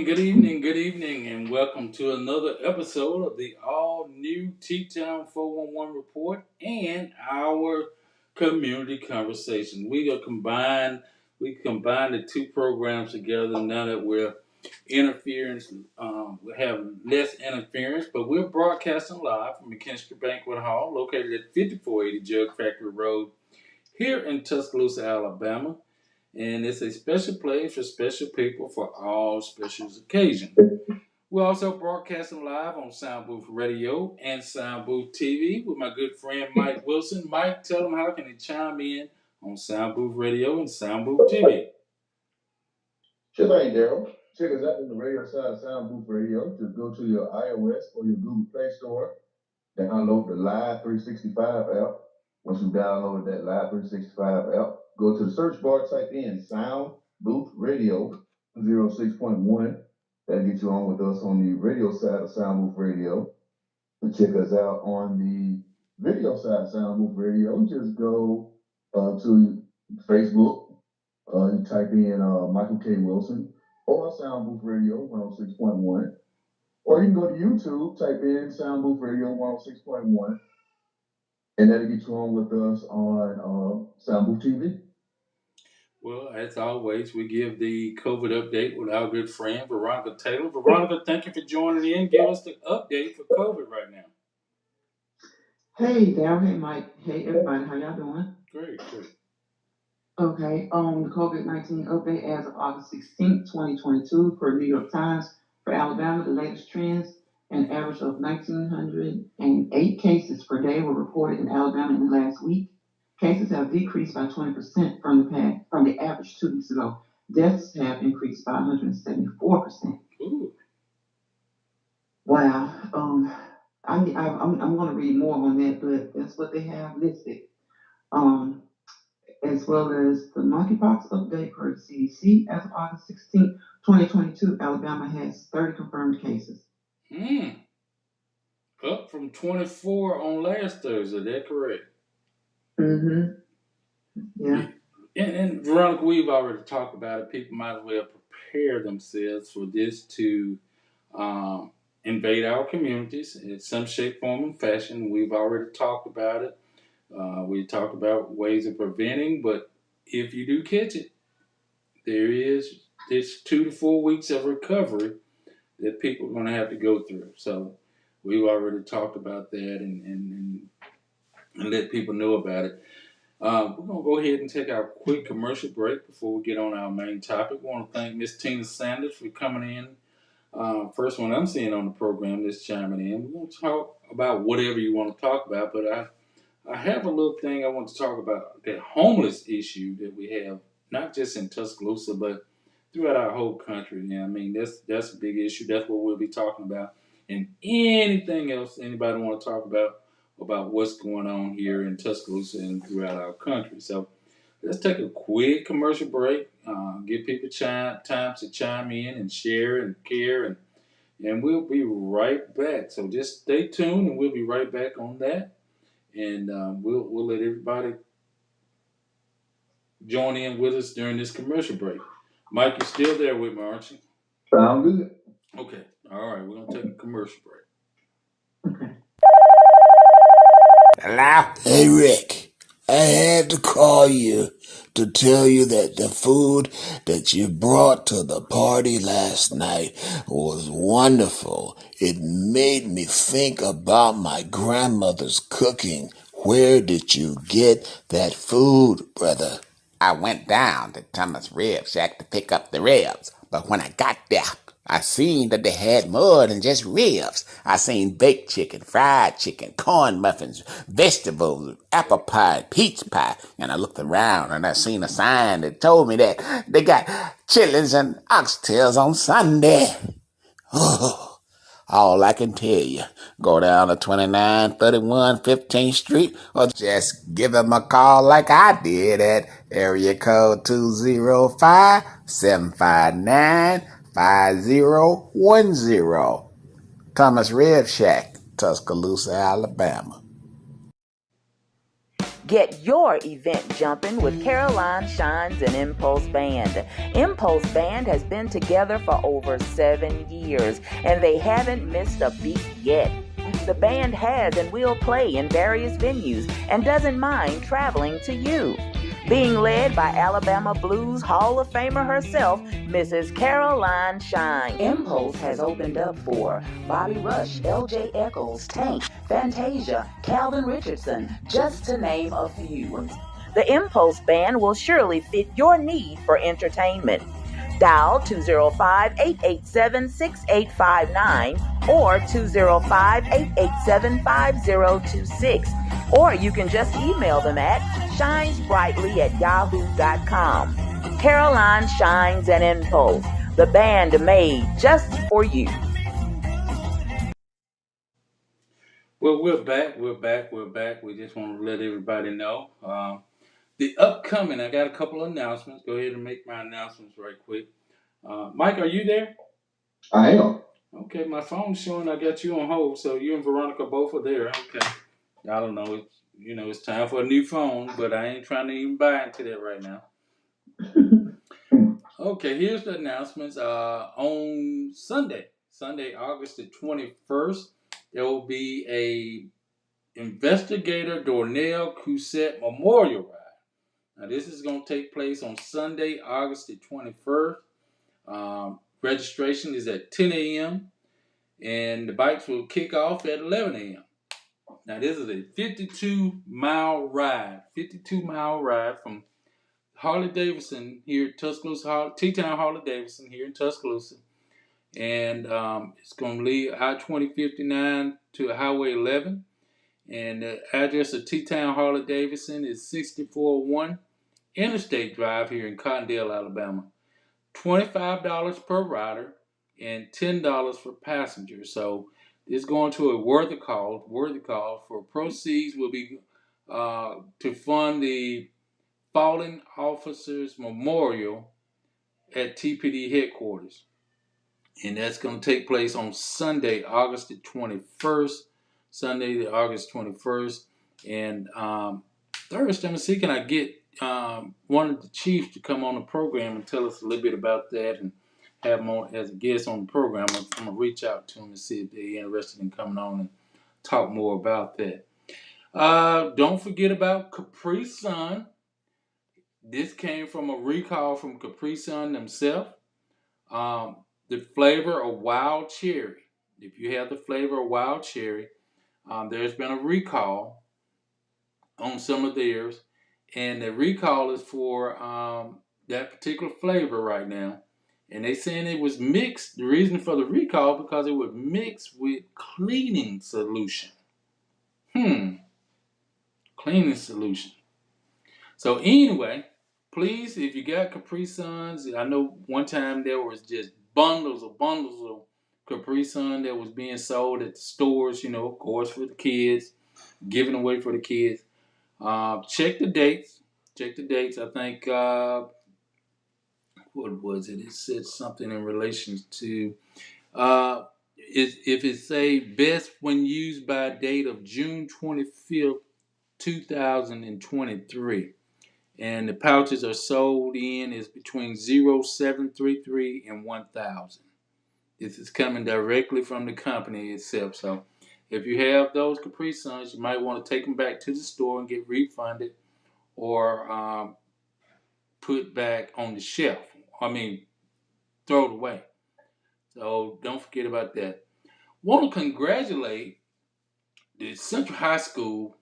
good evening, and welcome to another episode of the all-new TTown 411 report and our community conversation. We combined the two programs together now that we're interference, we have less interference, but we're broadcasting live from McKinstry Banquet Hall, located at 5480 Jug Factory Road, here in Tuscaloosa, Alabama. And it's a special place for special people for all special occasions. We're also broadcasting live on Sound Booth Radio and Sound Booth TV with my good friend Mike Wilson. Mike, tell them how can they chime in on Sound Booth Radio and Sound Booth TV. Sure thing, Daryl. Check us out on the radio side of Sound Booth Radio. Just go to your iOS or your Google Play Store, download the Live 365 app. Once you download that Live 365 app, go to the search bar, type in Sound Booth Radio 06.1. That'll get you on with us on the radio side of Sound Booth Radio. And check us out on the video side of Sound Booth Radio. Just go to Facebook. You type in Michael K. Wilson or Sound Booth Radio 106.1. Or you can go to YouTube, type in Sound Booth Radio 106.1, and that'll get you on with us on Sound Booth TV. Well, as always, we give the COVID update with our good friend, Veronica Taylor. Veronica, thank you for joining in. Give us the update for COVID right now. Hey, Daryl. Hey, Mike. Hey, everybody. How y'all doing? Great. Okay. The COVID-19 update as of August 16th, 2022, per New York Times. For Alabama, the latest trends: an average of 1,908 cases per day were reported in Alabama in the last week. Cases have decreased by 20% from the average 2 weeks ago. Deaths have increased by 174%. Ooh. Wow. I'm going to read more on that, but that's what they have listed. As well as the monkeypox update per CDC as of August 16, 2022, Alabama has 30 confirmed cases. Up from 24 on last Thursday, is that correct? Mm-hmm. Yeah. And Veronica, we've already talked about it. People might as well prepare themselves for this to invade our communities in some shape, form, and fashion. We've already talked about it. We talked about ways of preventing, but if you do catch it, there is this 2 to 4 weeks of recovery that people are going to have to go through. So we've already talked about that and let people know about it. We're going to go ahead and take our quick commercial break before we get on our main topic. I want to thank Miss Tina Sanders for coming in. First one I'm seeing on the program that's chiming in. We're going to talk about whatever you want to talk about, but I have a little thing I want to talk about, the homeless issue that we have, not just in Tuscaloosa, but throughout our whole country. Yeah, I mean, that's a big issue. That's what we'll be talking about. And anything else anybody want to talk about what's going on here in Tuscaloosa and throughout our country. So let's take a quick commercial break, give people time to chime in and share and care, and we'll be right back. So just stay tuned, and we'll be right back on that. And we'll let everybody join in with us during this commercial break. Mike, you're still there with me, aren't you? Sound good? Okay. All right. We're going to take a commercial break. Okay. Hello? Hey, Rick. I had to call you to tell you that the food that you brought to the party last night was wonderful. It made me think about my grandmother's cooking. Where did you get that food, brother? I went down to Thomas' Rib Shack to pick up the ribs, but when I got there, I seen that they had more than just ribs. I seen baked chicken, fried chicken, corn muffins, vegetables, apple pie, peach pie. And I looked around and I seen a sign that told me that they got chitlins and oxtails on Sunday. Oh, all I can tell you, go down to 2931 15th Street or just give them a call like I did at area code 205-759-5010. Thomas Rib Shack, Tuscaloosa, Alabama. Get your event jumping with Caroline Shines and Impulse Band. Impulse Band has been together for over 7 years, and they haven't missed a beat yet. The band has and will play in various venues and doesn't mind traveling to you. Being led by Alabama Blues Hall of Famer herself, Mrs. Caroline Shine. Impulse has opened up for Bobby Rush, L.J. Eccles, Tank, Fantasia, Calvin Richardson, just to name a few. The Impulse Band will surely fit your need for entertainment. Dial 205-887-6859 or 205-887-5026. Or you can just email them at shinesbrightly@yahoo.com. Caroline Shines and Impulse, the band made just for you. Well, we're back. We just want to let everybody know. The upcoming, I got a couple of announcements. Go ahead and make my announcements right quick. Mike, are you there? I am. Okay, my phone's showing I got you on hold, so you and Veronica both are there. Okay. I don't know. It's time for a new phone, but I ain't trying to even buy into that right now. Okay, here's the announcements. On Sunday, August the 21st, there will be a Investigator Dornell Cousette Memorial Ride. Now, this is going to take place on Sunday, August the 21st. Registration is at 10 a.m. and the bikes will kick off at 11 a.m. Now, this is a 52-mile ride. 52-mile ride from Harley Davidson here at Tuscaloosa, TTown Harley Davidson here in Tuscaloosa. And it's going to lead I-2059 to Highway 11. And the address of TTown Harley Davidson is 641 Interstate Drive here in Cottondale, Alabama. $25 per rider and $10 for passengers. So it's going to a worthy cause. For proceeds will be to fund the Fallen Officers Memorial at TPD headquarters. And that's going to take place on Sunday, August the 21st. Sunday, the August 21st. And Thursday, I'm see, can I get one of the chiefs to come on the program and tell us a little bit about that and have him on as a guest on the program. I'm going to reach out to him and see if they're interested in coming on and talk more about that. Don't forget about Capri Sun. This came from a recall from Capri Sun themselves. The flavor of wild cherry. If you have the flavor of wild cherry, there's been a recall on some of theirs, and the recall is for that particular flavor right now. And they saying it was mixed. The reason for the recall because it was mixed with cleaning solution. Cleaning solution. So anyway, please, if you got Capri Suns, I know one time there was just bundles of Capri Sun that was being sold at the stores, of course, for the kids, given away for the kids. Check the dates. I think, what was it? It said something in relation to, if it say best when used by date of June 25th, 2023. And the pouches are sold in is between 0.733 and 1,000. This is coming directly from the company itself. So if you have those Capri Suns, you might want to take them back to the store and get refunded or put back on the shelf. Throw it away. So don't forget about that. Want to congratulate the Central High School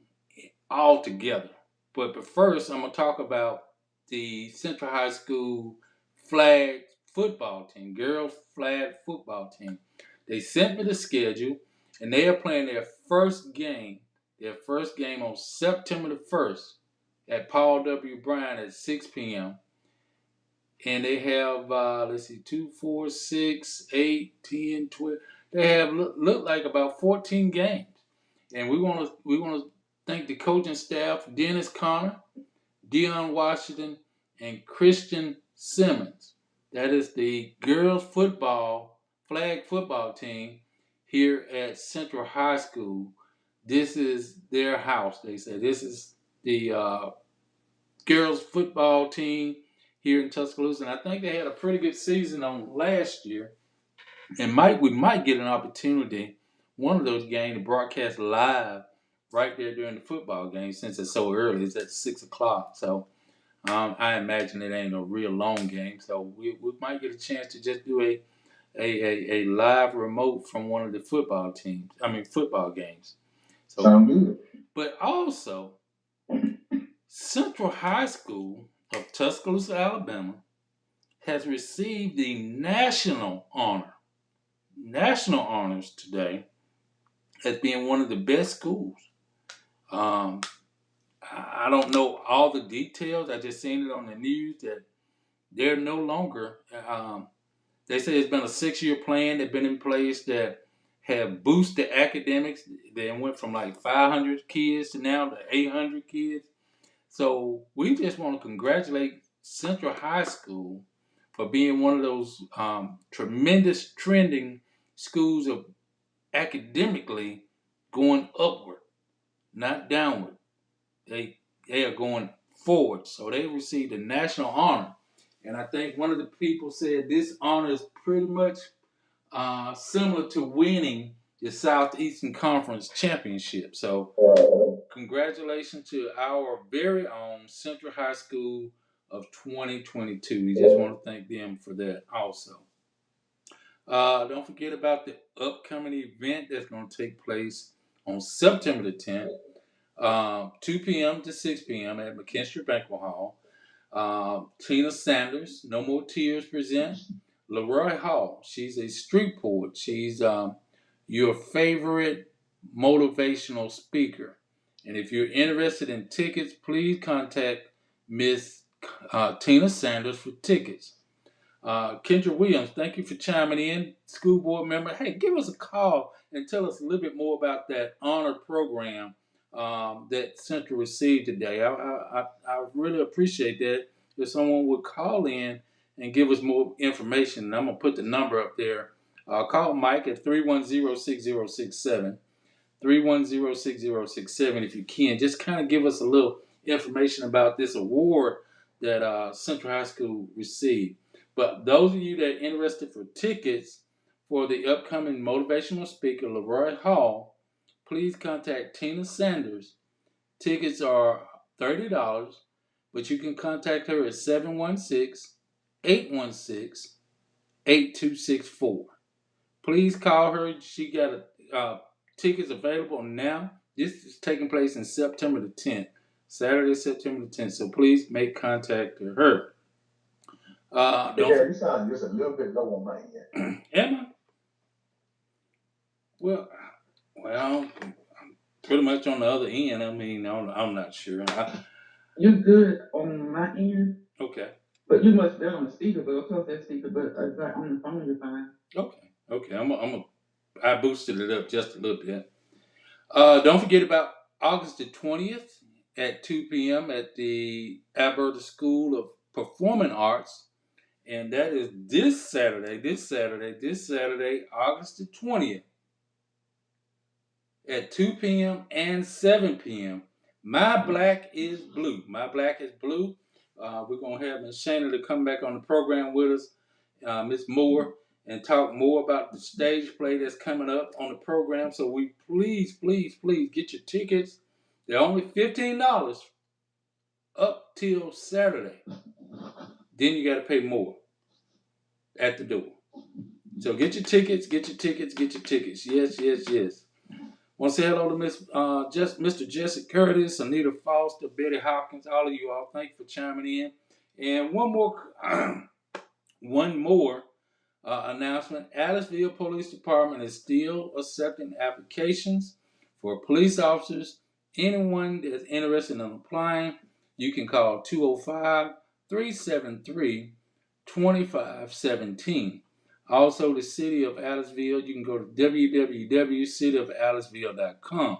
all together. But first, I'm going to talk about the Central High School flag football team, girls flag football team. They sent me the schedule, and they are playing their first game on September the 1st at Paul W. Bryan at 6 p.m. And they have, 2, 4, 6, 8, 10, 12. They have look like about 14 games. And we want to thank the coaching staff, Dennis Connor, Deion Washington, and Christian Simmons. That is the girls flag football team here at Central High School. This is their house, they say. This is the girls football team here in Tuscaloosa, and I think they had a pretty good season on last year. And we might get an opportunity, one of those games, to broadcast live right there during the football game since it's so early. It's at 6 o'clock, so I imagine it ain't a real long game. So we might get a chance to just do a live remote from one of the football teams. I mean football games. So, Sound good. but also Central High School of Tuscaloosa, Alabama, has received the national honors today as being one of the best schools. Um, I don't know all the details. I just seen it on the news that they're no longer. They say it's been a 6-year plan that's been in place that have boosted academics. They went from like 500 kids to now to 800 kids. So we just want to congratulate Central High School for being one of those tremendous trending schools of academically going upward, not downward. They are going forward. So they received a national honor. And I think one of the people said this honor is pretty much similar to winning the Southeastern Conference Championship. So congratulations to our very own Central High School of 2022. We just want to thank them for that also. Don't forget about the upcoming event that's going to take place on September the 10th, 2 p.m. to 6 p.m. at McKinstry Banquet Hall. Tina Sanders, No More Tears present. Leroy Hall, she's a street poet. She's your favorite motivational speaker. And if you're interested in tickets, please contact Miss Tina Sanders for tickets. Kendra Williams, thank you for chiming in. School board member, hey, give us a call and tell us a little bit more about that honor program that Central received today. I really appreciate that. If someone would call in and give us more information, and I'm going to put the number up there. Call Mike at 310-6067. 310-6067 if you can. Just kind of give us a little information about this award that Central High School received. But those of you that are interested for tickets for the upcoming motivational speaker, Leroy Hall, please contact Tina Sanders. Tickets are $30, but you can contact her at 716-816-8264. Please call her. She got tickets available now. This is taking place in September the 10th, Saturday, September the 10th. So please make contact with her. You sound just a little bit low on my end. Am I? Well, I'm pretty much on the other end. I mean, I'm not sure. You're good on my end. Okay. But you must be on the speaker, but of course that speaker, but on the phone you're fine. Okay. I boosted it up just a little bit. Don't forget about August the 20th at 2 p.m. at the Alberta School of Performing Arts. And that is this Saturday, August the 20th at 2 p.m. and 7 p.m. My Black is Blue. We're going to have Ms. Shana to come back on the program with us, Ms. Moore, and talk more about the stage play that's coming up on the program. So we please get your tickets. They're only $15 up till Saturday. Then you got to pay more at the door. So get your tickets. Yes. Want to say hello to Mr. Jesse Curtis, Anita Foster, Betty Hopkins, all of you all. Thank you for chiming in. And one more announcement. Aliceville Police Department is still accepting applications for police officers. Anyone that's interested in applying, you can call 205-373-2517. Also, the City of Aliceville, you can go to www.cityofaliceville.com.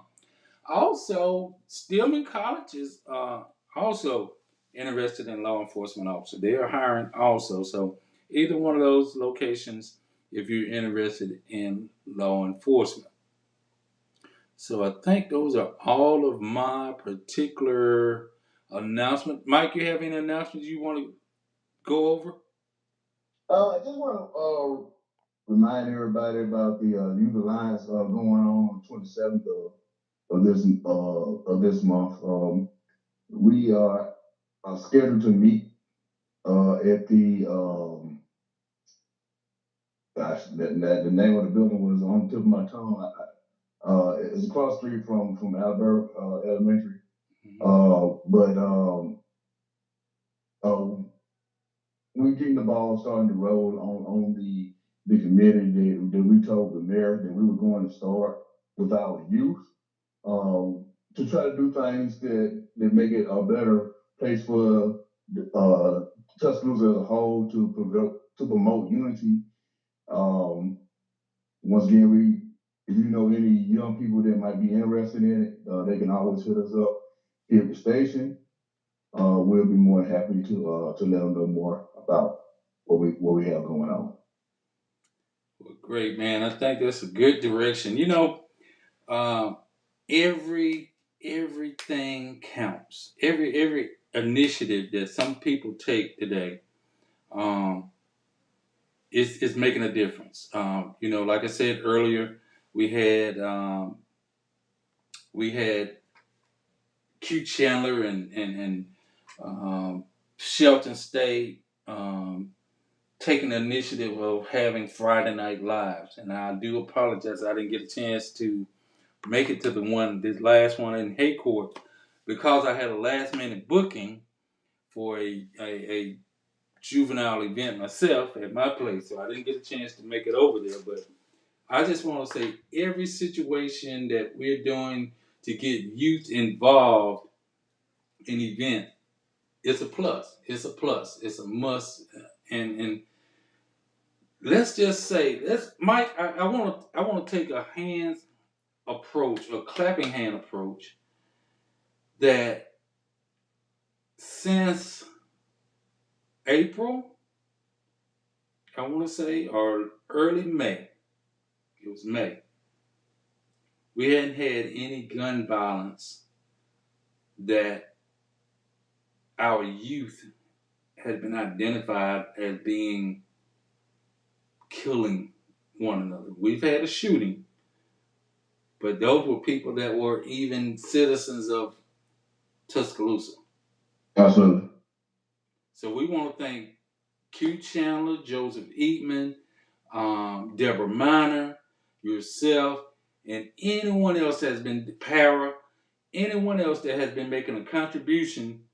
Also, Stillman College is also interested in law enforcement officer. They are hiring also. So either one of those locations if you're interested in law enforcement. So I think those are all of my particular announcements. Mike, you have any announcements you want to go over? I just want to remind everybody about the Youth Alliance going on 27th of this month. We are scheduled to meet at the gosh, the name of the building was on the tip of my tongue. It's across the street from Albert Elementary. But uh, we're getting the ball starting to roll on the committee that we told the mayor that we were going to start with our youth to try to do things that make it a better place for Tuscaloosa as a whole to promote unity. Um, Once again, if you know any young people that might be interested in it, they can always hit us up here at the station. We'll be more than happy to let them know more about what we have going on. Well, great, man. I think that's a good direction. Um, every everything counts. Every initiative that some people take today, um, is making a difference. Like I said earlier, we had um, we had Q Chandler and Shelton State taking the initiative of having Friday Night Lives, and I do apologize I didn't get a chance to make it to this last one in Haycourt because I had a last minute booking for a juvenile event myself at my place, so I didn't get a chance to make it over there. But I just want to say every situation that we're doing to get youth involved in event, it's a plus. It's a plus. It's a must. And let's just say, Mike. I want to take a hands approach, a clapping hand approach that since April, I want to say, or early May, it was May, we hadn't had any gun violence that our youth had been identified as being killing one another. We've had a shooting, but those were people that were even citizens of Tuscaloosa. Absolutely. So we want to thank Q Chandler, Joseph Eatman, Deborah Miner, yourself, and anyone else has been anyone else that has been making a contribution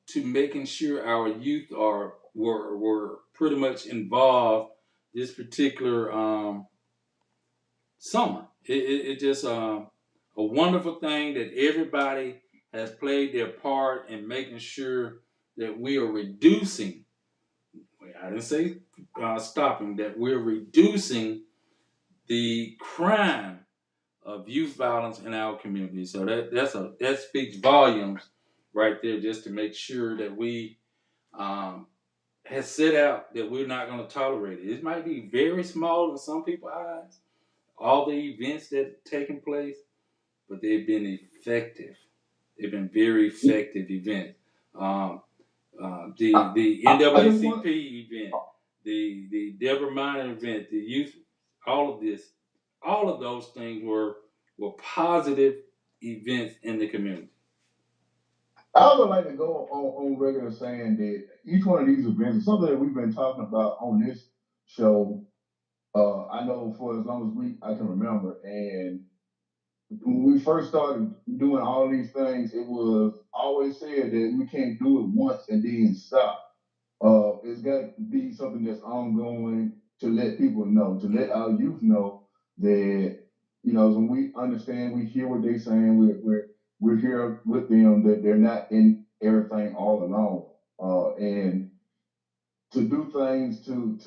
to making sure our youth were pretty much involved this particular summer. It just a wonderful thing that everybody has played their part in making sure that we are reducing. I didn't say stopping. That we're reducing the crime of youth violence in our community. So that speaks volumes right there, just to make sure that we has set out that we're not going to tolerate it. It might be very small in some people's eyes, all the events that have taken place, but they've been effective. They've been very effective events. Um, the I just want NAACP event, the Deborah Miner event, the youth, all of this, all of those things were positive events in the community. I would like to go on regular saying that each one of these events is something that we've been talking about on this show. I know for as long as I can remember, and when we first started doing all these things, it was always said that we can't do it once and then stop. It's got to be something that's ongoing to let people know, to let our youth know that when we understand, we hear what they're saying, we're here with them, that they're not in everything all alone, and to do things to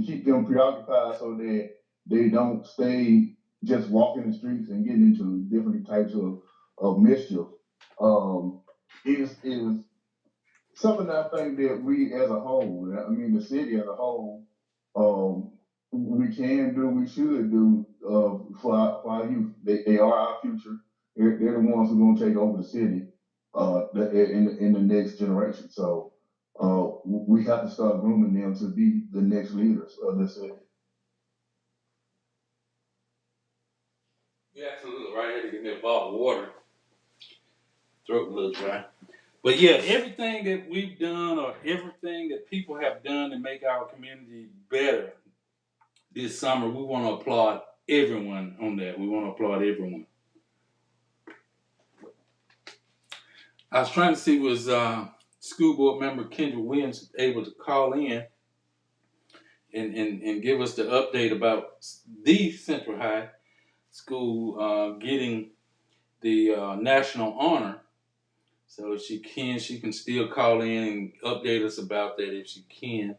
keep them preoccupied so that they don't stay just walking the streets and getting into different types of mischief. Um, is something that I think that we as a whole, I mean the city as a whole, we can do, we should do for our youth. They are are our future. They're the ones who are going to take over the city in the next generation. So we have to start grooming them to be the next leaders of the city. You're absolutely right. I had to get me a bottle of water. Throat a little dry. But yeah, everything that we've done or everything that people have done to make our community better this summer, we want to applaud everyone on that. We want to applaud everyone. I was trying to see was school board member Kendra Williams able to call in and give us the update about the Central High School getting the national honor. So if she can still call in and update us about that if she can.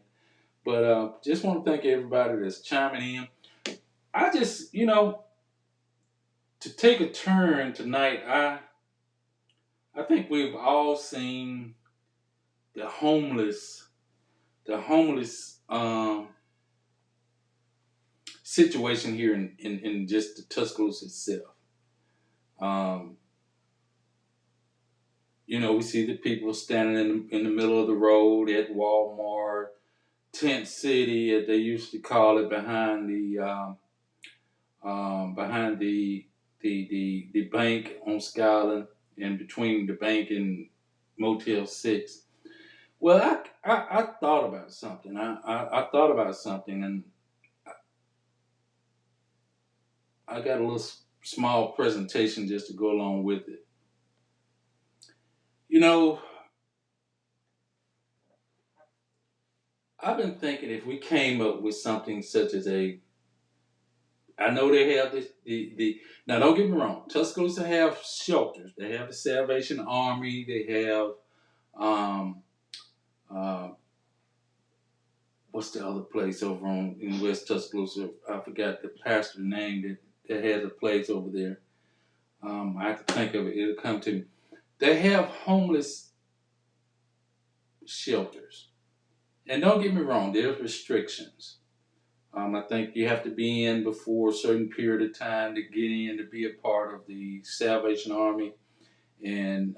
But just want to thank everybody that's chiming in. I just, to take a turn tonight, I think we've all seen the homeless situation here in just the Tuscaloosa itself. Um, we see the people standing in the middle of the road at Walmart, Tent City, as they used to call it, behind the bank on Skyland, and between the bank and Motel 6. Well, I thought about something. I thought about something, and I got a little small presentation just to go along with it. I've been thinking if we came up with something such as I know they have now don't get me wrong, Tuscaloosa have shelters. They have the Salvation Army. They have, um, uh, what's the other place over in West Tuscaloosa? I forgot the pastor's name that has a place over there. I have to think of it. It'll come to me. They have homeless shelters. And don't get me wrong, there's restrictions. I think you have to be in before a certain period of time to get in to be a part of the Salvation Army. And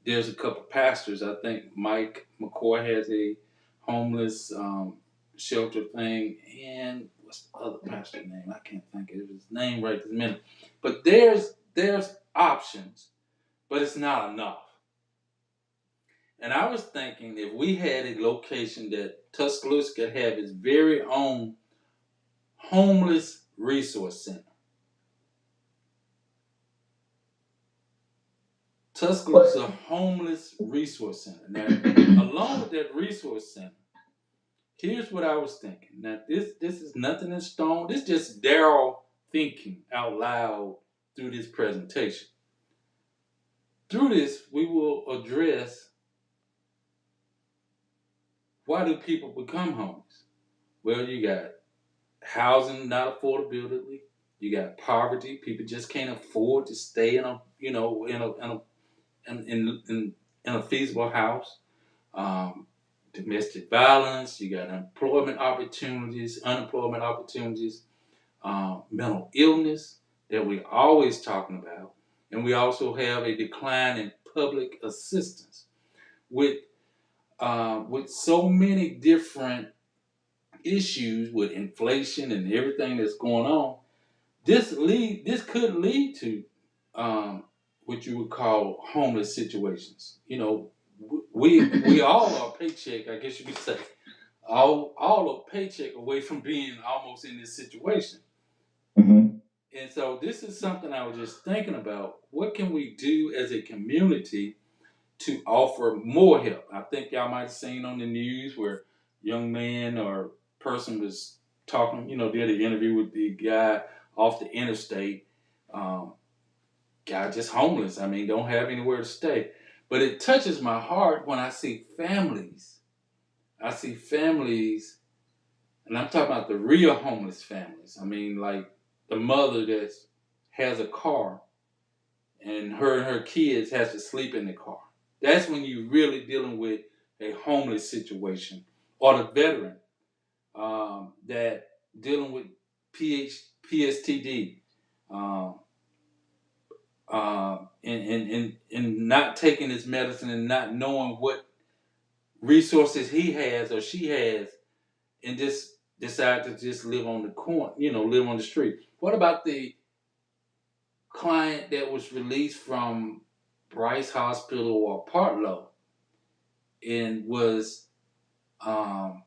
there's a couple pastors. I think Mike McCoy has a homeless shelter thing. And what's the other pastor's name? I can't think of his name right this minute. But there's options, but it's not enough. And I was thinking if we had a location that Tuscaloosa could have its very own homeless resource center. Tuscaloosa Homeless Resource Center. Now, along with that resource center, here's what I was thinking. Now, this is nothing in stone. This is just Daryl thinking out loud through this presentation. Through this, we will address why do people become homeless? Well, you got housing not affordability. You got poverty. People just can't afford to stay in a feasible house. Domestic violence. You got unemployment opportunities, mental illness that we're always talking about, and we also have a decline in public assistance with so many different issues with inflation and everything that's going on. This could lead to what you would call homeless situations. We all are paycheck, I guess you could say, all a paycheck away from being almost in this situation. Mm-hmm. And so this is something I was just thinking about. What can we do as a community to offer more help? I think y'all might have seen on the news where young man or person was talking, did an interview with the guy off the interstate. Guy just homeless. I mean, don't have anywhere to stay. But it touches my heart when I see families. And I'm talking about the real homeless families. I mean, like the mother that has a car and her kids has to sleep in the car. That's when you're really dealing with a homeless situation. Or the veteran that dealing with PSTD. and not taking his medicine and not knowing what resources he has or she has, and just decide to just live on the corner, live on the street. What about the client that was released from Bryce Hospital or Partlow and was um,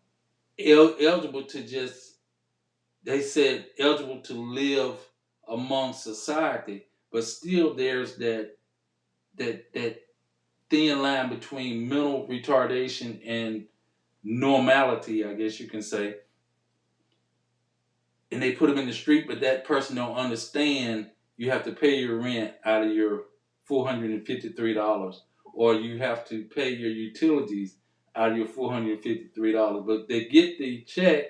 eligible to just, they said, eligible to live among society, but still there's that thin line between mental retardation and normality, I guess you can say. And they put them in the street, but that person don't understand you have to pay your rent out of your $453, or you have to pay your utilities out of your $453. But they get the check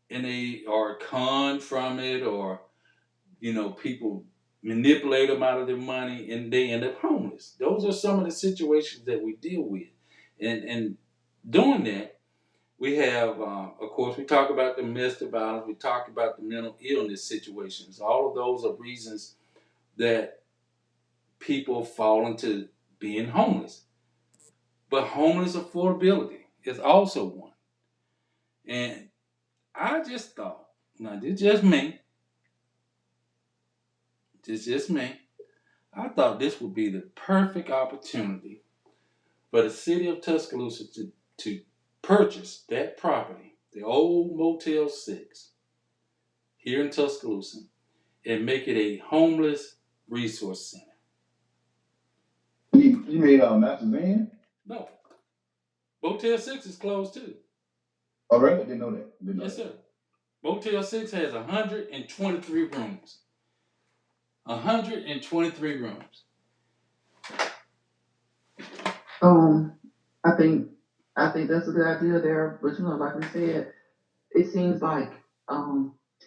and they are conned from it, or people manipulate them out of their money, and they end up homeless. Those are some of the situations that we deal with, and doing that, we have, of course, we talk about the domestic violence, we talk about the mental illness situations. All of those are reasons that people fall into being homeless. But homeless affordability is also one. And I just thought, now this is just me, I thought this would be the perfect opportunity for the city of Tuscaloosa to purchase that property, the old Motel 6, here in Tuscaloosa, and make it a homeless resource center. You mean Masters Inn? No, Motel 6 is closed too. Oh, really? Didn't know that. Didn't know Yes, that. sir. Motel 6 has 123 rooms. 123 rooms. Um, I think I think that's a good idea there. But like we said, it seems like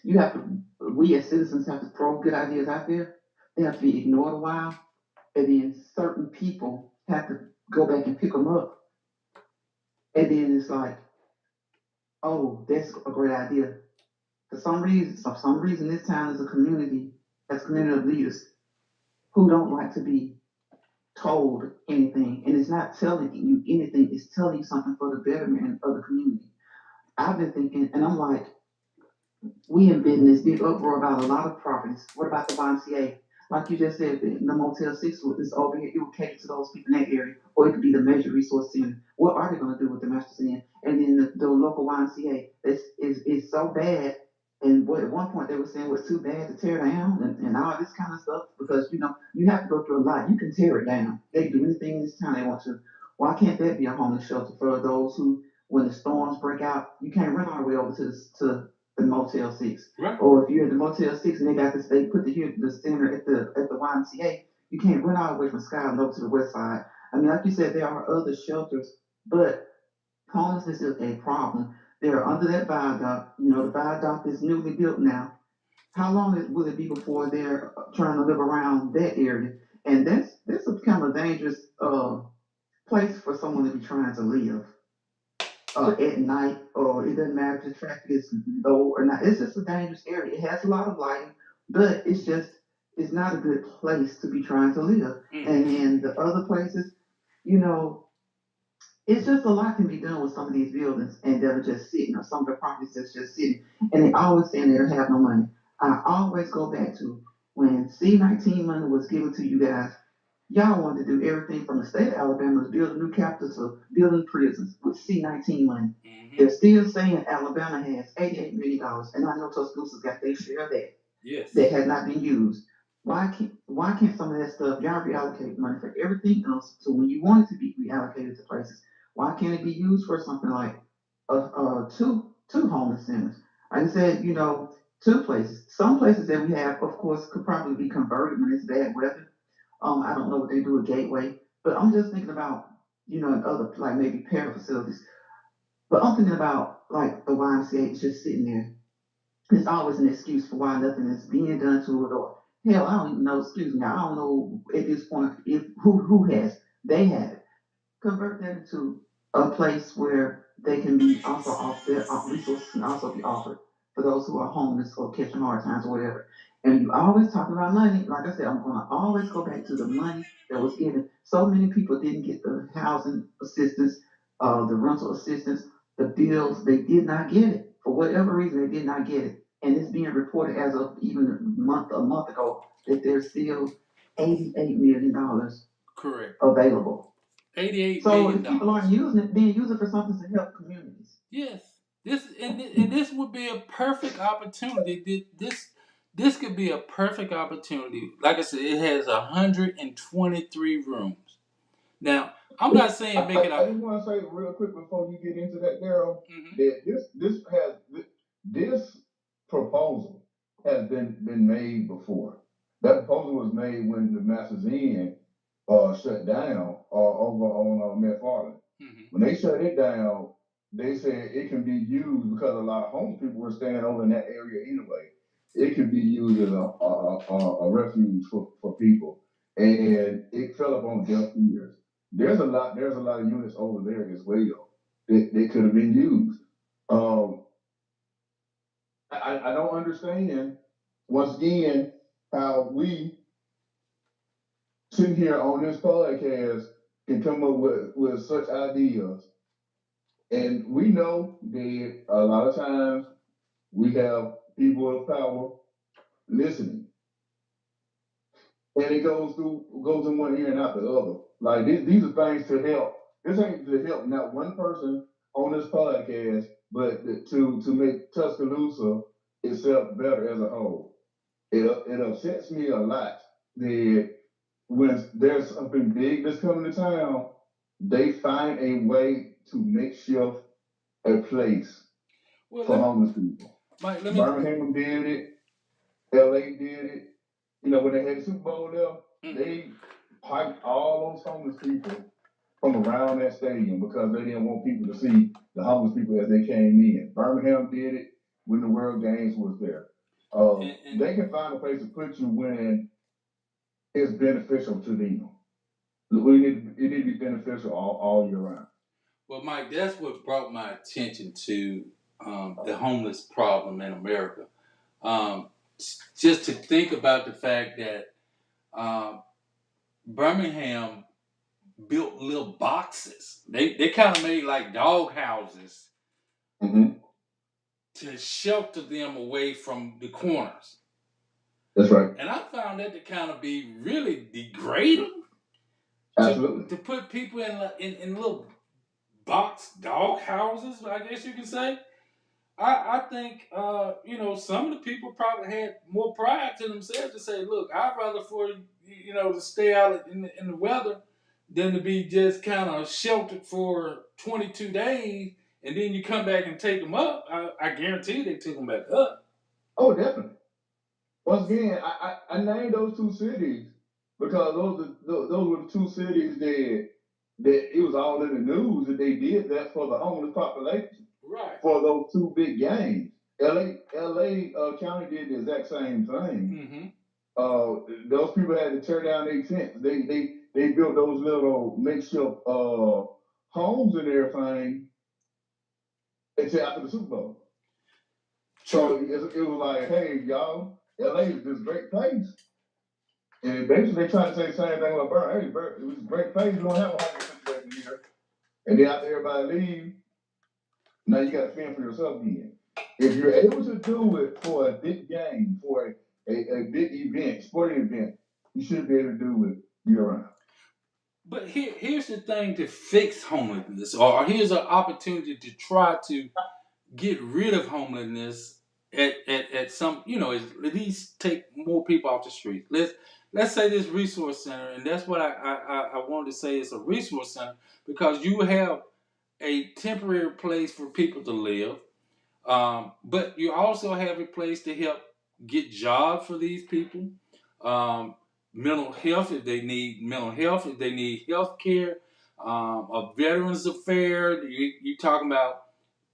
you have to we as citizens have to throw good ideas out there. They have to be ignored a while, and then certain people have to go back and pick them up. And then it's like, oh, that's a great idea. For some reason, this town is a community, as a community of leaders who don't like to be told anything, and it's not telling you anything. It's telling you something for the betterment of the community. I've been thinking, and I'm like, we have been in this big uproar about a lot of properties. What about the YMCA? Like you just said, the Motel 6 is over here. It will cater to those people in that area. Or it could be the major resource center. What are they going to do with the Masters Inn? And then the local YMCA is so bad. And what at one point they were saying it was too bad to tear down and all this kind of stuff because you have to go through a lot. You can tear it down. They can do anything in this town they want to. Why can't that be a homeless shelter for those who, when the storms break out, you can't run all the way over to the Motel 6. Right. Or if you're at the Motel 6 and they put the center at the YMCA, you can't run all the way from Skyline over to the west side. I mean, like you said, there are other shelters, but homelessness is a problem. They're under that viaduct. The viaduct is newly built now. How long will it be before they're trying to live around that area? And that's a kind of dangerous place for someone to be trying to live at night, or it doesn't matter if the traffic is low or not. It's just a dangerous area. It has a lot of lighting, but it's not a good place to be trying to live. And then the other places, you know, it's just a lot can be done with some of these buildings and that are just sitting, or some of the properties that's just sitting. And they always saying they have no money. I always go back to when C-19 money was given to you guys. Y'all wanted to do everything from the state of Alabama to build a new capital to building prisons with C-19 money. Mm-hmm. They're still saying Alabama has $88 million, and I know Tuscaloosa's got their share of that. Yes. That has not been used. Why can't some of that stuff y'all reallocate money for everything else to when you want it to be reallocated to places? Why can't it be used for something like two homeless centers? Like I said, two places. Some places that we have, of course, could probably be converted when it's bad weather. I don't know what they do at Gateway, but I'm just thinking about, in other, like maybe parent facilities. But I'm thinking about like the YMCA is just sitting there. There's always an excuse for why nothing is being done to it, or hell, I don't even know. Excuse me, I don't know at this point if who has. They have it. Convert that into a place where they can be also off their resources can also be offered for those who are homeless or catching hard times or whatever. And you always talking about money. Like I said, I'm gonna always go back to the money that was given. So many people didn't get the housing assistance, the rental assistance, the bills. They did not get it for whatever reason. They did not get it, and it's being reported as of even a month ago that there's still $88 million Correct. available. $88 So million. if people aren't using it, being used for something to help communities. Yes. This would be a perfect opportunity. This could be a perfect opportunity. Like I said, it has 123 rooms. Now, I'm not saying make it I a. just want to say real quick before you get into that, Daryl, Mhm. that this proposal has been made before. That proposal was made when the Masters Inn shut down over on Metfarland. Mhm. When they shut it down, they said it can be used because a lot of homeless people were staying over in that area anyway. It can be used as a refuge for people, and it fell upon deaf ears. There's a lot of units over there as well that they could have been used. Um, I don't understand once again how we sitting here on this podcast can come up with such ideas. And we know that a lot of times we have people of power listening, and it goes in one ear and out the other. Like these are things to help. This ain't to help not one person on this podcast, but to make Tuscaloosa itself better as a whole. It upsets me a lot that when there's something big that's coming to town, they find a way to makeshift a place Well, for homeless people. Mike, let me. Birmingham did it. LA did it. You know, when they had the Super Bowl there, Mhm. they piped all those homeless people from around that stadium because they didn't want people to see the homeless people as they came in. Birmingham did it when the World Games was there. And They can find a place to put you when it's beneficial to them. It need to be beneficial all year round. well, Mike, that's what brought my attention to the homeless problem in America. Um, just to think about the fact that um, Birmingham built little boxes. They kind of made like dog houses Mm-hmm. to shelter them away from the corners. That's right. And I found that to kind of be really degrading Absolutely. to put people in little box dog houses, I guess you can say. I think some of the people probably had more pride to themselves to say, look, I'd rather for to stay out in the weather than to be just kind of sheltered for 22 days and then you come back and take them up. I guarantee they took them back up. Oh, definitely. Once again, I named those two cities because those were the two cities that it was all in the news that they did that for the homeless population Right. for those two big games. LA County did the exact same thing. Mm-hmm. Those people had to tear down their tents. They built those little makeshift homes and everything until after the Super Bowl. So True. it was like, hey, y'all, LA is this great place. And basically, they try to say the same thing about Burn. Hey, Burn, it was a great place. We don't have a homeless situation here. And then after everybody leave, now you got to fend for yourself again. If you're able to do it for a big game, for a big event, sporting event, you should be able to do it year round. But here's the thing to fix homelessness, or here's an opportunity to try to get rid of homelessness at some, at least take more people off the street. Let's say this resource center, and that's what I wanted to say is a resource center because you have a temporary place for people to live, but you also have a place to help get jobs for these people, mental health if they need mental health, if they need health care, a veterans affair. You talking about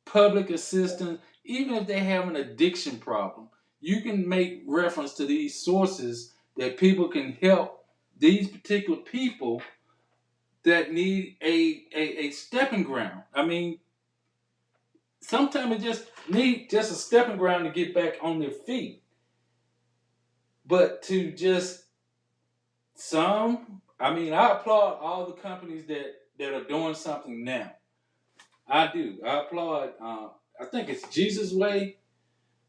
public assistance, even if they have an addiction problem, you can make reference to these sources that people can help these particular people that need a stepping ground. I mean, sometimes it just need just a stepping ground to get back on their feet. But to just I applaud all the companies that are doing something now. I do. I applaud. I think it's Jesus Way.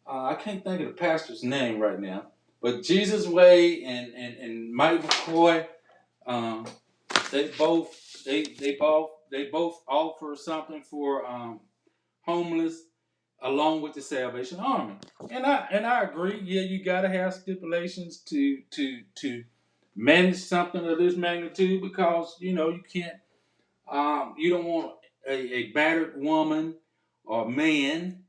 I can't think of the pastor's name right now, but Jesus Way and Mike McCoy. Um, they both offer something for homeless, along with the Salvation Army. And I agree. Yeah, you got to have stipulations to manage something of this magnitude, because you can't. You don't want a battered woman or man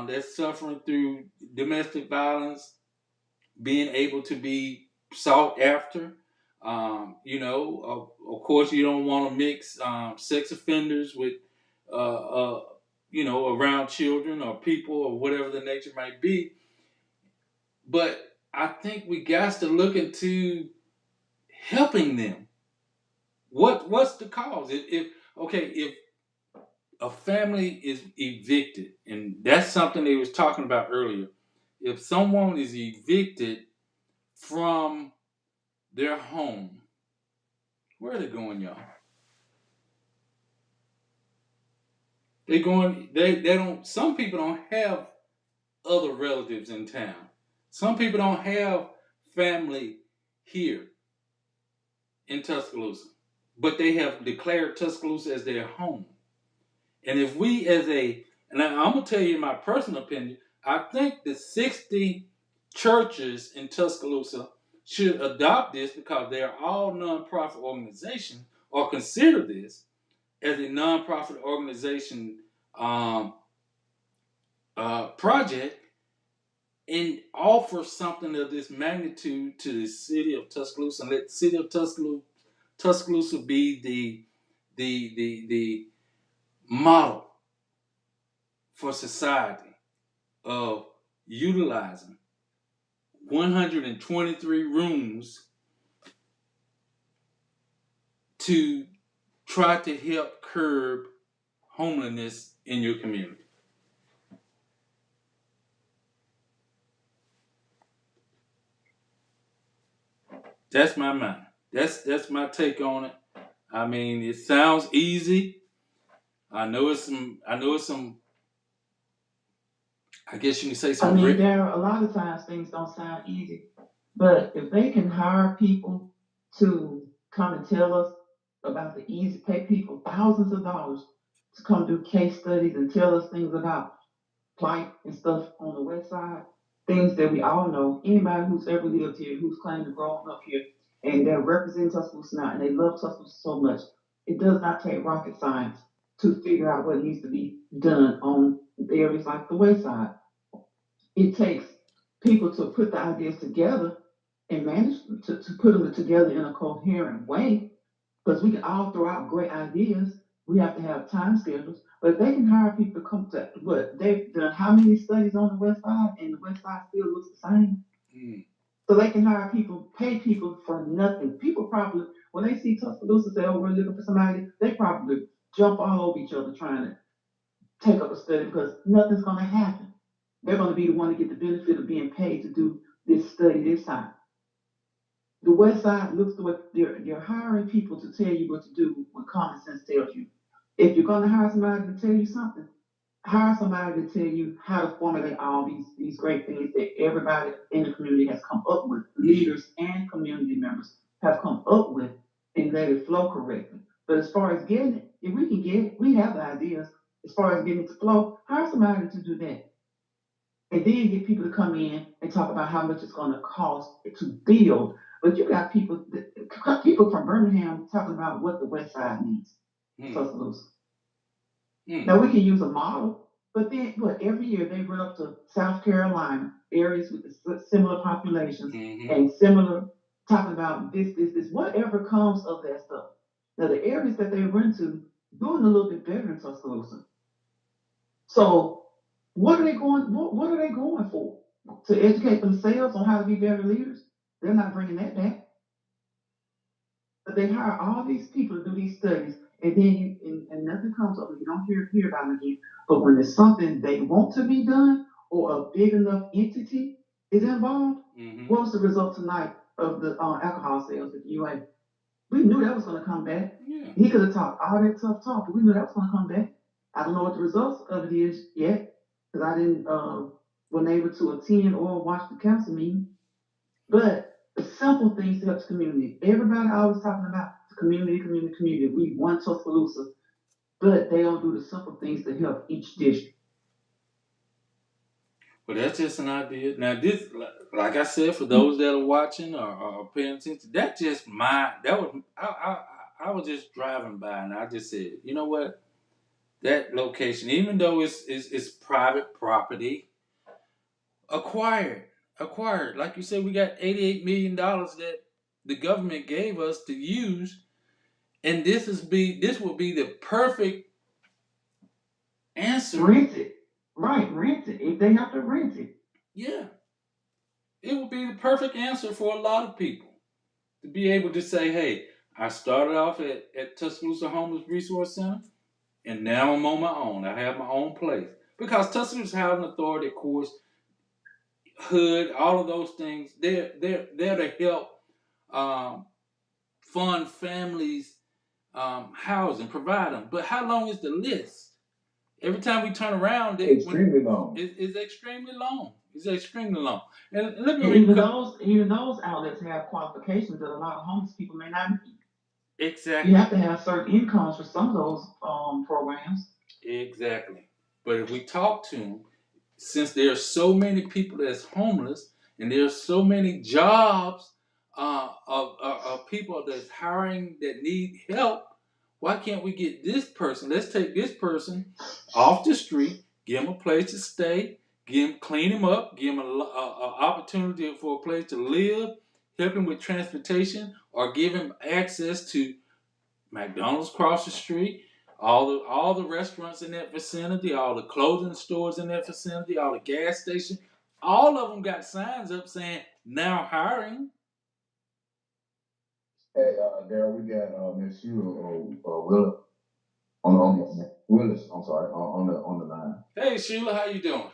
that's suffering through domestic violence being able to be sought after. Of course, you don't want to mix sex offenders with, around children or people or whatever the nature might be. But I think we got to look into helping them. What's the cause? If a family is evicted, and that's something they was talking about earlier. If someone is evicted from their home, where are they going, y'all? They going. They don't. Some people don't have other relatives in town. Some people don't have family here in Tuscaloosa, but they have declared Tuscaloosa as their home. And if we, and I'm gonna tell you my personal opinion, I think the 60 churches in Tuscaloosa should adopt this, because they are all nonprofit organizations, or consider this as a nonprofit organization um, project, and offer something of this magnitude to the city of Tuscaloosa, and let the city of Tuscaloosa be the model for society of utilizing 123 rooms to try to help curb homelessness in your community. That's my mind. That's my take on it. I mean, it sounds easy. I know it's some. I know it's some. I guess you can say some grit. There are a lot of times things don't sound easy, but if they can hire people to come and tell us about the easy, pay people thousands of dollars to come do case studies and tell us things about plight and stuff on the west side, things that we all know. Anybody who's ever lived here, who's claimed to grow up here, and they're representing Tuscaloosa now, and they love Tuscaloosa so much, it does not take rocket science to figure out what needs to be done on areas like the west side. It takes people to put the ideas together and manage to put them together in a coherent way, because we can all throw out great ideas. We have to have time schedules. But if they can hire people to come to what they've done, how many studies on the west side, and the west side still looks the same. Mm. So they can hire people, pay people for nothing. People probably, when they see Tuscaloosa say, "Oh, we're looking for somebody," they probably jump all over each other trying to take up a study, because nothing's going to happen. They're going to be the one to get the benefit of being paid to do this study this time. The West Side looks to what you're hiring people to tell you what to do, what common sense tells you. If you're going to hire somebody to tell you something, hire somebody to tell you how to formulate all these great things that everybody in the community has come up with, leaders and community members have come up with, and let it flow correctly. But as far as getting it, if we can get it, we have the ideas. As far as getting it to flow, hire somebody to do that. And then get people to come in and talk about how much it's going to cost to build. But you got people from Birmingham talking about what the West Side needs. Tuscaloosa. Now we can use a model, but then every year they run up to South Carolina, areas with similar populations, and similar, talking about this, whatever comes of that stuff. Now the areas that they run to doing a little bit better in Tuscaloosa. So what are they going? What are they going for? To educate themselves on how to be better leaders? They're not bringing that back. But they hire all these people to do these studies, and then and nothing comes up. You don't hear about them again. But when there's something they want to be done, or a big enough entity is involved, Mm-hmm. What was the result tonight of the alcohol sales at UA? We knew that was going to come back. Yeah. He could have talked all that tough talk, but we knew that was going to come back. I don't know what the results of it is yet because I didn't wasn't able to attend or watch the council meeting. But the simple things to help the community. Everybody always talking about the community, community, community. We want Tuscaloosa, but they don't do the simple things to help each district. But that's just an idea. Now, this, like I said, for those that are watching or paying attention, that's just my. That was I was just driving by and I just said, you know what? That location, even though it's private property, acquired, acquired. Like you said, we got $88 million that the government gave us to use, and this will be the perfect answer. Rent it. Right, rent it. If they have to rent it. Yeah, it will be the perfect answer for a lot of people to be able to say, hey, I started off at Tuscaloosa Homeless Resource Center, and now I'm on my own. I have my own place. Because Tuscaloosa Housing Authority, of course, HUD, all of those things, they're there to help um, fund families housing, provide them. But how long is the list? Every time we turn around, Extremely long. it's extremely long. It's extremely long. And let me And read. even those outlets have qualifications that a lot of homeless people may not meet. Exactly. You have to have certain incomes for some of those programs. Exactly. But if we talk to them, since there are so many people that's homeless and there are so many jobs of people that's hiring that need help, why can't we get this person? Let's take this person off the street, give him a place to stay, clean him up, give him a opportunity for a place to live, help him with transportation, or give him access to McDonald's across the street, all the restaurants in that vicinity, all the clothing stores in that vicinity, all the gas stations, all of them got signs up saying now hiring. Hey, Daryl, we got Miss Sheila Willis on Willis. I'm sorry, on the line. Hey Sheila, how you doing?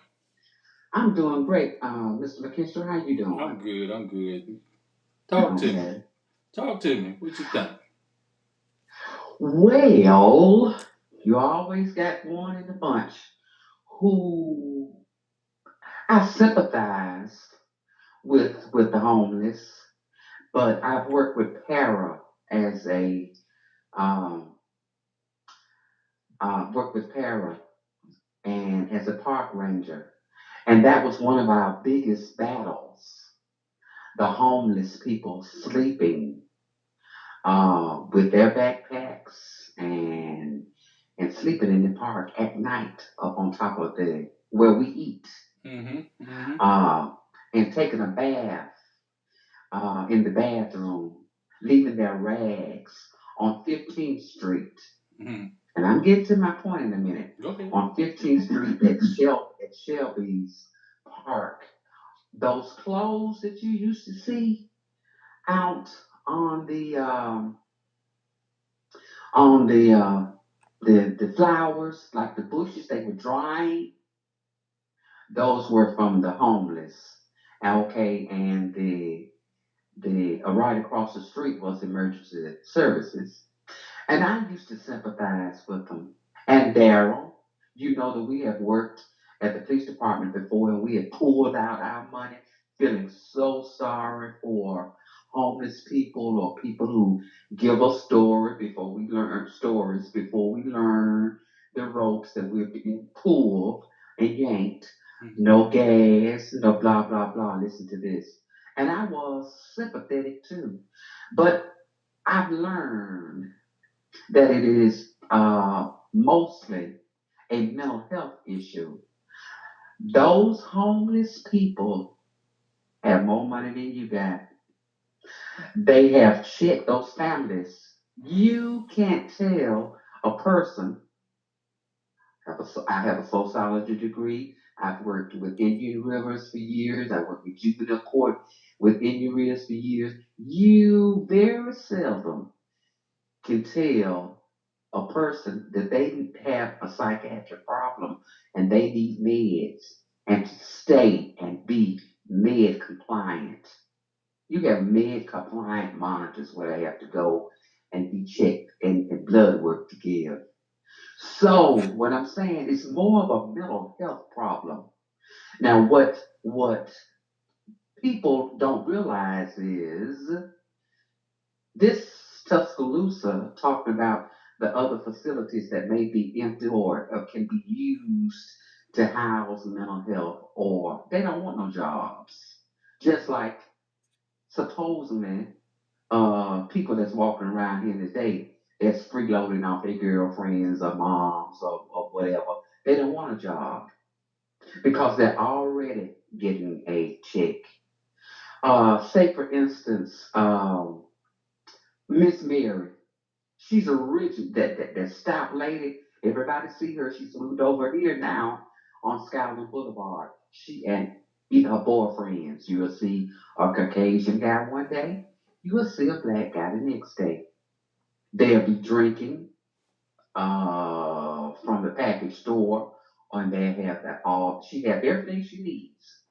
I'm doing great, Mr. McKinstry. How you doing? I'm good. I'm good. Talk to me. Okay. Talk to me. What you think? Well, you always got one in the bunch who I sympathize with the homeless, but I've worked with Para as a um, worked with Para and as a park ranger, and that was one of our biggest battles. The homeless people sleeping with their backpacks and sleeping in the park at night up on top of the where we eat, Mm-hmm. Mm-hmm. and taking a bath in the bathroom, leaving their rags on 15th Street. Mm-hmm. And I'm getting to my point in a minute. Go ahead. On 15th Street at Shelby's Park, those clothes that you used to see out on the flowers, like the bushes, they were drying. Those were from the homeless. Okay, and the right across the street was emergency services. And I used to sympathize with them. And Daryl, you know that we have worked at the police department before and we had pulled out our money, feeling so sorry for homeless people or people who give us stories before we learn the ropes that we're being pulled and yanked. Mm-hmm. No gas, no blah blah blah. Listen to this. And I was sympathetic too. But I've learned that it is mostly a mental health issue. Those homeless people have more money than you got. They have shit, those families. You can't tell a person. I have a sociology degree. I've worked with Indian Rivers for years. I worked with juvenile court with Indian Rivers for years. You very seldom can tell a person that they have a psychiatric problem and they need meds and to stay and be med compliant. You have med compliant monitors where they have to go and be checked and blood work to give. So what I'm saying is more of a mental health problem. Now what people don't realize is this Tuscaloosa talking about the other facilities that may be empty or can be used to house mental health, or they don't want no jobs. Just like supposedly people that's walking around here today that's freeloading off their girlfriends or moms or whatever. They don't want a job because they're already getting a check. Say for instance, Miss Mary. She's a rich that stout lady. Everybody see her. She's moved over here now on Skyland Boulevard. She and her boyfriends. You will see a Caucasian guy one day. You will see a black guy the next day. They'll be drinking from the package store, and they have that all. She have everything she needs.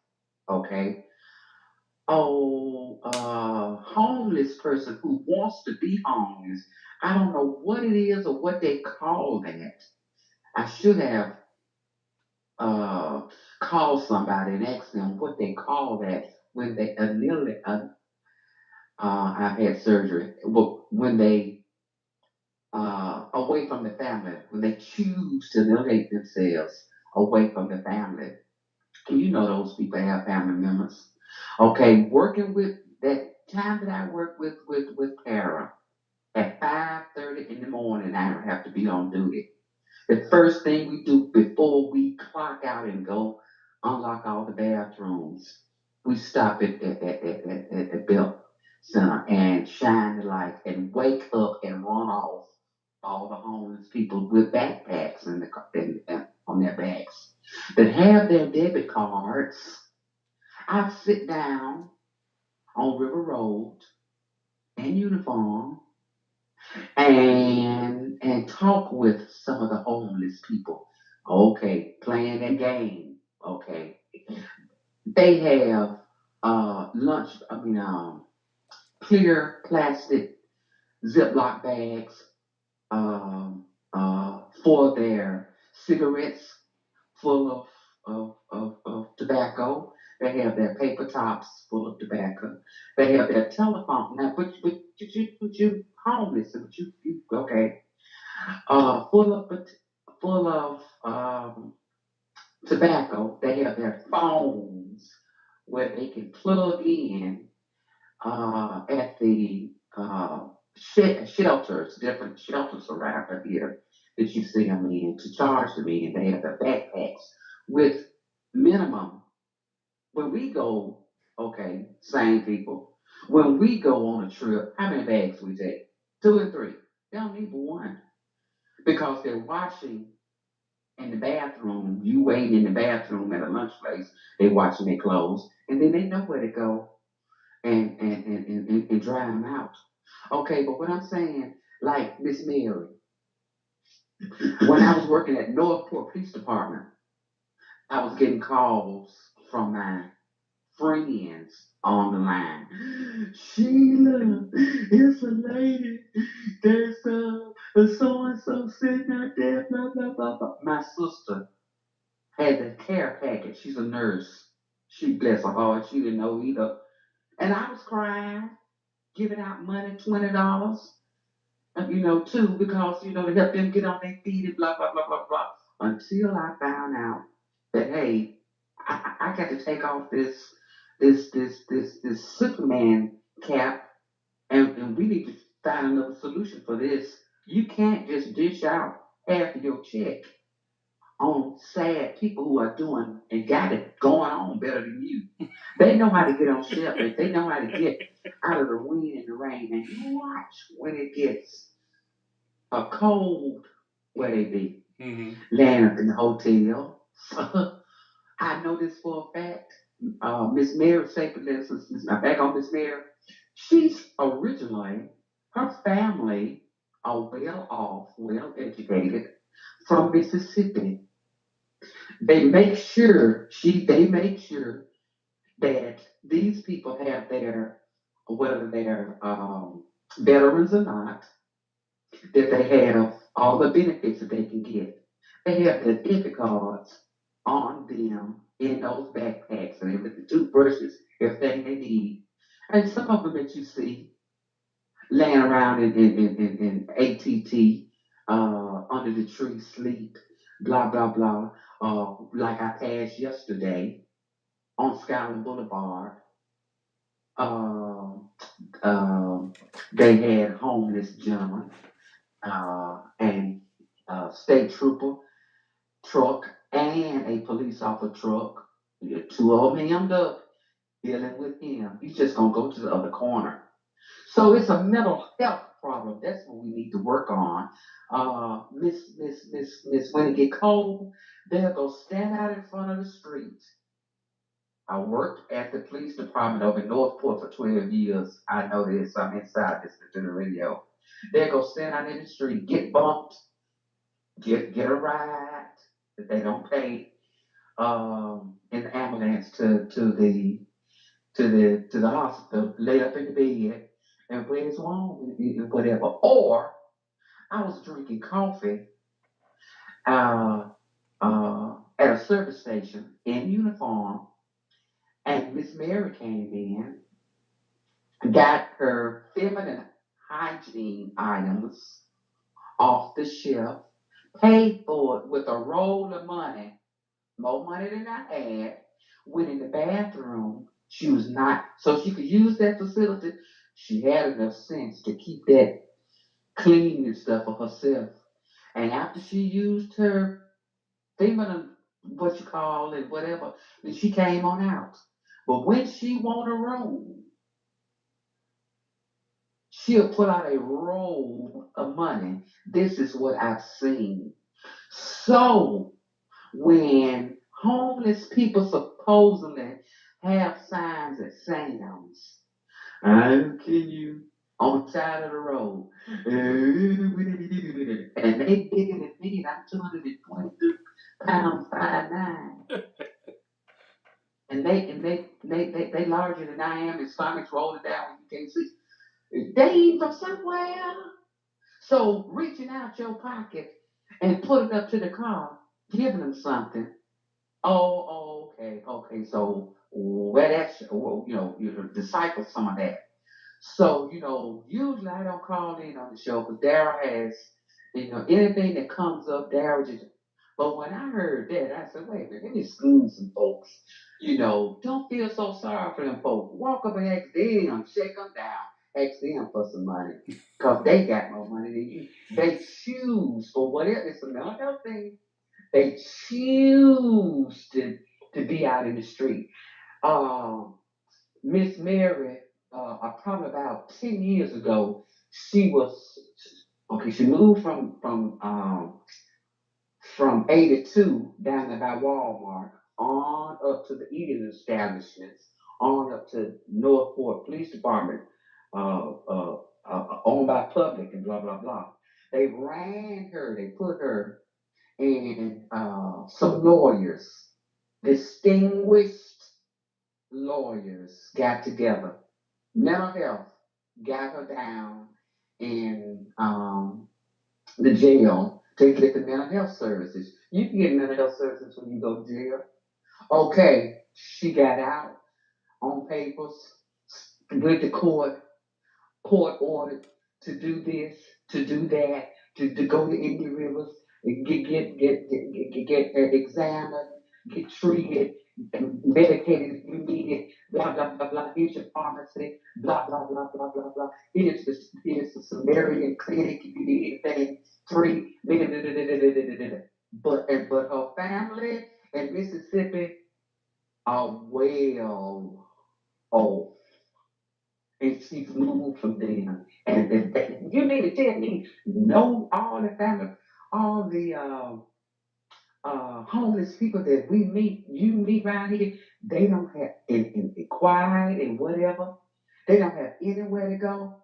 Okay. Oh, homeless person who wants to be homeless. I don't know what it is or what they call that. I should have uh, called somebody and asked them what they call that when they nearly. I've had surgery. Well, when they away from the family, when they choose to eliminate themselves away from the family. And you know those people have family members. Okay, working with that time that I work with Kara at 5:30 in the morning, I don't have to be on duty. The first thing we do before we clock out and go unlock all the bathrooms, we stop at Belt Center and shine the light and wake up and run off all the homeless people with backpacks on their backs that have their debit cards. I sit down on River Road in uniform and talk with some of the homeless people. Okay, playing a game. Okay, they have lunch. Clear plastic Ziploc bags for their cigarettes full of tobacco. They have their paper tops full of tobacco. They have their telephone. Now, but you homeless, but you okay? Full of tobacco. They have their phones where they can plug in at the shelters, different shelters around here that you see them in to charge them in. They have their backpacks with minimum. When we go, okay, same people. When we go on a trip, how many bags we take? Two and three. They don't need but one because they're washing in the bathroom. You wait in the bathroom at a lunch place. They washing their clothes, and then they know where to go and dry them out. Okay, but what I'm saying, like Miss Mary, when I was working at Northport Police Department, I was getting calls from my friends on the line. Sheila, it's a lady. There's a so and so sitting out there. Blah blah blah blah. My sister had the care package. She's a nurse. She bless her heart. She didn't know either. And I was crying, giving out money, $20. Too, because, to help them get on their feet and blah, blah, blah, blah, blah. Until I found out that, hey, I got to take off this Superman cap, and we need to find another solution for this. You can't just dish out half of your check on sad people who are doing and got it going on better than you. They know how to get on shelter. They know how to get out of the wind and the rain. And you watch when it gets a cold where they be. Mm-hmm. Laying up in the hotel. I know this for a fact. Miss Mary Staples, back on Miss Mary. She's originally, her family are well off, well educated from Mississippi. They make sure that these people have their, whether they're veterans or not, that they have all the benefits that they can get. They have their debit cards on them in those backpacks and with the toothbrushes, everything they need. And some of them that you see laying around in ATT, under the tree, sleep, blah, blah, blah. Like I passed yesterday on Skyland Boulevard. Um, they had homeless gentlemen and state trooper truck and a police officer truck. Yeah, two of them hemmed up, dealing with him. He's just gonna go to the other corner. So it's a mental health problem. That's what we need to work on. Miss, when it get cold, they'll go stand out in front of the street. I worked at the police department over in Northport for 12 years. I know this. I'm inside this to the radio. They go stand out in the street, get bumped, get a ride that they don't pay in the ambulance to the hospital, lay up in the bed, and where's wrong and whatever. Or I was drinking coffee uh, at a service station in uniform, and Miss Mary came in, got her feminine hygiene items off the shelf, paid for it with a roll of money, more money than I had, went in the bathroom. She was not, so she could use that facility. She had enough sense to keep that clean and stuff for herself. And after she used her feminine, what you call it, whatever, then she came on out. But when she want a room, she'll pull out a roll of money. This is what I've seen. So when homeless people supposedly have signs at Sam's, I'm kidding you, on the side of the road, and they bigger than me, I'm 222 pounds, 5'9". And they larger than I am, and stomachs rolling down when you can't see. They eat from somewhere. So reaching out your pocket and putting up to the car, giving them something. Okay. So where that's, well, you disciple some of that. So usually I don't call in on the show because Daryl has, anything that comes up, Daryl just. But when I heard that, I said, wait a minute, let me school some folks. Don't feel so sorry for them folks. Walk up and ask them, shake them down, ask them for some money because they got more money than you. They choose for whatever. It's a mental health thing. They choose to be out in the street. Um, Miss Mary, probably about 10 years ago, she was okay. She moved from 82 down there by Walmart on up to the eating establishments, on up to Northport Police Department, owned by Public and blah blah blah. They ran her. They put her and some lawyers, distinguished lawyers, got together. Mental health got her down in the jail to get the mental health services. You can get mental health services when you go to jail. Okay, she got out on papers, went to court ordered to do this, to do that, to go to Indian Rivers, get examined, get treated, and medicated if you need it, blah, blah, blah, blah. Here's your pharmacy, blah, blah, blah, blah, blah, blah. Here's the Samaritan clinic if you need anything free. But her family in Mississippi are well off, and she's moved from there. And you need to tell me, no, all the family, all the homeless people that you meet around here, they don't have in quiet and whatever. They don't have anywhere to go.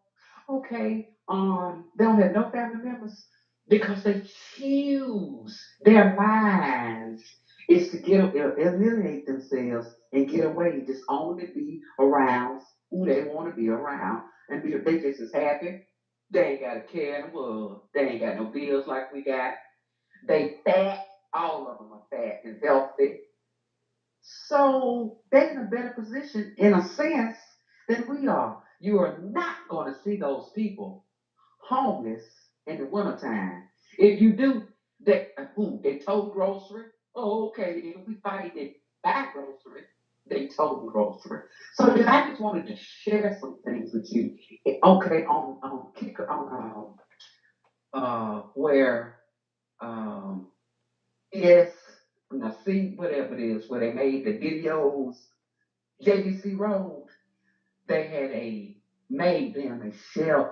Okay, they don't have no family members because they choose their minds It's to eliminate themselves and get away, just only be around who they want to be around, and be they just as happy. They ain't got a care in the world. They ain't got no bills like we got. They fat. All of them are fat and healthy. So they're in a better position, in a sense, than we are. You are not going to see those people homeless in the wintertime. If you do, they tote grocery. Oh, okay, if we fight it buy grocery, they tote grocery. So then I just wanted to share some things with you. Okay, on kick on where yes, now see whatever it is where they made the videos, JBC Road. They had made them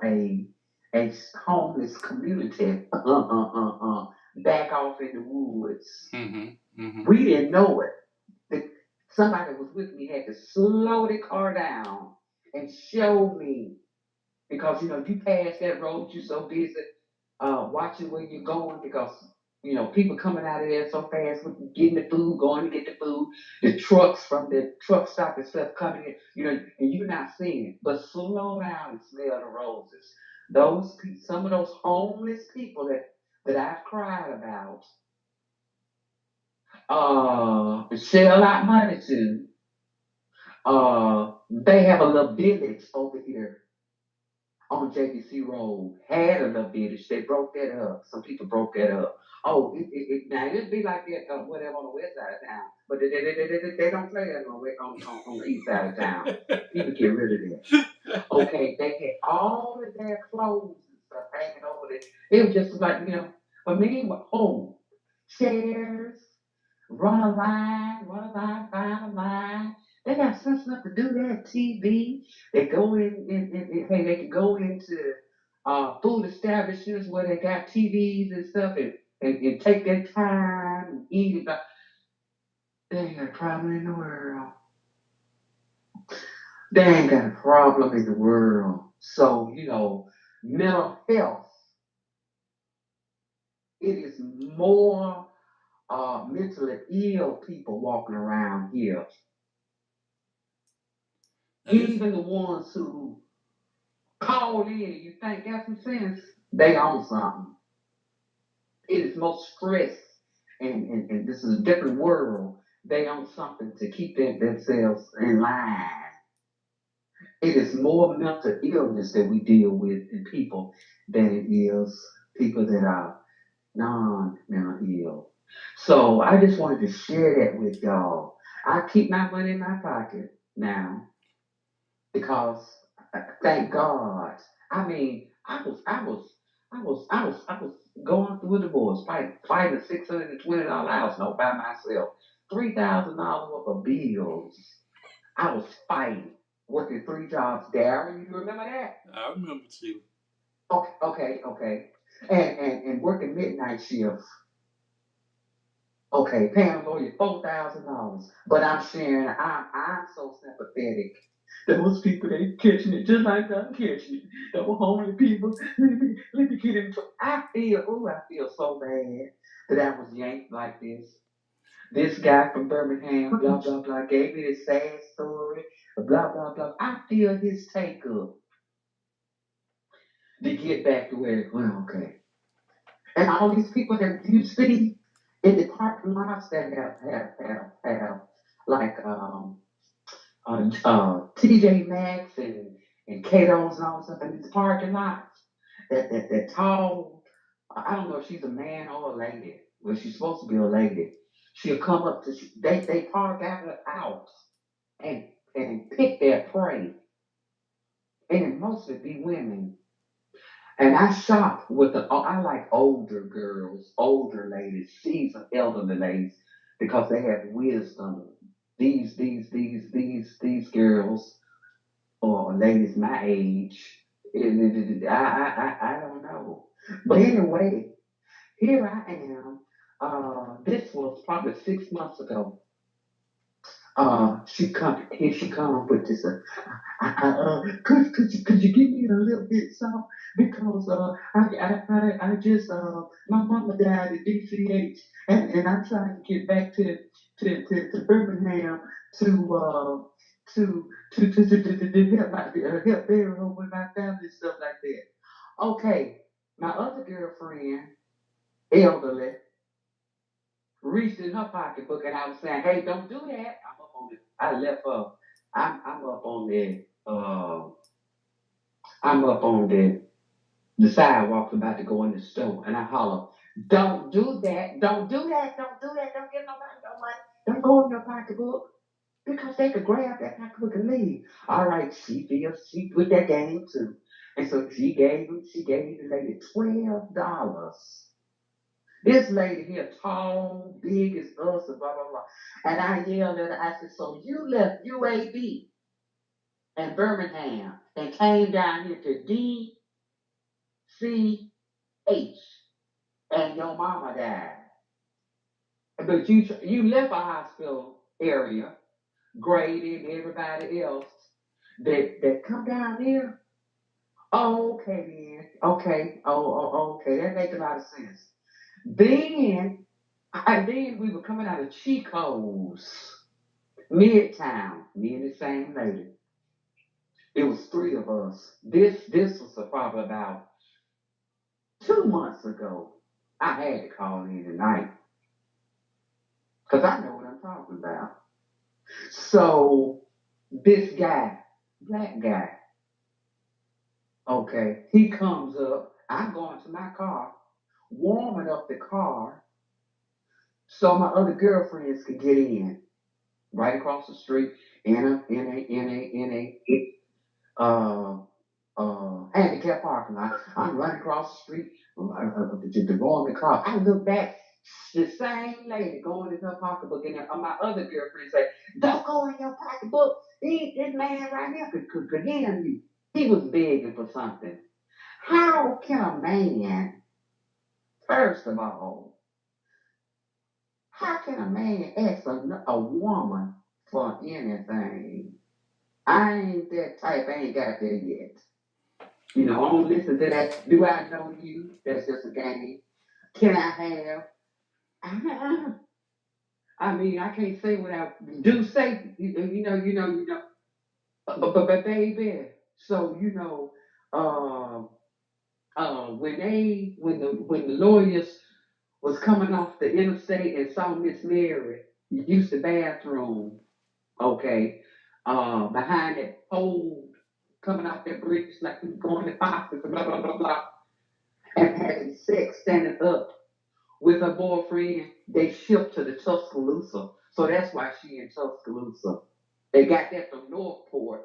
a homeless community back off in the woods. Mm-hmm. Mm-hmm. We didn't know it. The, Somebody was with me had to slow the car down and show me because you pass that road, you're so busy watching where you're going because people coming out of there so fast with getting the food, going to get the food, the trucks from the truck stop and stuff coming in, and you're not seeing it. But slow down and smell the roses. Some of those homeless people that I've cried about, shell out money to, they have a little village over here on JBC Road, had a little village. They broke that up. Some people broke that up. Oh, now it'd be like that, whatever on the west side of town, but they don't play that on the east side of town. People get rid of that. Okay, they had all of their clothes and stuff hanging over there. It was just like, for me, it was home. Chairs, run a line, find a line. They got sense enough to do that. TV. They go hey, they can go into food establishments where they got TVs and stuff and take their time and eat it. But they ain't got a problem in the world. They ain't got a problem in the world. So, mental health, it is more mentally ill people walking around here. Even the ones who call in, you think got some sense, they own something. It is most stress, and this is a different world. They own something to keep themselves in line. It is more mental illness that we deal with in people than it is people that are non-mental ill. So I just wanted to share that with y'all. I keep my money in my pocket now because thank God. I mean, I was going through a divorce, fighting a $620 house note by myself, $3,000 worth of bills. I was fighting, working three jobs. Darren, you remember that? I remember too. Okay. And working midnight shifts. Okay, paying a lawyer $4,000, but I'm sharing. I'm so sympathetic. Those people they catching it just like I'm catching it. Those homeless people. Let me get into. I feel so bad that I was yanked like this. This guy from Birmingham, blah blah blah, gave me this sad story, blah blah blah. I feel his take up to get back to where it went. Okay, and all these people that you see in the parking lots that have like TJ Maxx and Cato's and all this stuff in these parking lots. That tall, I don't know if she's a man or a lady. Well, she's supposed to be a lady. She'll come up to they park out her house and pick their prey, and it mostly be women. And I shop with I like older girls, older ladies, seasoned elderly ladies, because they have wisdom. These girls or ladies my age, I don't know. But anyway, here I am. This was probably 6 months ago. She come with this. Could you give me a little bit some because I just my mama died at DCH and I'm trying to get back to Birmingham to to help help bury her with my family and stuff like that. Okay, my other girlfriend, elderly, reached in her pocketbook and I was saying, hey, don't do that. I'm up on it. I left her. I'm up on the I'm up on the sidewalk about to go in the store and I holler, don't do that, don't do that, don't do that, don't give nobody no money, don't go in your pocketbook. Because they could grab that pocketbook and leave. All right, she put that game too. And so she gave the lady $12. This lady here, tall, big as us, and blah, blah, blah. And I yelled at her, I said, so you left UAB and Birmingham and came down here to DCH and your mama died. But you left a hospital area, graded everybody else that come down here. Oh, okay then. Okay. Okay. That makes a lot of sense. Then we were coming out of Chico's. Midtown, me and the same lady. It was three of us. This was probably about 2 months ago. I had to call in tonight because I know what I'm talking about. So this guy, black guy, okay, he comes up. I'm going to my car, warming up the car so my other girlfriends could get in. Right across the street uh, handicap parking lot. I'm running across the street to go in the car. I look back, the same lady going in her pocketbook, and my other girlfriend said, "Don't go in your pocketbook. This man right here could hear you." He was begging for something. How can a man, first of all, how can a man ask a woman for anything? I ain't that type. I ain't got there yet. You know, I don't listen to that. Do I know you? That's just a game. Can I have? I, I mean, I can't say what I do say. You know. But baby, so when the lawyers was coming off the interstate and saw Miss Mary use the bathroom, okay, behind that pole coming off that bridge like we going to Boston, blah blah blah blah, and having sex standing up with her boyfriend, they shipped to the Tuscaloosa. So that's why she in Tuscaloosa. They got that from Northport,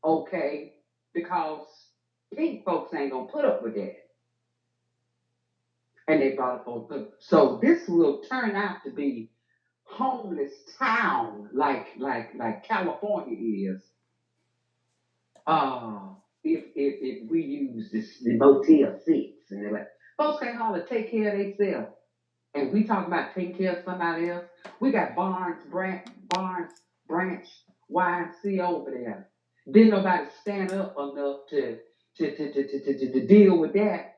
okay, because pink folks ain't gonna put up with that. And they brought it for good. So this will turn out to be homeless town like California is. If we use the Motel 6 and like folks can't hardly take care of themselves. And we talk about taking care of somebody else. We got Barnes Branch YMC over there. Didn't nobody stand up enough to deal with that.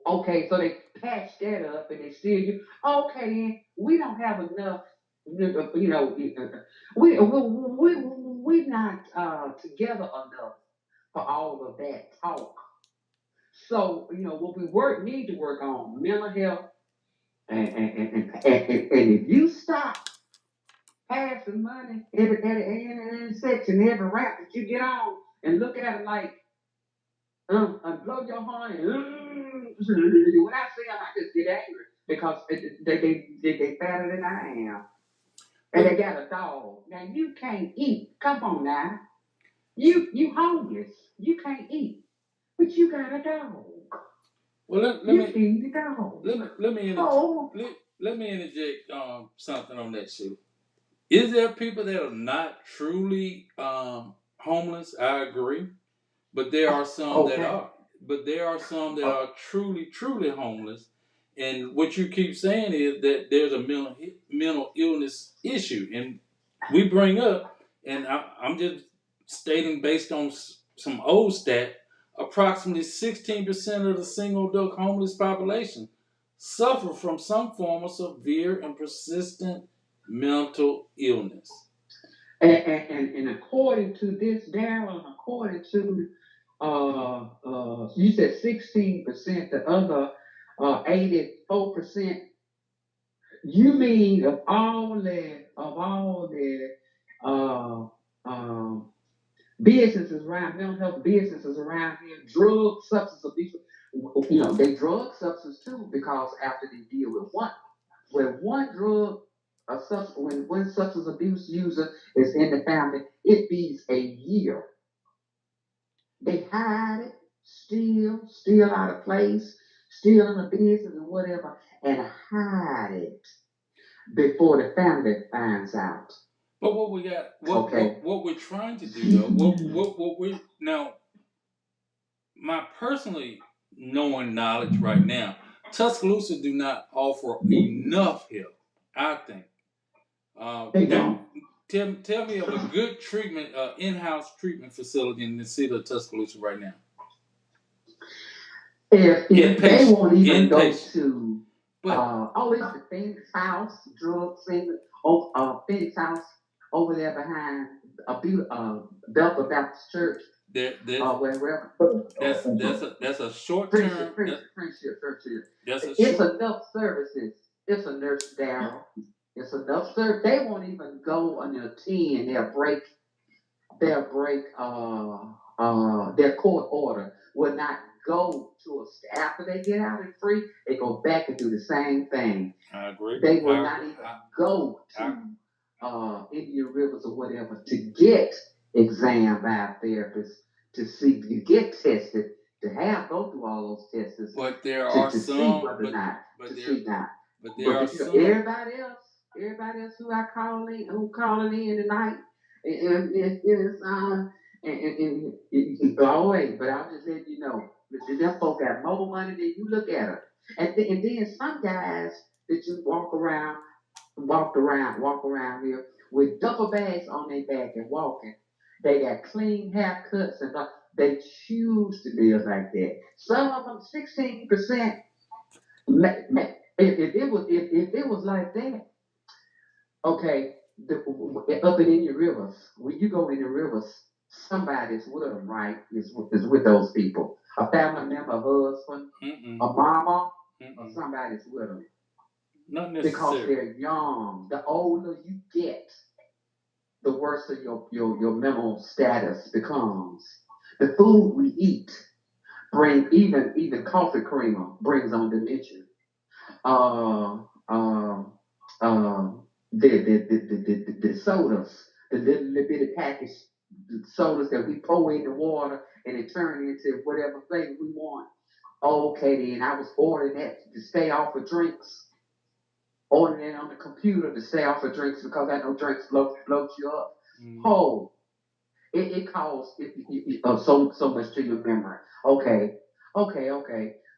Okay, so they patched that up and they still you. Okay, then we don't have enough. We not together enough for all of that talk. So what we need to work on mental health and if you stop passing money every section, every rap that you get on, and look at it like, and blow your horn, and when I see them, I just get angry because they fatter than I am, and they got a dog. Now you can't eat. Come on now, you homeless. You can't eat, but you got a dog. Well, you feed the dog. Let me interject something on that shit. Is there people that are not truly homeless? I agree, but there are some that Okay. are. But there are some that are truly homeless. And what you keep saying is that there's a mental illness issue, and we bring up, and I'm just stating based on some old stat, approximately 16% of the single adult homeless population suffer from some form of severe and persistent mental illness. And according to this, Daryl, according to you said 16%, the other 84%. You mean of all the uh businesses around mental health businesses around here, drug substance abuse, they drug substance too, because after they deal with one drug a substance when one substance abuse user is in the family, it beats a year. They hide it, steal out of place, steal in the business and whatever, and hide it before the family finds out. But what we got, Okay. what we're trying to do though, what we now, my personally knowing knowledge right now, Tuscaloosa do not offer enough help. I think. They That don't. tell me of a good treatment, in-house treatment facility in the city of Tuscaloosa right now. If they Inpatient, won't even go inpatient. to But it's the Phoenix House, drug scene, Phoenix House over there behind Bethel Baptist Church, there's wherever. that's a short term. Friendship. That's a It's short. enough services. It's a nurse down. It's enough service. They won't even go on their 10. They'll break their court order. Will not go to us after they get out and free. They go back and do the same thing. I agree. They will not even go to Indian Rivers or whatever to get exam by a therapist to get tested, to go through all those tests, but there to, are to see some. whether or not But to there see now. but there are some. Everybody else who calling in tonight, is oh wait, but I'll just let you know, that folk got more money than you. Look at her, and then some guys that you walk around here with duffel bags on their back and walking. They got clean haircuts and they choose to live like that. Some of them, 16%. If it was like that, okay, up in Indian Rivers, when you go in the rivers, somebody's with them, right? Is with those people. A family member, a husband, Mm-mm. a mama, or Mm-mm. somebody's with them. Not Because necessarily. they're young. The older you get, the worse your mental status becomes. The food we eat bring even coffee creamer brings on dementia. Uh, uh, uh, the sodas, the little bitty package sodas that we pour in the water and it turns into whatever flavor we want. Okay, then I was ordering that to stay off of drinks. Ordering it on the computer to stay off of drinks because I know drinks bloat you up. Mm. Oh, it costs so much to your memory. Okay.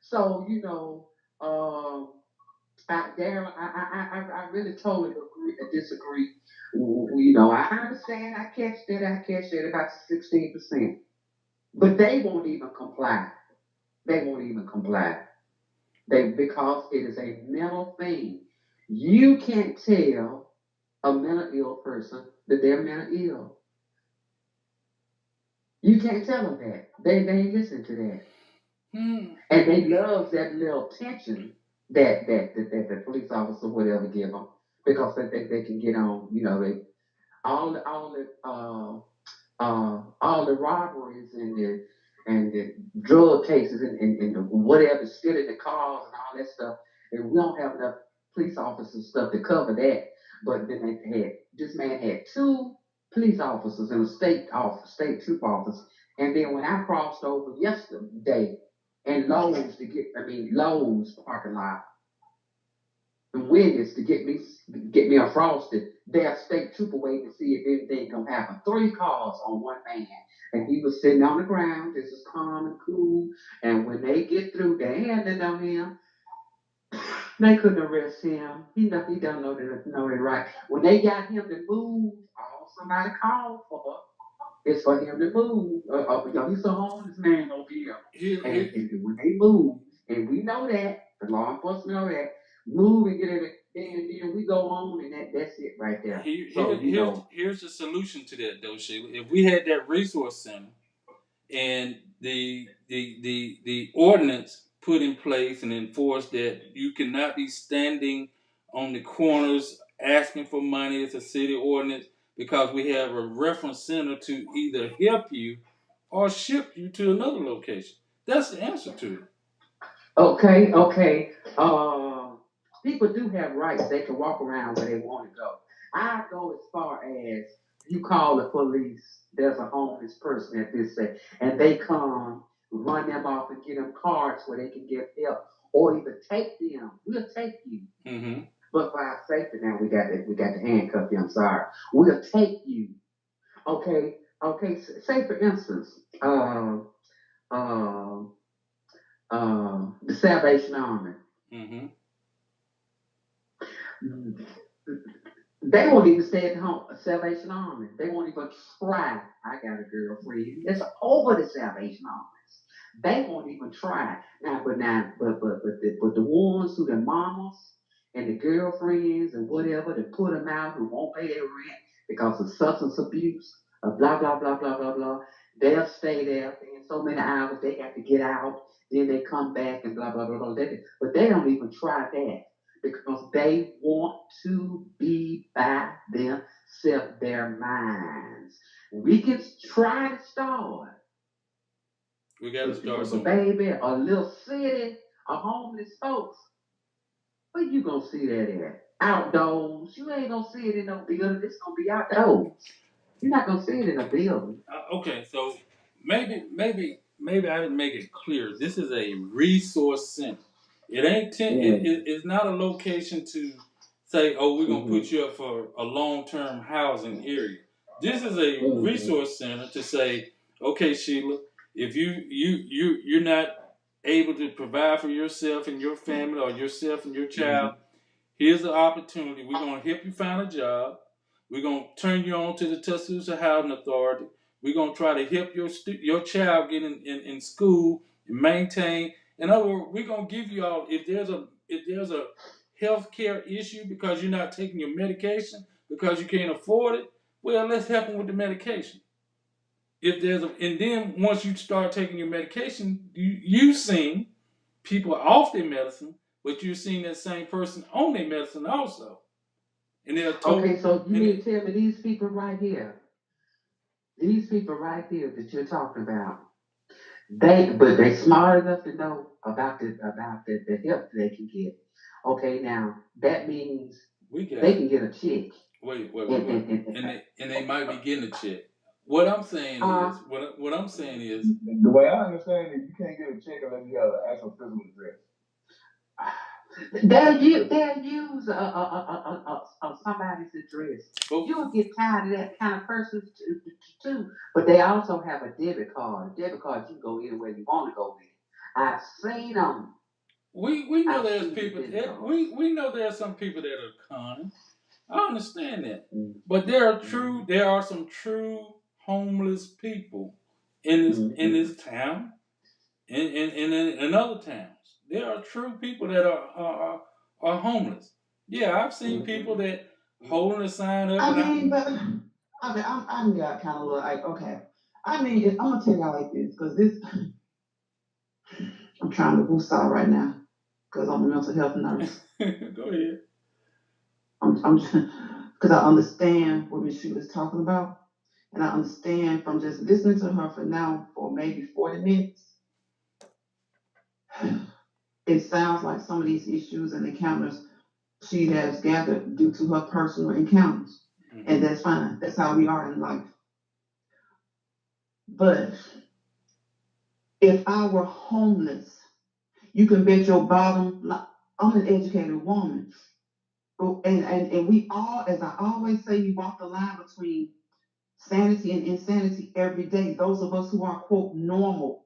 So Darren, I really totally disagree. I understand. I catch that about 16%, but they won't even comply. They won't even comply. Because it is a mental thing. You can't tell a mental ill person that they're mentally ill. You can't tell them that. They ain't listen to that. And they love that little attention that the police officer would ever give them because they think they can get on. All the robberies and the drug cases and whatever, stealing the cars and all that stuff. And we don't have enough police officers stuff to cover that. But then this man had two police officers and a state troop officer. And then when I crossed over yesterday and Lowe's parking lot, the Wendy's to get me a frosted. Their state trooper waiting to see if anything gonna happen. 3 cars on one man, and he was sitting on the ground, just as calm and cool. And when they get through, they handing on him. They couldn't arrest him. He don't know that right. When they got him to move, all somebody called for is for him to move. He's a homeless man over here. Here, And, here, and when they move, and we know that, the law enforcement know that, move and get it, then we go on, and that's it right there. So here's the solution to that, though, Sheila. If we had that resource center and the ordinance put in place and enforced that you cannot be standing on the corners asking for money, it's a city ordinance, because we have a reference center to either help you or ship you to another location. That's the answer to it. Okay. People do have rights. They can walk around where they want to go. I go as far as you call the police. There's a homeless person at this set, and they come, run them off, and get them cards where they can get help, or even take them. We'll take you. Mm-hmm. But for our safety now, we got to handcuff you. I'm sorry. We'll take you. Okay. Say for instance, the Salvation Army. Mm-hmm. They won't even stay at home. Salvation Army. They won't even try. I got a girlfriend. It's over the Salvation Army. They won't even try. But the ones who their mamas and the girlfriends and whatever that put them out who won't pay their rent because of substance abuse, blah blah blah blah blah blah. They'll stay there in so many hours. They got to get out. Then they come back and blah blah blah blah. But they don't even try that because they want to be by themselves, their minds. We can try to start. We got to start But somewhere. baby, a little city, a homeless folks, where you gonna see that at? Outdoors. You ain't gonna see it in no building. It's gonna be outdoors. You're not gonna see it in a building. Okay, so maybe I didn't make it clear. This is a resource center. It ain't it's not a location to say, oh, we're gonna put you up for a long-term housing area. This is a resource center to say, okay, Sheila, if you're not able to provide for yourself and your family or yourself and your child, here's the opportunity. We're gonna help you find a job. We're gonna turn you on to the Tuscaloosa Housing Authority. We're gonna try to help your child get in school and maintain. In other words, we're gonna give you all if there's a health care issue because you're not taking your medication because you can't afford it. Well, let's help them with the medication. If there's and then once you start taking your medication, you've seen people off their medicine, but you're seeing that same person on their medicine also. And they're told. Okay, so you mean to tell me these people right here that you're talking about, they smart enough to know about the help they can get. Okay, now that means they can get a check. Wait. And they might be getting a check. What I'm saying is, what I'm saying is, the way I understand it, you can't get a check unless you have an actual physical address. They'll use somebody's address. You'll get tired of that kind of person too. But they also have a debit card. Debit card, you can go anywhere you want to go with. I've seen them. We know there's people. We know there are some people that are conning. I understand that, but there are some true homeless people in this town, in other towns. There are true people that are homeless. Yeah, I've seen people that holding a sign up. I'm got kind of like okay. I'm gonna tell y'all like this because I'm trying to boost out right now because I'm a mental health nurse. Go ahead. I'm just because I understand what Miss Sheila is talking about, and I understand from just listening to her for maybe 40 minutes. It sounds like some of these issues and encounters she has gathered due to her personal encounters, and that's fine. That's how we are in life. But if I were homeless, you can bet your bottom. I'm an educated woman. And we all, as I always say, we walk the line between sanity and insanity every day. Those of us who are, quote, normal.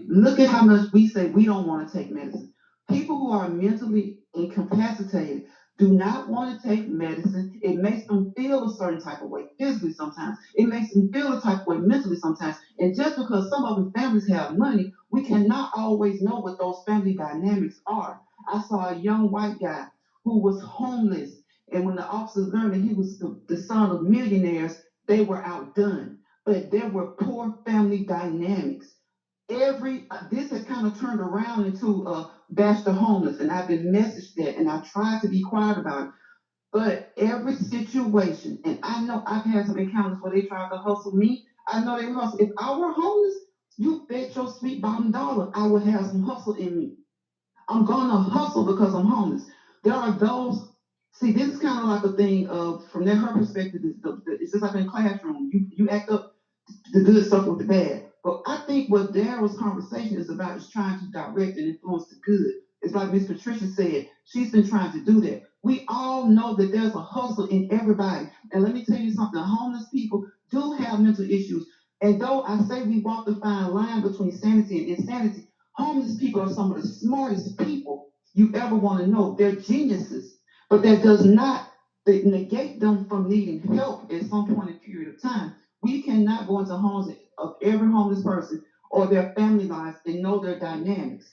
Look at how much we say we don't want to take medicine. People who are mentally incapacitated, do not want to take medicine. It makes them feel a certain type of way physically sometimes. It makes them feel a type of way mentally sometimes. And just because some of the families have money, we cannot always know what those family dynamics are. I saw a young white guy who was homeless. And when the officers learned that he was the son of millionaires, they were outdone. But there were poor family dynamics. This has kind of turned around into bash the homeless, and I've been messaged that, and I tried to be quiet about it. But every situation, and I know I've had some encounters where they tried to hustle me. I know they hustle. If I were homeless, you bet your sweet bottom dollar I would have some hustle in me. I'm gonna hustle because I'm homeless. There are those. See, this is kind of like a thing of, from her perspective, it's just like in a classroom. You act up the good stuff with the bad. But I think what Daryl's conversation is about is trying to direct and influence the good. It's like Miss Patricia said, she's been trying to do that. We all know that there's a hustle in everybody. And let me tell you something, homeless people do have mental issues. And though I say we walk the fine line between sanity and insanity, homeless people are some of the smartest people you ever want to know. They're geniuses. But that does not negate them from needing help at some point in a period of time. We cannot go into homes of every homeless person or their family lives and know their dynamics.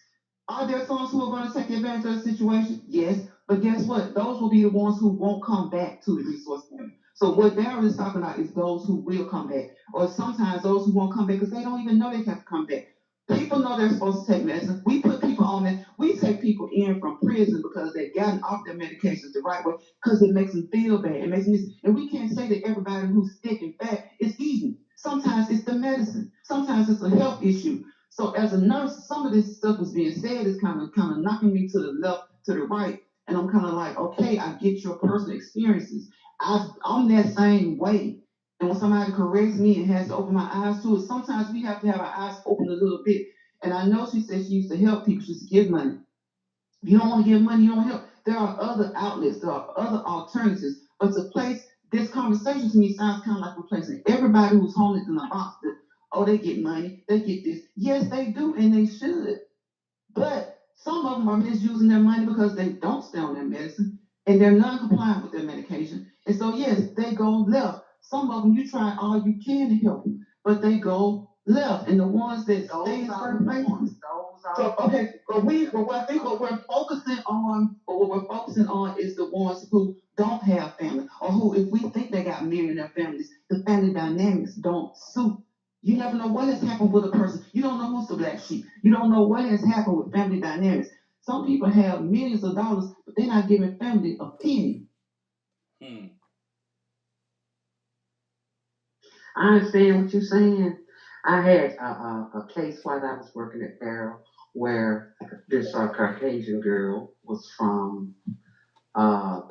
Are there some who are going to take advantage of the situation? Yes. But guess what? Those will be the ones who won't come back to the resource center. So what Darren is talking about is those who will come back, or sometimes those who won't come back because they don't even know they have to come back. People know they're supposed to take medicine. We put people on it. We take people in from prison because they've gotten off their medications the right way because it makes them feel bad. It makes them, and we can't say that everybody who's sick and fat is eating. Sometimes it's the medicine. Sometimes it's a health issue. So as a nurse, some of this stuff was being said is kind of knocking me to the left, to the right, and I'm kind of like, okay, I get your personal experiences. I'm that same way. And when somebody corrects me and has to open my eyes to it, sometimes we have to have our eyes open a little bit. And I know she said she used to help people, she used to give money. If you don't want to give money, you don't help. There are other outlets, there are other alternatives. But to place this conversation to me sounds kind of like replacing everybody who's homeless in a box. That, oh, they get money, they get this. Yes, they do, and they should. But some of them are misusing their money because they don't stay on their medicine and they're non-compliant with their medication. And so, yes, they go left. Some of them, you try all you can to help them, but they go left. And the ones that stay in certain places. So, okay, but I think what we're focusing on is the ones who don't have family, or who, if we think they got millionaire families, the family dynamics don't suit. You never know what has happened with a person. You don't know who's the black sheep. You don't know what has happened with family dynamics. Some people have millions of dollars, but they're not giving family a penny. I understand what you're saying. I had a case while I was working at Farrell where this Caucasian girl was from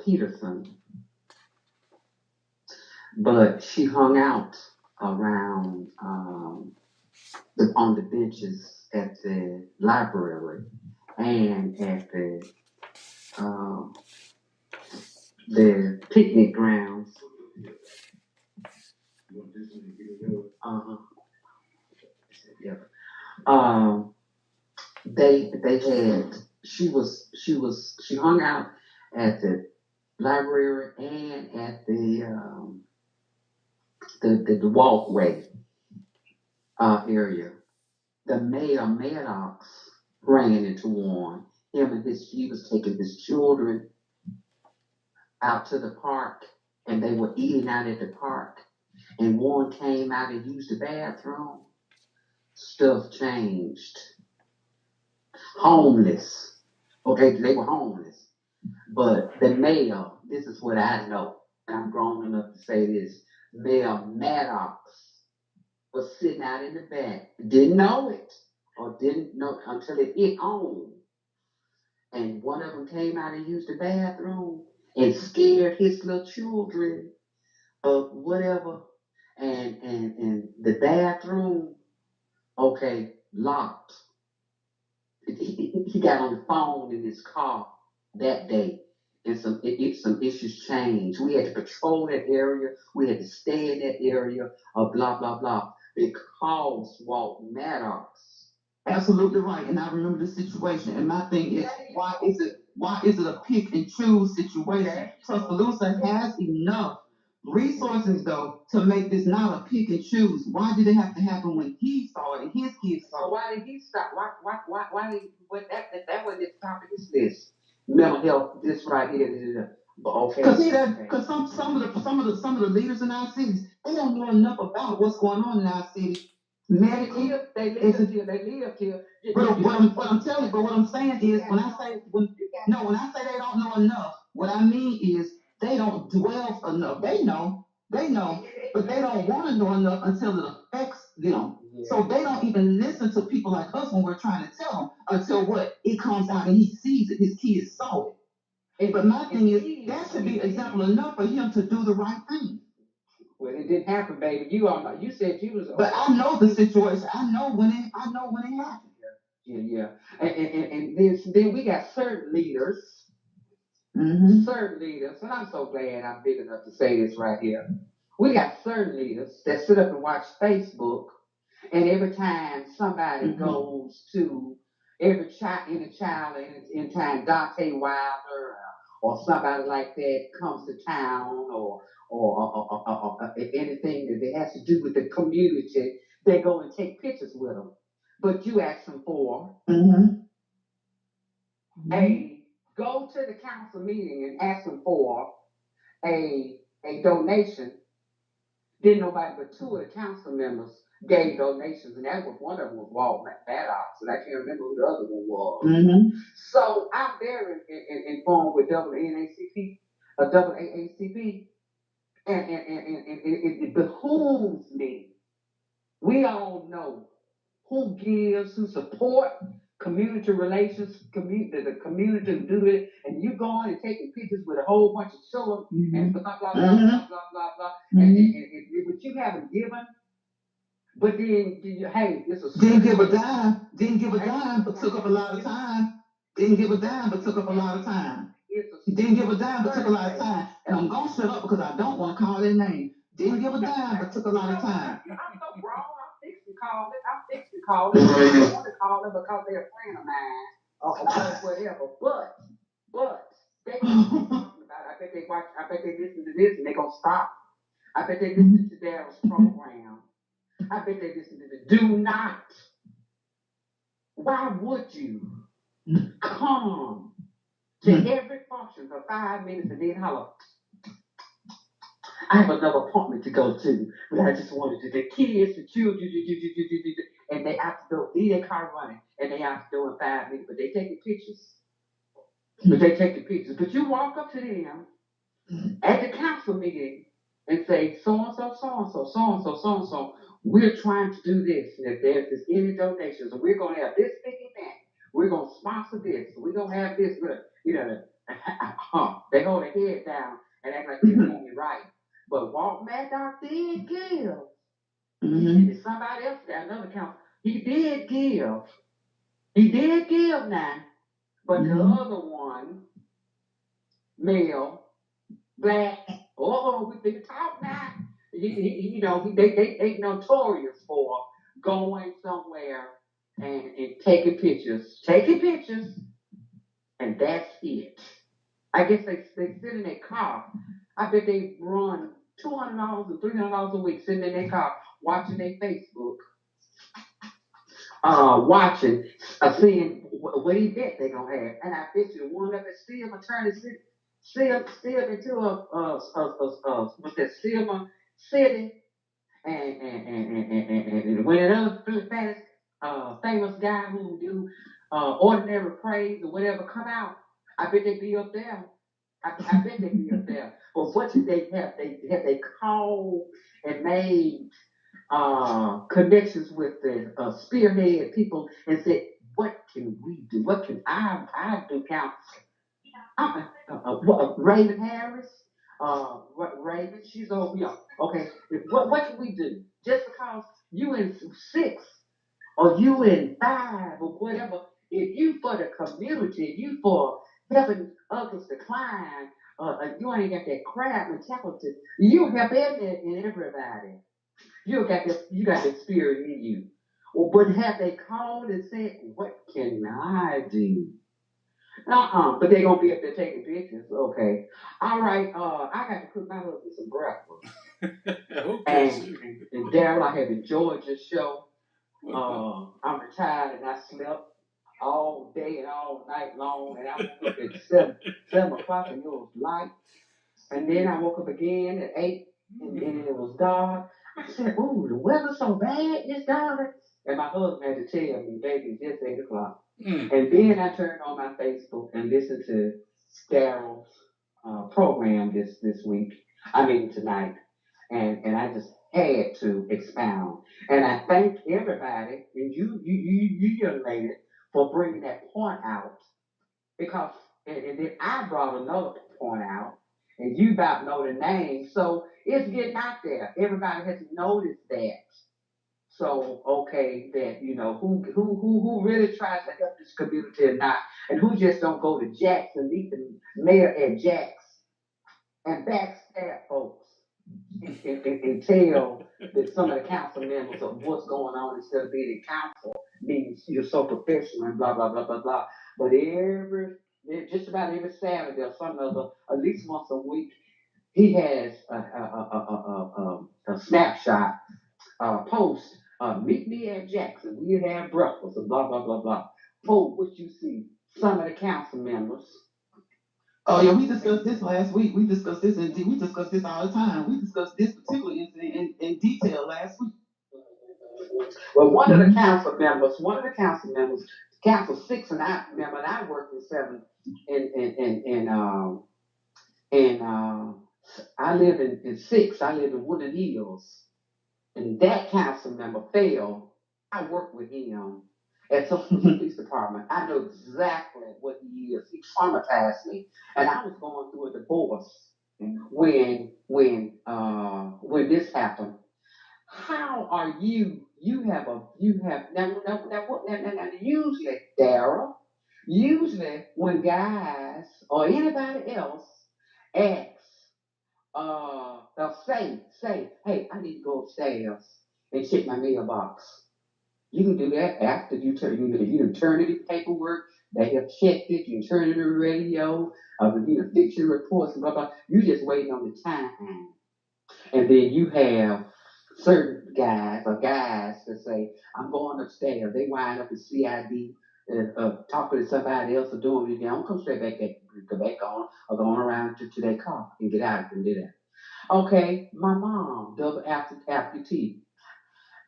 Peterson, but she hung out around on the benches at the library and at the picnic grounds. Yeah. They had she hung out at the library and at the walkway area. The mayor Maddox ran into one. He was taking his children out to the park, and they were eating out at the park. And one came out and used the bathroom. Stuff changed. Homeless. Okay, they were homeless. But the mayor, this is what I know, and I'm grown enough to say this. Mayor Maddox was sitting out in the back, didn't know it, or didn't know until it hit home. And one of them came out and used the bathroom and scared his little children of whatever. And the bathroom, okay, locked. He got on the phone in his car that day, and some issues changed. We had to patrol that area. We had to stay in that area. Blah blah blah. Because Walt Maddox Absolutely right. And I remember the situation. And my thing is, why is it a pick and choose situation? Tuscaloosa has enough resources though to make this not a pick and choose. Why did it have to happen when he saw it and his kids saw it? So why did he stop? Why did what that was his topic is this mental health, this right here. Okay. Because some of the leaders in our cities, they don't know enough about what's going on in our city. Medically, they live here. But what I'm saying is, when I say they don't know enough, what I mean is they don't dwell enough. They know, but they don't want to know enough until it affects them. Yeah. So they don't even listen to people like us when we're trying to tell them until what it comes out and he sees it. His kids saw it. But my thing is, that should be example enough for him to do the right thing. Well, it didn't happen, baby. You said you was. But I know the situation. I know when it happened. Yeah. And then we got certain leaders. Mm-hmm. Certain leaders, and I'm so glad I'm big enough to say this right here. We got certain leaders that sit up and watch Facebook, and every time somebody goes to every child in time, Dante Wilder or somebody like that comes to town or anything that has to do with the community, they go and take pictures with them. But you ask them for go to the council meeting and ask them for a donation. Then nobody but two of the council members gave donations, and that was one of them was Walt Maddox, and I can't remember who the other one was. Mm-hmm. So I'm very informed with AACP, and it behooves me. We all know who gives, who support community relations, the community who do it, and you going and taking pictures with a whole bunch of children and blah blah blah blah blah blah, and but you haven't given. But then, it's a didn't give a dime, but took up a lot of time. Didn't give a dime, but took up a lot of time. Didn't give a dime, but took a lot of time. And I'm gonna shut up because I don't want to call their name. Didn't give a dime, but took a lot of time. I'm so wrong. I'm fixing to call it. I don't want to call it because they're a friend of mine or whatever. But they talking about it. I bet they watch. I bet they listen to this and they're gonna stop. I bet they listen to Daryl's program. I bet they listen to the do not. Why would you come to every function for 5 minutes and then holler, I have another appointment to go to, but I just wanted to, the kids, the children, and they have to go, leave their car running, and they have to go in 5 minutes, but they take the pictures. But you walk up to them at the council meeting and say, so-and-so, we're trying to do this, and if there's any donations, and we're going to have this big event, we're going to sponsor this, we're going to have this, they hold their head down and act like they're doing it right. But Walt Maddox did give. And somebody else got another council. He did give now. But the other one, male, black, we can talk now. They notorious for going somewhere and taking pictures, and that's it. I guess they sit in their car. I bet they run $200 and $300 a week sitting in their car watching their Facebook, seeing what event they gonna have, and I bet you one of it still gonna turn it still into a what's that Silver City, and when another famous guy who do ordinary praise or whatever come out, I bet they be up there. I bet they be up there. But what did they have? They called and made connections with the spearhead people and said, what can we do? What can I do, count? Raven Harris, Raven, she's over here. Okay, what can we do? Just because you in 6 or you in 5 or whatever, if you for the community, if you for helping others to climb, you ain't got that crab mentality, you help everybody. You got the spirit in you. Well, but have they called and said, what can I do? But they're gonna be up there taking pictures. Okay. All right, I got to cook my husband some breakfast. Okay. And Daryl, I have enjoyed your show. I'm retired and I slept all day and all night long, and I woke up at 7 o'clock and it was light. And then I woke up again at 8 and it was dark. I said, ooh, the weather's so bad this dark. And my husband had to tell me, baby, it's just 8 o'clock. And then I turned on my Facebook and listened to Daryl's program this week. I mean tonight. And I just had to expound. And I thank everybody, and you young lady, for bringing that point out. Because, and then I brought another point out, and you about know the name. So it's getting out there. Everybody has noticed that. So okay, that who really tries to help this community or not, and who just don't go to Jack's and meet the mayor at Jack's and backstab folks and tell that some of the council members of what's going on instead of being in council means you're so professional and blah blah blah blah blah. But just about every Saturday or some other, at least once a week, he has a snapshot post. Meet me at Jackson. We have breakfast and blah blah blah blah. Oh, what you see? Some of the council members. Oh yeah, we discussed this last week. We discussed this and we discuss this all the time. We discussed this particular incident in detail last week. Well, one of the council members, council six, and I remember, and I worked in seven, and I live in six. I live in Woodland Hills, and that council member failed. I worked with him at some police department. I know exactly what he is. He traumatized me, and I was going through a divorce when this happened. How are you? You have now usually, Daryl. Usually, when guys or anybody else asks, they'll say, hey, I need to go upstairs and check my mailbox. You can do that after you turn. You turn in the paperwork. They have checked it. You turn in the radio. You fix your reports and blah blah. You just waiting on the time, and then you have certain guys or guys that say, I'm going upstairs. They wind up in CID talking to somebody else or doing it. They don't come straight go back on or going around to their car and get out and do that. Okay, my mom, double amputee.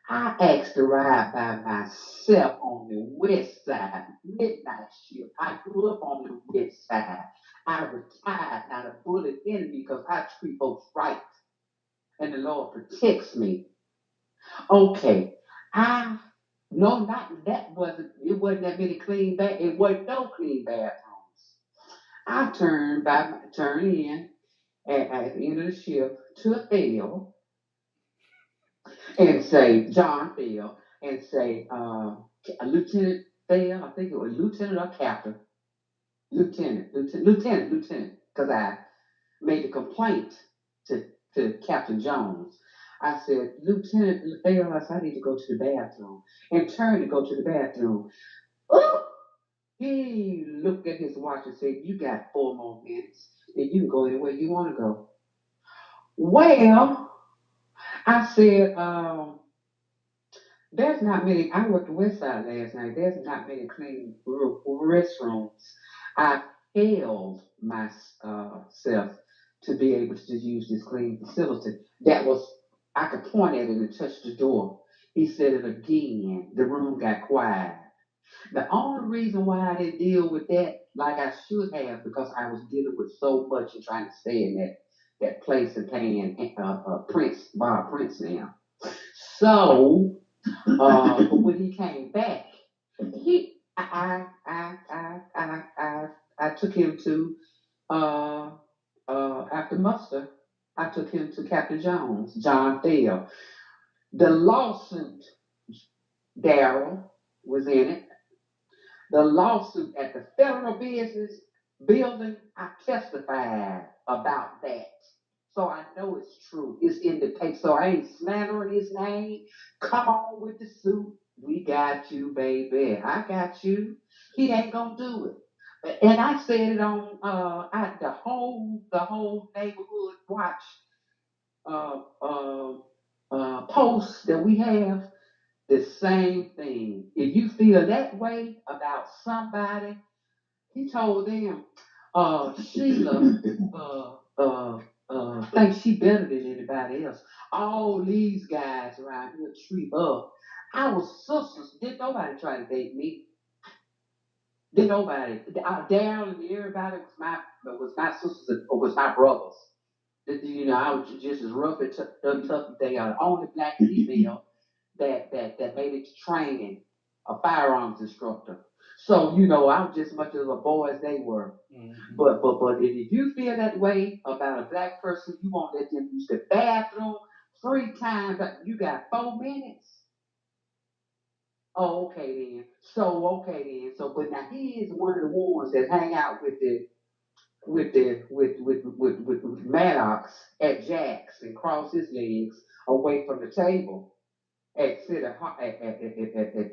I asked to ride by myself on the west side, midnight shift. I grew up on the west side. I retired, not a bullet in me because I treat folks right and the Lord protects me. Okay, I no, not that wasn't it wasn't that many clean bath. It wasn't no clean bathrooms. I turn in at the end of the shift to Phil and say John Phil and say Lieutenant Phil. I think it was Lieutenant or Captain. Lieutenant, because I made a complaint to, to Captain Jones. I said, Lieutenant Phil, I need to go to the bathroom. And turned to go to the bathroom. Oh, he looked at his watch and said, you got 4 more minutes. Then you can go anywhere you want to go. Well, I said, there's not many. I worked the West Side last night. There's not many clean restrooms. I failed myself to be able to use this clean facility. That was, I could point at it and touch the door. He said it again. The room got quiet. The only reason why I didn't deal with that like I should have, because I was dealing with so much and trying to stay in that place and paying Bob Prince now. So, but when he came back, he I took him to after muster. I took him to Captain Jones, John Thiel. The lawsuit, Daryl was in it. The lawsuit at the federal business building, I testified about that. So I know it's true. It's in the paper. So I ain't slandering his name. Come on with the suit. We got you, baby. I got you. He ain't gonna do it. And I said it on the whole neighborhood watch uh uh post that we have. The same thing. If you feel that way about somebody, he told them, Sheila, thinks she better than anybody else. All these guys around here treat her. Our sisters, didn't nobody try to date me. Didn't nobody. Daryl and everybody was my sisters or was my brothers. You know, I was just as rough and tough as they are. The only black female that made it to training, a firearms instructor. So, you know, I was just as much of a boy as they were. Mm-hmm. But if you feel that way about a black person, you won't let them use the bathroom 3 times. You got 4 minutes. Oh, okay then. So, but now he is one of the ones that hang out with Maddox at Jack's and cross his legs away from the table at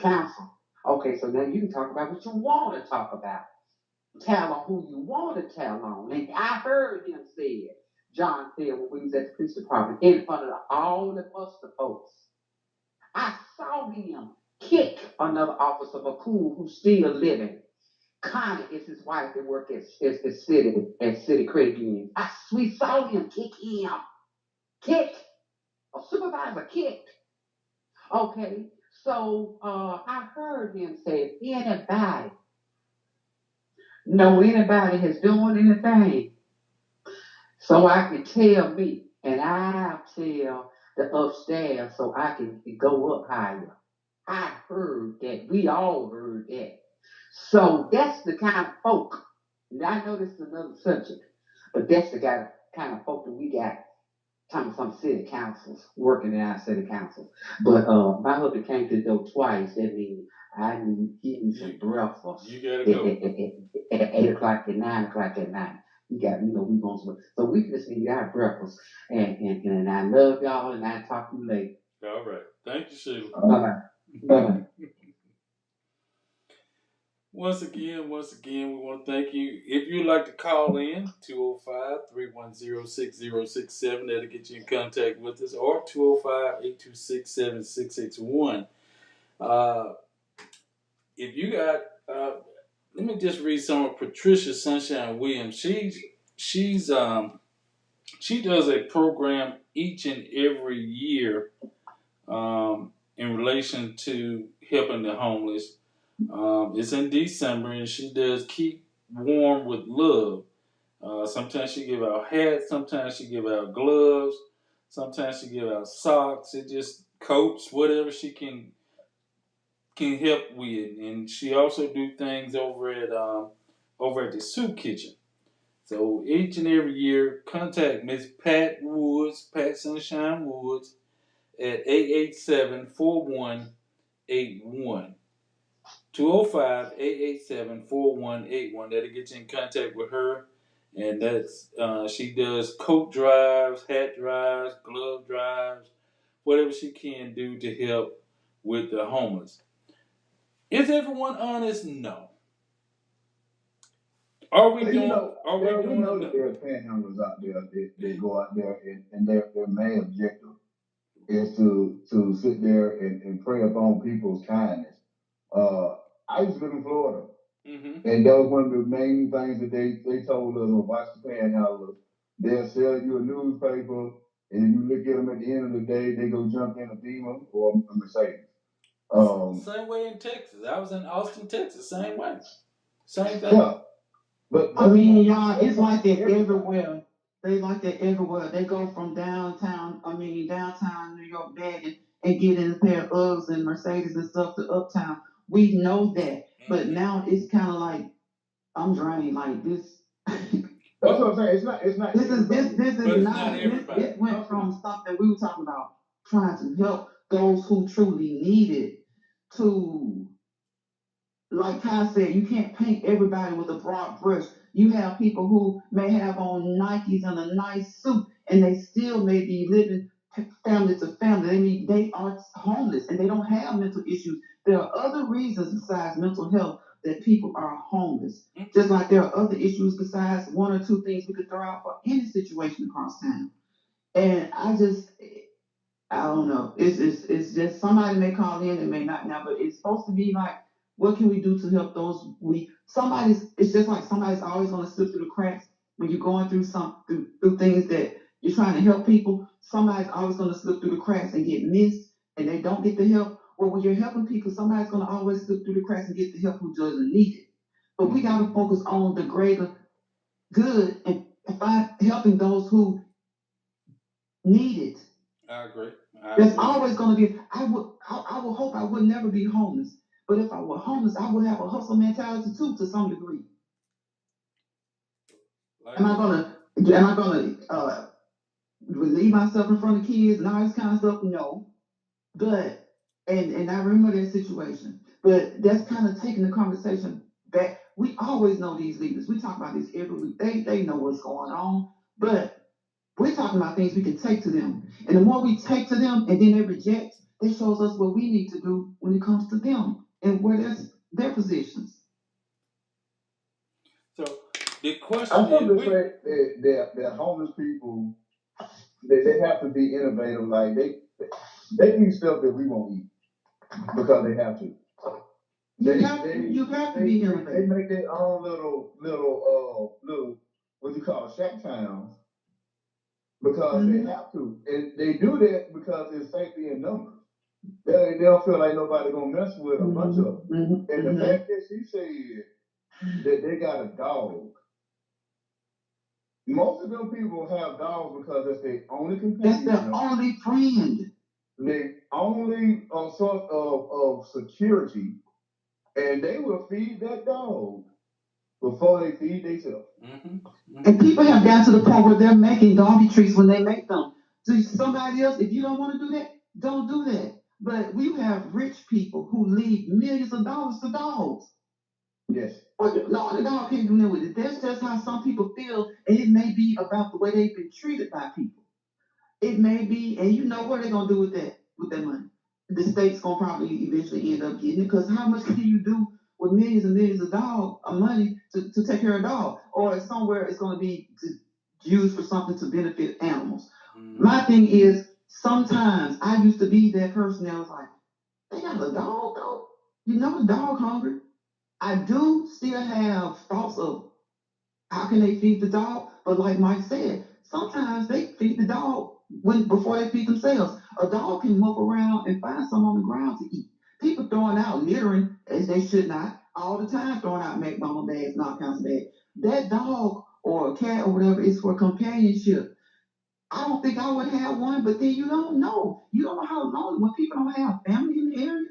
council. Okay, so now you can talk about what you want to talk about. Tell on who you want to tell on. And I heard him say it. John said when we was at the police department in front of all the muster folks. I saw him kick another officer, McCool, who's still living. Connie is his wife that work at city credit union. We saw him kick a supervisor kicked. Okay, so I heard him say, if anybody know anybody has doing anything, so I can tell me, and I'll tell the upstairs so I can go up higher. I heard that. We all heard that. So that's the kind of folk. And I know this is another subject, but that's the kind of folk that we got. Talking some city councils, working in our city councils. But my husband came to the door twice. That means I need give me some breakfast. You gotta go at 8 o'clock at 9 o'clock at night. We got, we going to. So we just need our breakfast. And I love y'all, and I talk to you later. All right. Thank you, Sheila. Bye bye. Once again, we want to thank you. If you'd like to call in, 205-310-6067. That'll get you in contact with us. Or 205-826-7661. If you got, let me just read some of Patricia Sunshine Williams. She does a program each and every year in relation to helping the homeless. It's in December, and she does Keep Warm with Love. Sometimes she give out hats, sometimes she give out gloves, sometimes she give out socks. It just coats, whatever she can help with. And she also do things over at the soup kitchen. So each and every year, contact Miss Pat Sunshine Woods, at 887-4181. 205-887-4181. That'll get you in contact with her. And that's she does coat drives, hat drives, glove drives, whatever she can do to help with the homeless. Is everyone honest? No. Are we doing? We know that there are panhandlers out there that go out there and their main objective is to sit there and prey upon people's kindness. I used to live in Florida, and that was one of the main things that they told us about the panhandlers. They'll sell you a newspaper, and if you look at them at the end of the day, they go jump in a Beamer or a Mercedes. Same way in Texas. I was in Austin, Texas. Same way. Same thing. Yeah. But I mean, y'all, it's like that everywhere. They like that everywhere. They go from downtown New York bad and get in a pair of Uggs and Mercedes and stuff to uptown. We know that. But now it's kind of like, I'm drained like this. That's what I'm saying. It's not. This is not everybody. This went from something we were talking about trying to help those who truly need it to, like Kai said, you can't paint everybody with a broad brush. You have people who may have on Nikes and a nice suit, and they still may be living family to family. They are homeless and they don't have mental issues. There are other reasons besides mental health that people are homeless. Just like there are other issues besides one or two things we could throw out for any situation across town. And I don't know. It's just somebody may call in and may not now, but it's supposed to be like, what can we do to help those we somebody's it's just like somebody's always gonna slip through the cracks when you're going through through things that you're trying to help people, somebody's always gonna slip through the cracks and get missed and they don't get the help. Or when you're helping people, somebody's gonna always slip through the cracks and get the help who doesn't need it. But we gotta focus on the greater good and find helping those who need it. I agree. There's always going to be. I would hope I would never be homeless. But if I were homeless, I would have a hustle mentality too, to some degree. Like Am I gonna? Am I gonna relieve myself in front of kids and all this kind of stuff? No. But and I remember that situation. But that's kind of taking the conversation back. We always know these leaders. We talk about this every week. They know what's going on. But we're talking about things we can take to them. And the more we take to them and then they reject, that shows us what we need to do when it comes to them and where their positions. So the I question want to is, say that homeless people, they have to be innovative. Like they eat stuff that we won't eat because they have to. You have to be They innovative. make their own little what you call shack towns because they have to. And they do that because it's safety in numbers. They don't feel like nobody gonna mess with a bunch of them. And the fact that she said that they got a dog. Most of them people have dogs because that's their only companion. That's their only friend. Their only sort of security. And they will feed that dog before they feed themselves. And people have gotten to the point where they're making doggy treats when they make them. To somebody else, if you don't want to do that, don't do that. But we have rich people who leave millions of dollars to dogs. Yes. Well, no, the dog can't do nothing with it. That's just how some people feel, and it may be about the way they've been treated by people. It may be, and you know what they're gonna do with that money. The state's gonna probably eventually end up getting it because how much can you do with millions and millions of money to take care of a dog, or somewhere it's gonna be used for something to benefit animals. My thing is sometimes I used to be that person that was like, they got a dog though. You know the dog hungry. I do still have thoughts of how can they feed the dog, but like Mike said, sometimes they feed the dog before they feed themselves. A dog can move around and find some on the ground to eat. People throwing out littering as they should not all the time, throwing out McDonald bags and all kinds of bags. That dog or a cat or whatever is for companionship. I don't think I would have one, but then you don't know. You don't know how long when people don't have family in the area.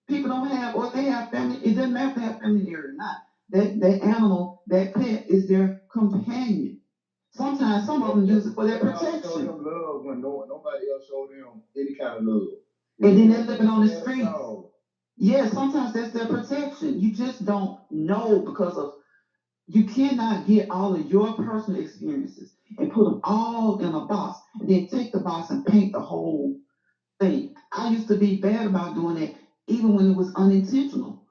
People don't have, or if they have family, it doesn't matter if they have family in the area or not. That animal, that pet is their companion. Sometimes some of them use it for their protection. Show them love when nobody else showed them any kind of love. And then they're living on the streets. Yeah, sometimes that's their protection. You just don't know because of you cannot get all of your personal experiences and put them all in a box and then take the box and paint the whole thing. I used to be bad about doing that even when it was unintentional.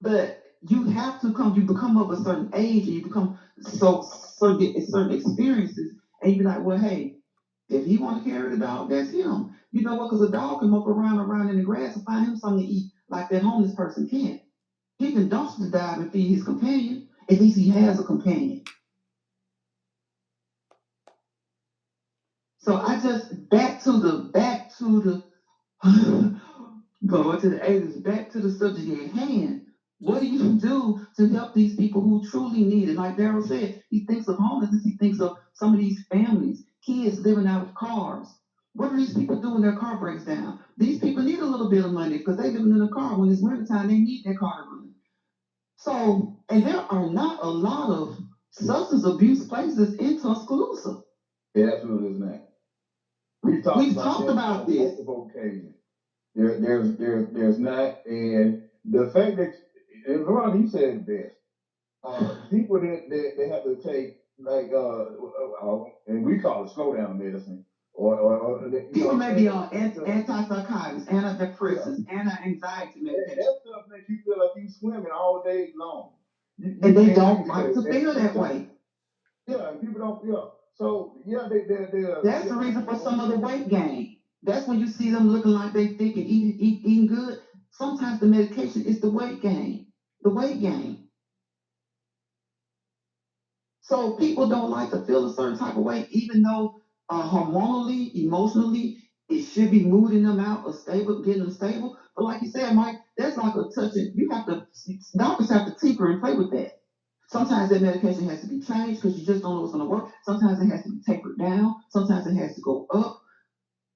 But you have to you become of a certain age and you become so get certain experiences and you be like, well, hey, if he want to carry the dog, that's him. You know what? Because a dog can move around in the grass and find him something to eat like that homeless person can't. He can dumpster dive and feed his companion. At least he has a companion. So I just back to the going to the ages, back to the subject at hand. What do you do to help these people who truly need it? Like Daryl said, he thinks of homelessness, he thinks of some of these families, kids living out of cars. What do these people do when their car breaks down? These people need a little bit of money because they living in a car. When it's wintertime, they need their car to run. So, and there are not a lot of substance abuse places in Tuscaloosa. It absolutely is not. We've talked about this. Multiple occasions. There's not, and the fact that, and Veronica, you said it best. People that have to take like and we call it slow down medicine or people may be on antipsychotics, antidepressants, anti-anxiety medication. That stuff makes you feel like you swimming all day long. And they don't like to feel that way. Yeah, and people don't. Yeah, so yeah, they. That's the reason for some of the weight gain. That's when you see them looking like they thick and eating good. Sometimes the medication is the weight gain. The weight gain. So people don't like to feel a certain type of way, even though hormonally, emotionally, it should be moving them out or stable, getting them stable. But like you said, Mike, that's like a touching. You have to, doctors have to tinker and play with that. Sometimes that medication has to be changed because you just don't know what's going to work. Sometimes it has to be tapered down. Sometimes it has to go up.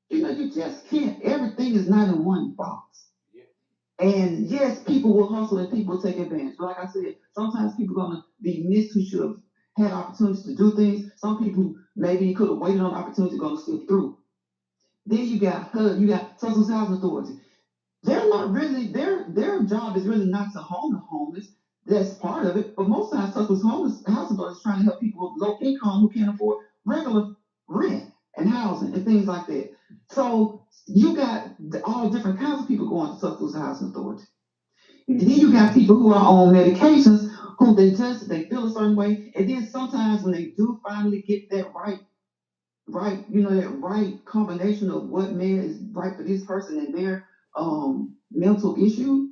You just can't. Everything is not in one box. And yes, people will hustle and people will take advantage. But like I said, sometimes people are gonna be missed who should have had opportunities to do things. Some people maybe could have waited on opportunity going to slip through. Then you got HUD, you got Social Housing Authority. They're not really their job is really not to home the homeless. That's part of it. But most times Social Housing Authority is trying to help people with low income who can't afford regular rent and housing and things like that. So you got all different kinds of people going to Social Housing Authority. And then you got people who are on medications who they feel a certain way. And then sometimes when they do finally get that that right combination of what man is right for this person and their mental issue,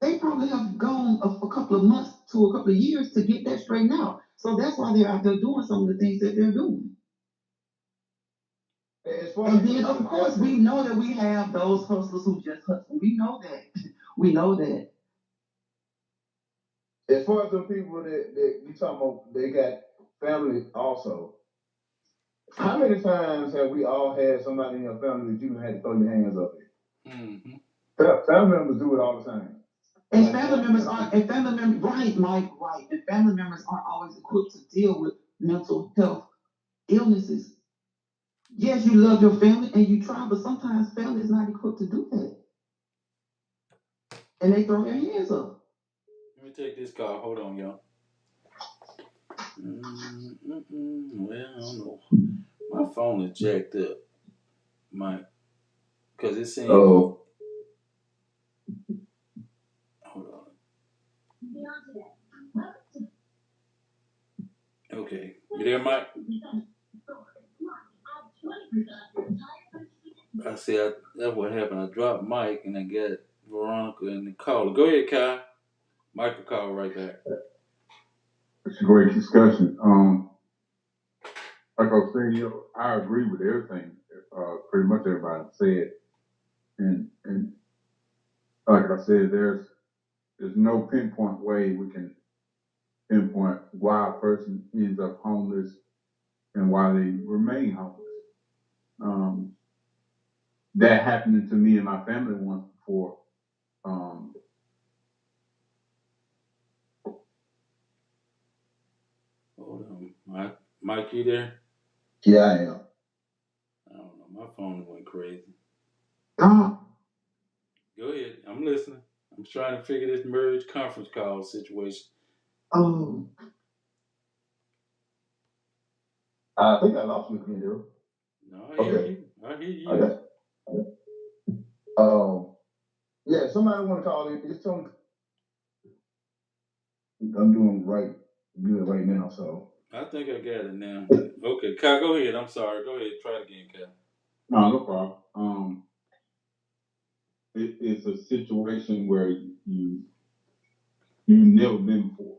they probably have gone a couple of months to a couple of years to get that straightened out. So that's why they're out there doing some of the things that they're doing. And then, of course, we know that we have those hustlers who just hustle. We know that. We know that. As far as the people that you talking about, they got family also. How many times have we all had somebody in your family that you had to throw your hands up at? Mm-hmm. Family members do it all the time. And family members right, Mike, right. And family members aren't always equipped to deal with mental health illnesses. Yes, you love your family and you try, but sometimes family is not equipped to do that. And they throw their hands up. Let me take this call. Hold on, y'all. Well, I don't know. My phone is jacked up, Mike, because it's saying. Oh. Hold on. Okay, you there, Mike? I said that's what happened. I dropped Mike and I got Veronica in the call. Go ahead, Kai. Mike will call right back. It's a great discussion. Like I was saying, I agree with everything. Pretty much everybody said, and like I said, there's no pinpoint way we can pinpoint why a person ends up homeless and why they remain homeless. That happened to me and my family once before. Hold on, Mike, you there? Yeah, I am. I don't know. My phone went crazy. Uh, Go ahead. I'm listening. I'm trying to figure this merge conference call situation. oh. I think I lost you again, Daryl. No, I hear you. I hear you. Okay. Yeah, somebody want to call in. Just tell me. I'm doing good right now, so. I think I got it now. Okay, Kai, go ahead. I'm sorry. Go ahead. Try it again, Kai. No problem. It's a situation where you've never been before.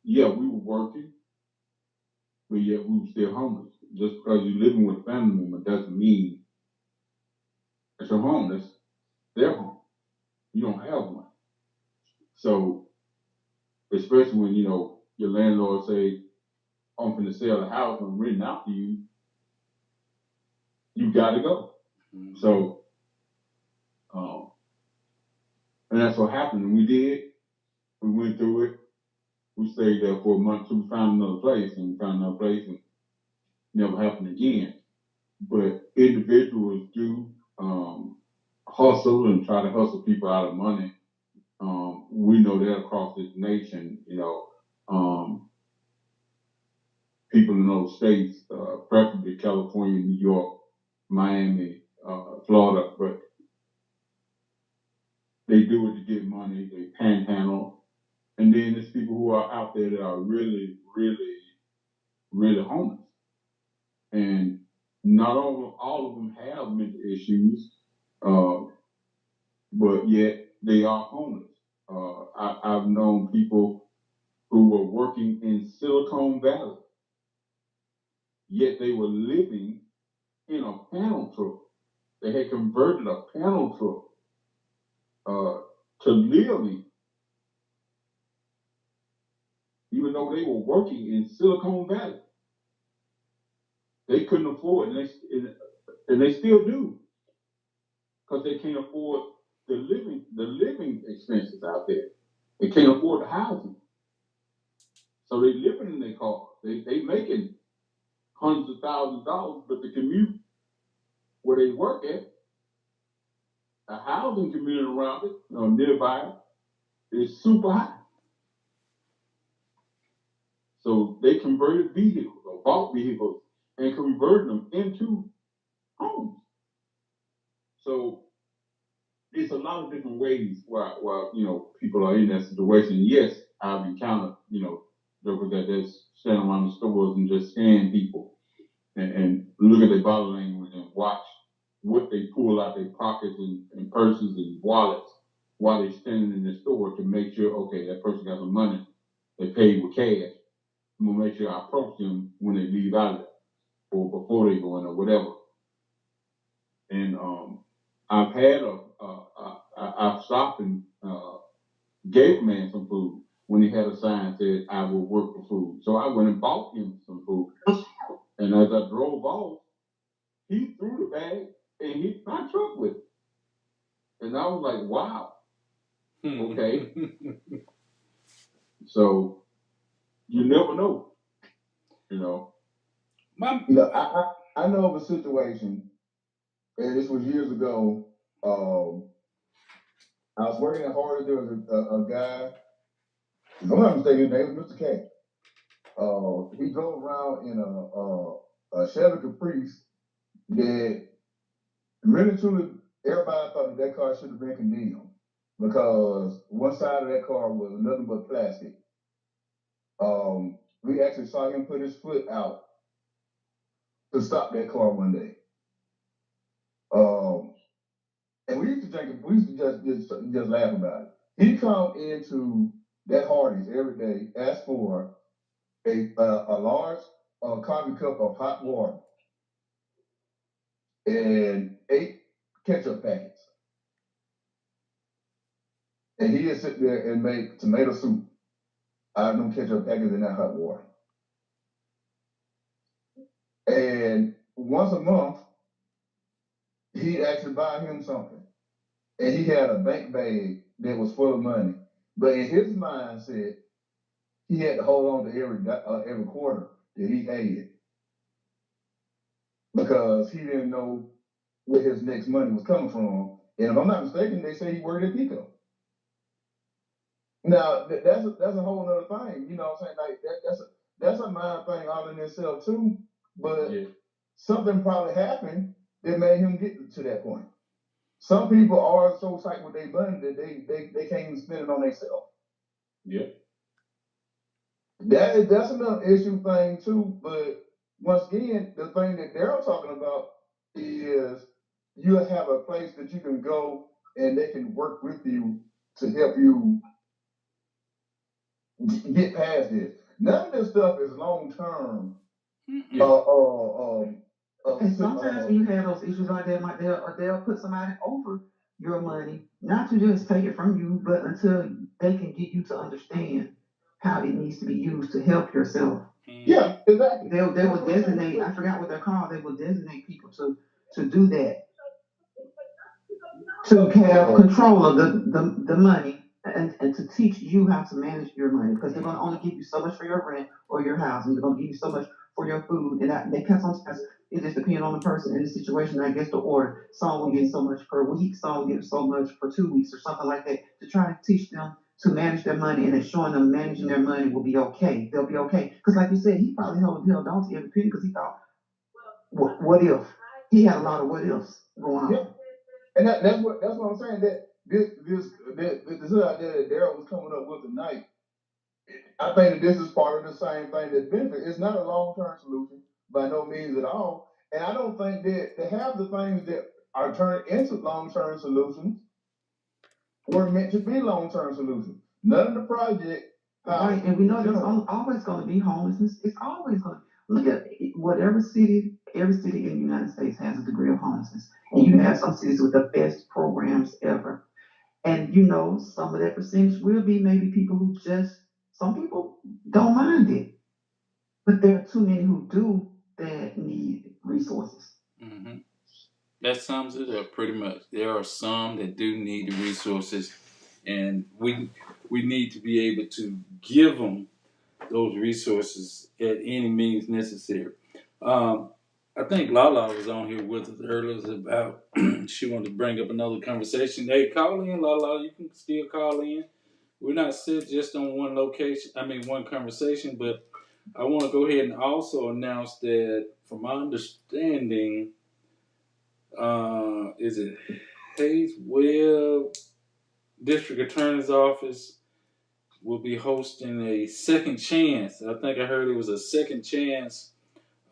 Yeah, we were working, but yet we were still homeless. Just because you're living with a family member doesn't mean it's your home. That's their home. You don't have one. So, especially when, your landlord say, I'm going to sell the house, I'm renting out to you, you got to go. Mm-hmm. So, and that's what happened. And we did. We went through it. We stayed there for a month till we found another place, and never happened again. But individuals do hustle and try to hustle people out of money. We know that across this nation, people in those states, preferably California, New York, Miami, Florida, but they do it to get money. They panhandle, and then there's people who are out there that are really, really, really homeless, and not all of them have mental issues, but yet they are homeless. I've known people who were working in Silicon Valley, yet they were living in a panel truck. They had converted a panel truck to live in, even though they were working in Silicon Valley. They couldn't afford, and they still do, because they can't afford the living expenses out there. They can't afford the housing, so they living in their cars. They making hundreds of thousands of dollars, but the commute where they work at, the housing community around it, nearby, is super high. So they converted vehicles or bought vehicles and converted them into homes. So it's a lot of different ways why people are in that situation. Yes, I've encountered jokers that just stand around the stores and just scan people and look at their body language and watch what they pull out their pockets and purses and wallets while they're standing in the store to make sure, okay, that person got some money, they paid with cash. I'm gonna make sure I approach them when they leave out of there or before they go in or whatever. And I've had I've stopped and gave a man some food when he had a sign that said I will work for food. So I went and bought him some food. And as I drove off, he threw the bag and hit my truck with it. And I was like, wow, okay. So you never know, you know. I know of a situation, and this was years ago. I was working at Hardee's. There was a guy, if I'm not mistaken, his name was Mr. K. He drove around in a Chevy Caprice that really truly everybody thought that car should have been condemned because one side of that car was nothing but plastic. We actually saw him put his foot out to stop that car one day. Um, and we used to just laugh about it. He come into that Hardee's every day, ask for a large coffee cup of hot water and 8 ketchup packets. And he'd sit there and make tomato soup out of them ketchup packets in that hot water. And once a month, he'd actually buy him something. And he had a bank bag that was full of money. But in his mindset, he had to hold on to every quarter that he had because he didn't know where his next money was coming from. And if I'm not mistaken, they say he worked at Pico. Now that's a whole other thing. You know what I'm saying? Like that's a mind thing all in itself too. But yeah, something probably happened that made him get to that point. Some people are so tight with their money that they can't even spend it on themselves. Yeah. That's another issue thing too. But once again, the thing that Daryl's talking about is you have a place that you can go and they can work with you to help you get past this. None of this stuff is long term. And sometimes when you have those issues like that, like they'll put somebody over your money, not to just take it from you, but until they can get you to understand how it needs to be used to help yourself. Yeah, exactly. They will designate. I forgot what they're called. They will designate people to do that, to have control of the money and to teach you how to manage your money because they're going to only give you so much for your rent or your housing. They're going to give you so much for your food, and they cut sometimes it just depends on the person and the situation. I guess the order. Some will get so much per week. Some will get so much for 2 weeks or something like that to try to teach them to manage their money and ensuring them managing their money will be okay. They'll be okay. Because like you said, he probably held on to every penny because he thought, what if? He had a lot of what ifs going on. Yeah. And that's what I'm saying. That this idea that Daryl was coming up with tonight, I think that this is part of the same thing that benefit. It's not a long term solution by no means at all. And I don't think that they have the things that are turned into long term solutions were meant to be long term solutions. None of the project. Right, and we know there's always going to be homelessness. It's always going to look at whatever city, every city in the United States has a degree of homelessness, and you have some cities with the best programs ever. And you know, some of that percentage will be maybe people who just some people don't mind it, but there are too many who do that need resources. Mm-hmm. That sums it up pretty much. There are some that do need the resources, and we need to be able to give them those resources at any means necessary. Um, I think Lala was on here with us earlier about she wanted to bring up another conversation. Hey, call in, Lala. You can still call in. We're not sit just on one location. I mean, one conversation, but I want to go ahead and also announce that, from my understanding, is it Hayes Webb District Attorney's Office will be hosting a second chance. I think I heard it was a second chance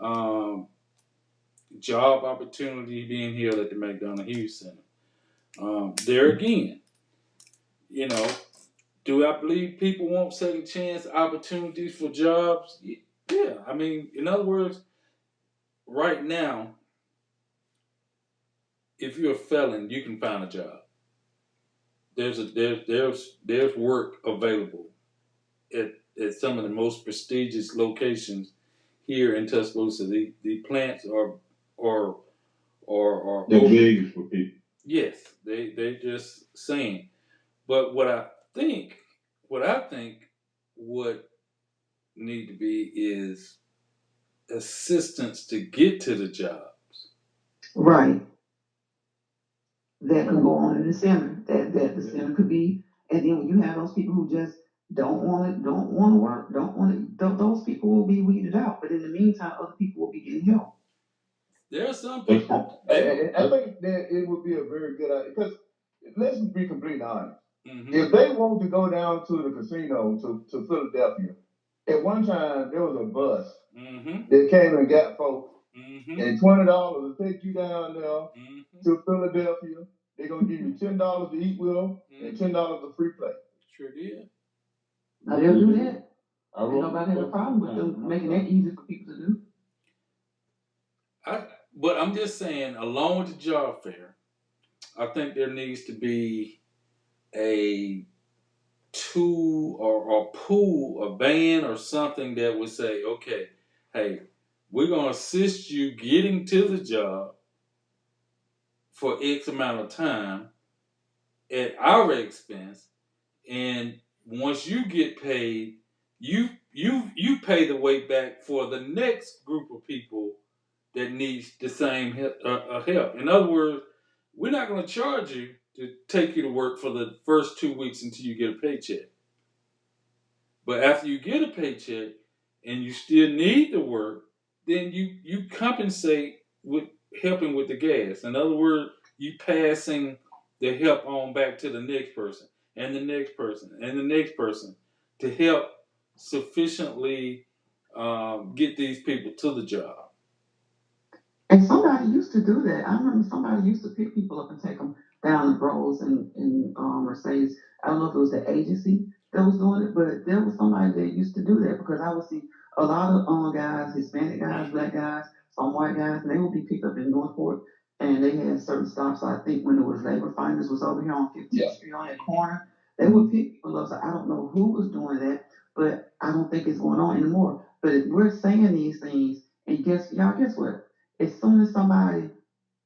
um, job opportunity being held at the McDonough Hughes Center. There again, you know, do I believe people want second chance opportunities for jobs? Yeah. I mean, in other words, right now, if you're a felon, you can find a job. There's work available at some of the most prestigious locations here in Tuscaloosa. The plants are They're big for people. yes, they just saying. But what I think would need to be is assistance to get to the jobs. Right, that can go on in the center. That the center could be, and then when you have those people who just don't want to work, don't want to, those people will be weeded out. But in the meantime, other people will be getting help. There are some people. I think that it would be a very good idea because let's be completely honest. Mm-hmm. If they want to go down to the casino to Philadelphia, at one time there was a bus that came and got folks, and $20 to take you down there to Philadelphia. They're gonna give you $10 to eat with them and $10 to free play. Sure did. Now they'll do that. And nobody has a problem with them making that easy for people to do. But I'm just saying, along with the job fair, I think there needs to be a tool or pool, a band or something that would say, okay, hey, we're going to assist you getting to the job for X amount of time at our expense. And once you get paid, you pay the way back for the next group of people that needs the same help. In other words, we're not going to charge you to take you to work for the first 2 weeks until you get a paycheck. But after you get a paycheck and you still need the work, then you compensate with helping with the gas. In other words, you passing the help on back to the next person and the next person and the next person to help sufficiently get these people to the job. And somebody used to do that. I remember somebody used to pick people up and take them down the roads in Mercedes. I don't know if it was the agency that was doing it, but there was somebody that used to do that because I would see a lot of guys, Hispanic guys, black guys, some white guys, and they would be picked up in Northport, and they had certain stops. So I think when it was Labor Finders was over here on 15th Street on that corner, they would pick people up. So I don't know who was doing that, but I don't think it's going on anymore. But we're saying these things, and guess what? As soon as somebody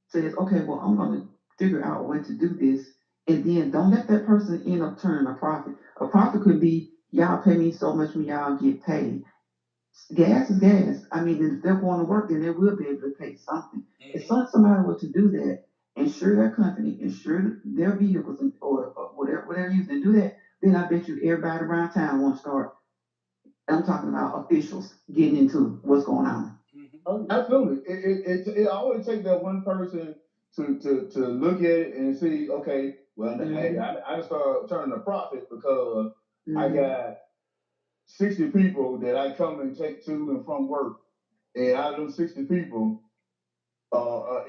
says, okay, well, I'm going to figure out a way to do this, and then don't let that person end up turning a profit. A profit could be, y'all pay me so much when y'all get paid. Gas is gas. I mean, if they're going to work, then they will be able to pay something. As soon as somebody were to do that, insure their company, insure their vehicles, or whatever they're using, and do that, then I bet you everybody around town won't start. I'm talking about officials getting into what's going on. Oh, absolutely. It always takes that one person to look at it and see, okay, well, hey, I start turning a profit because I got 60 people that I come and take to and from work. And out of those 60 people,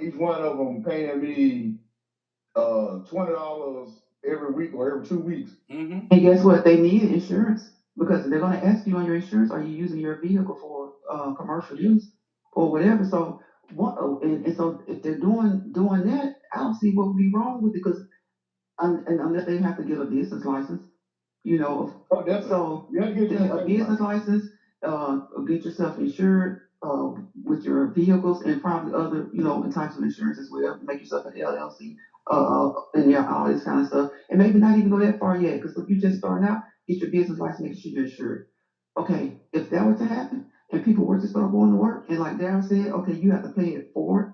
each one of them paying me $20 every week or every 2 weeks. And guess what? They need insurance because they're going to ask you on your insurance, are you using your vehicle for commercial use or whatever? So and so if they're doing that, I don't see what would be wrong with it because and unless they have to get a business license, you know. Oh, definitely. So You have to get a business license, get yourself insured with your vehicles and probably other, types of insurance as well. Make yourself an LLC, and yeah, all this kind of stuff. And maybe not even go that far yet, because if you just starting out, get your business license, make sure you're insured. Okay, if that were to happen and people were to start going to work, and like Darren said, okay, you have to pay it forward.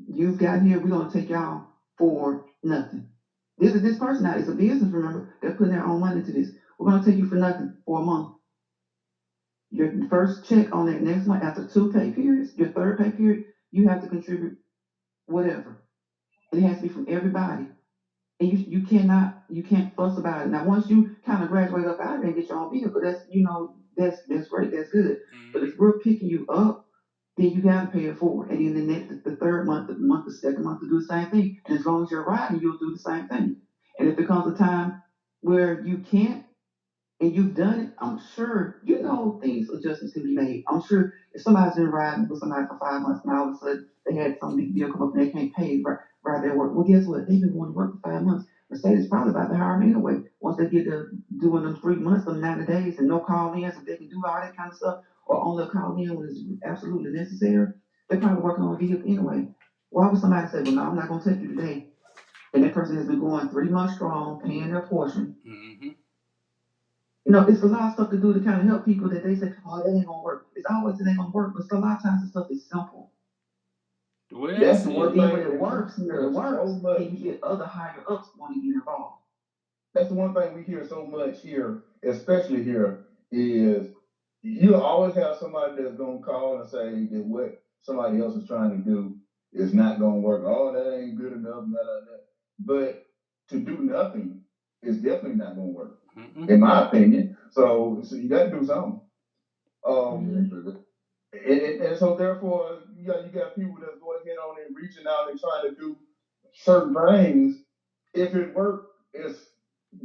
You've got here, we're gonna take y'all for nothing. This person now, it's a business, remember, they're putting their own money into this. We're gonna take you for nothing for a month. Your first check on that next month after 2 pay periods, your third pay period, you have to contribute whatever. It has to be from everybody. And you can't fuss about it. Now once you kind of graduate up out of there and get your own vehicle, that's great, that's good. But if we're picking you up, then you gotta pay it forward. And then the third month, the second month to do the same thing. And as long as you're riding, you'll do the same thing. And if it comes a time where you can't and you've done it, I'm sure things adjustments can be made. I'm sure if somebody's been riding with somebody for 5 months and all of a sudden they had some big deal come up and they can't pay right their work. Well, guess what? They've been going to work for 5 months. Mercedes probably about to hire them anyway. Once they get to doing them 3 months, them 90 days, and no call ins, if they can do all that kind of stuff, or only call in when it's absolutely necessary, they're probably working on a vehicle anyway. Why would somebody say, well, no, I'm not going to take you today? And that person has been going 3 months strong, paying their portion. It's a lot of stuff to do to kind of help people that they say, oh, that ain't gonna work. It's always it ain't gonna work, but a lot of times the stuff is simple. Well, that's the one thing when it works, and you get other higher ups want to get involved. That's the one thing we hear so much here, especially here, is you always have somebody that's gonna call and say that what somebody else is trying to do is not gonna work. Oh, that ain't good enough, that. But to do nothing is definitely not gonna work, in my opinion. So you got to do something. And so therefore, you got people that's going ahead on and reaching out and trying to do certain things. If it works, it's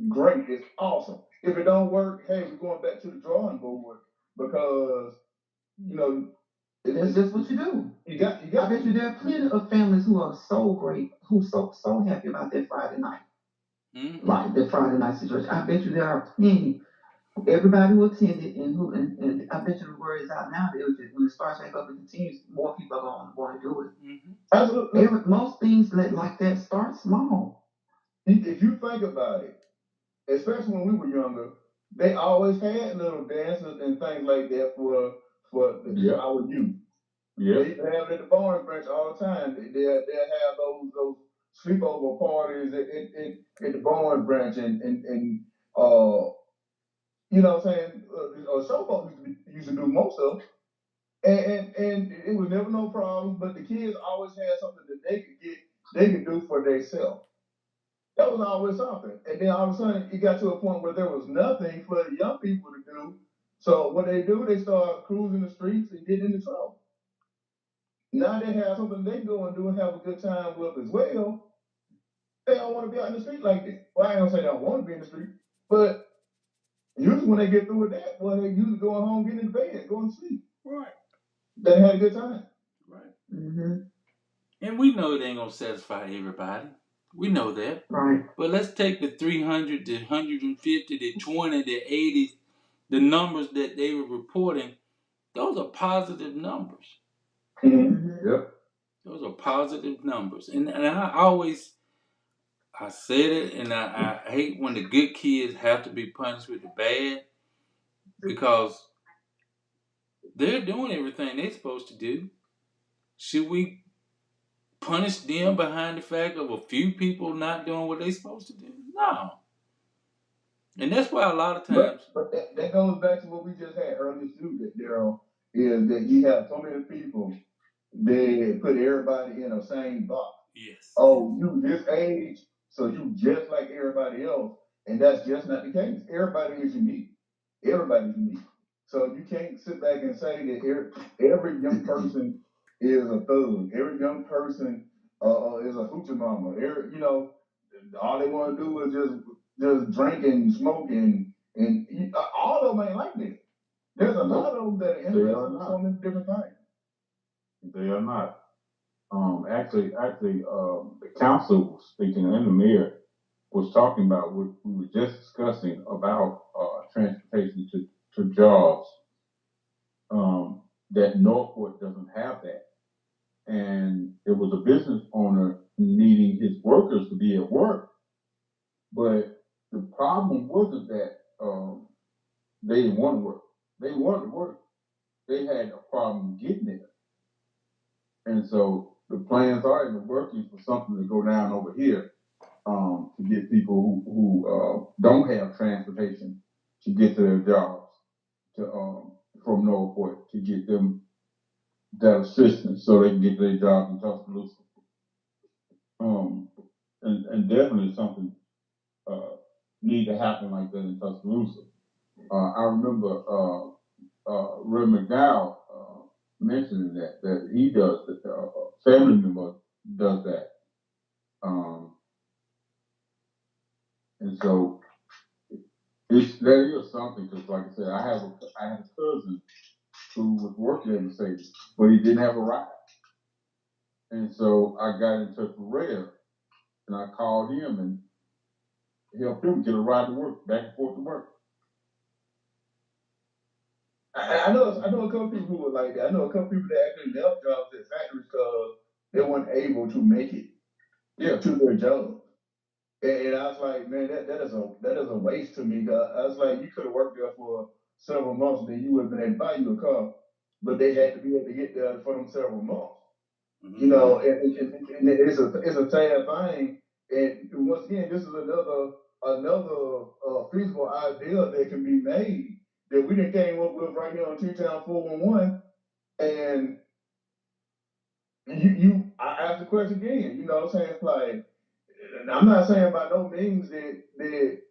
great. It's awesome. If it don't work, hey, we're going back to the drawing board because you know that's just what you do. You got. I bet you there are plenty of families who are so great, who so happy about their Friday night, like the Friday night situation. I bet you there are plenty. Everybody who attended and I bet you the word is out now that when it starts back up and continues, more people are going to want to do it. Absolutely. Most things like that start small. If you think about it, especially when we were younger, they always had little dances and things like that for our youth. Yeah. They used to have it at the Barnes branch all the time. They'll have those sleepover parties at the Barnes branch and you know what I'm saying? Showboat used to do most of it. And it was never no problem, but the kids always had something that they could do for themselves. That was always something. And then all of a sudden it got to a point where there was nothing for the young people to do. So what they do, they start cruising the streets and getting into trouble. Now they have something they go and do and have a good time with as well. They don't want to be out in the street like that. Well, I ain't gonna say they don't want to be in the street, but usually when they get through with that, well, they usually going home, getting in bed, going to sleep. Right. They had a good time. Right. And we know it ain't gonna satisfy everybody. We know that. Right. But let's take the 300, the 150, the 20, the 80, the numbers that they were reporting. Those are positive numbers. Yep. Those are positive numbers. And I said it, and I hate when the good kids have to be punished with the bad because they're doing everything they're supposed to do. Should we punish them behind the fact of a few people not doing what they're supposed to do? No. And that's why a lot of times. But that goes back to what we just had earlier too, Daryl, is that you have so many people, they put everybody in the same box. Yes. Oh, you this age, so you just like everybody else, and that's just not the case. Everybody is unique. Everybody's unique. So you can't sit back and say that every young person is a thug. Every young person is a hoochie mama. All they want to do is just drink and smoke and all of them ain't like that. There's a lot of them that are interested in so many different things. They are not. The council was speaking, and the mayor was talking about what we were just discussing about transportation to jobs. That Northport doesn't have that, and it was a business owner needing his workers to be at work, but the problem wasn't that they didn't want to work. They wanted to work. They had a problem getting there, and so the plans are in the working for something to go down over here to get people who don't have transportation to get to their jobs to from Northport to get them that assistance so they can get their jobs in Tuscaloosa. And definitely something need to happen like that in Tuscaloosa. I remember Ray McDowell mentioning that he does that. A family member does that, and so that is something because, like I said, I had a cousin who was working at Mercedes, but he didn't have a ride, and so I got in touch with Ray, and I called him and helped him get a ride to work, back and forth to work. I know a couple people who were like that. I know a couple people that actually left jobs at factories because they weren't able to make it to their job. And I was like, man, that is a waste to me. I was like, you could have worked there for several months, and then you would have been able to buy you a car. But they had to be able to get there for them several months. Mm-hmm. And it's a sad thing. And once again, this is another feasible idea that can be made that we done came up with right here on TTown 411. And I asked the question again. You know what I'm saying? It's like, I'm not saying by no means that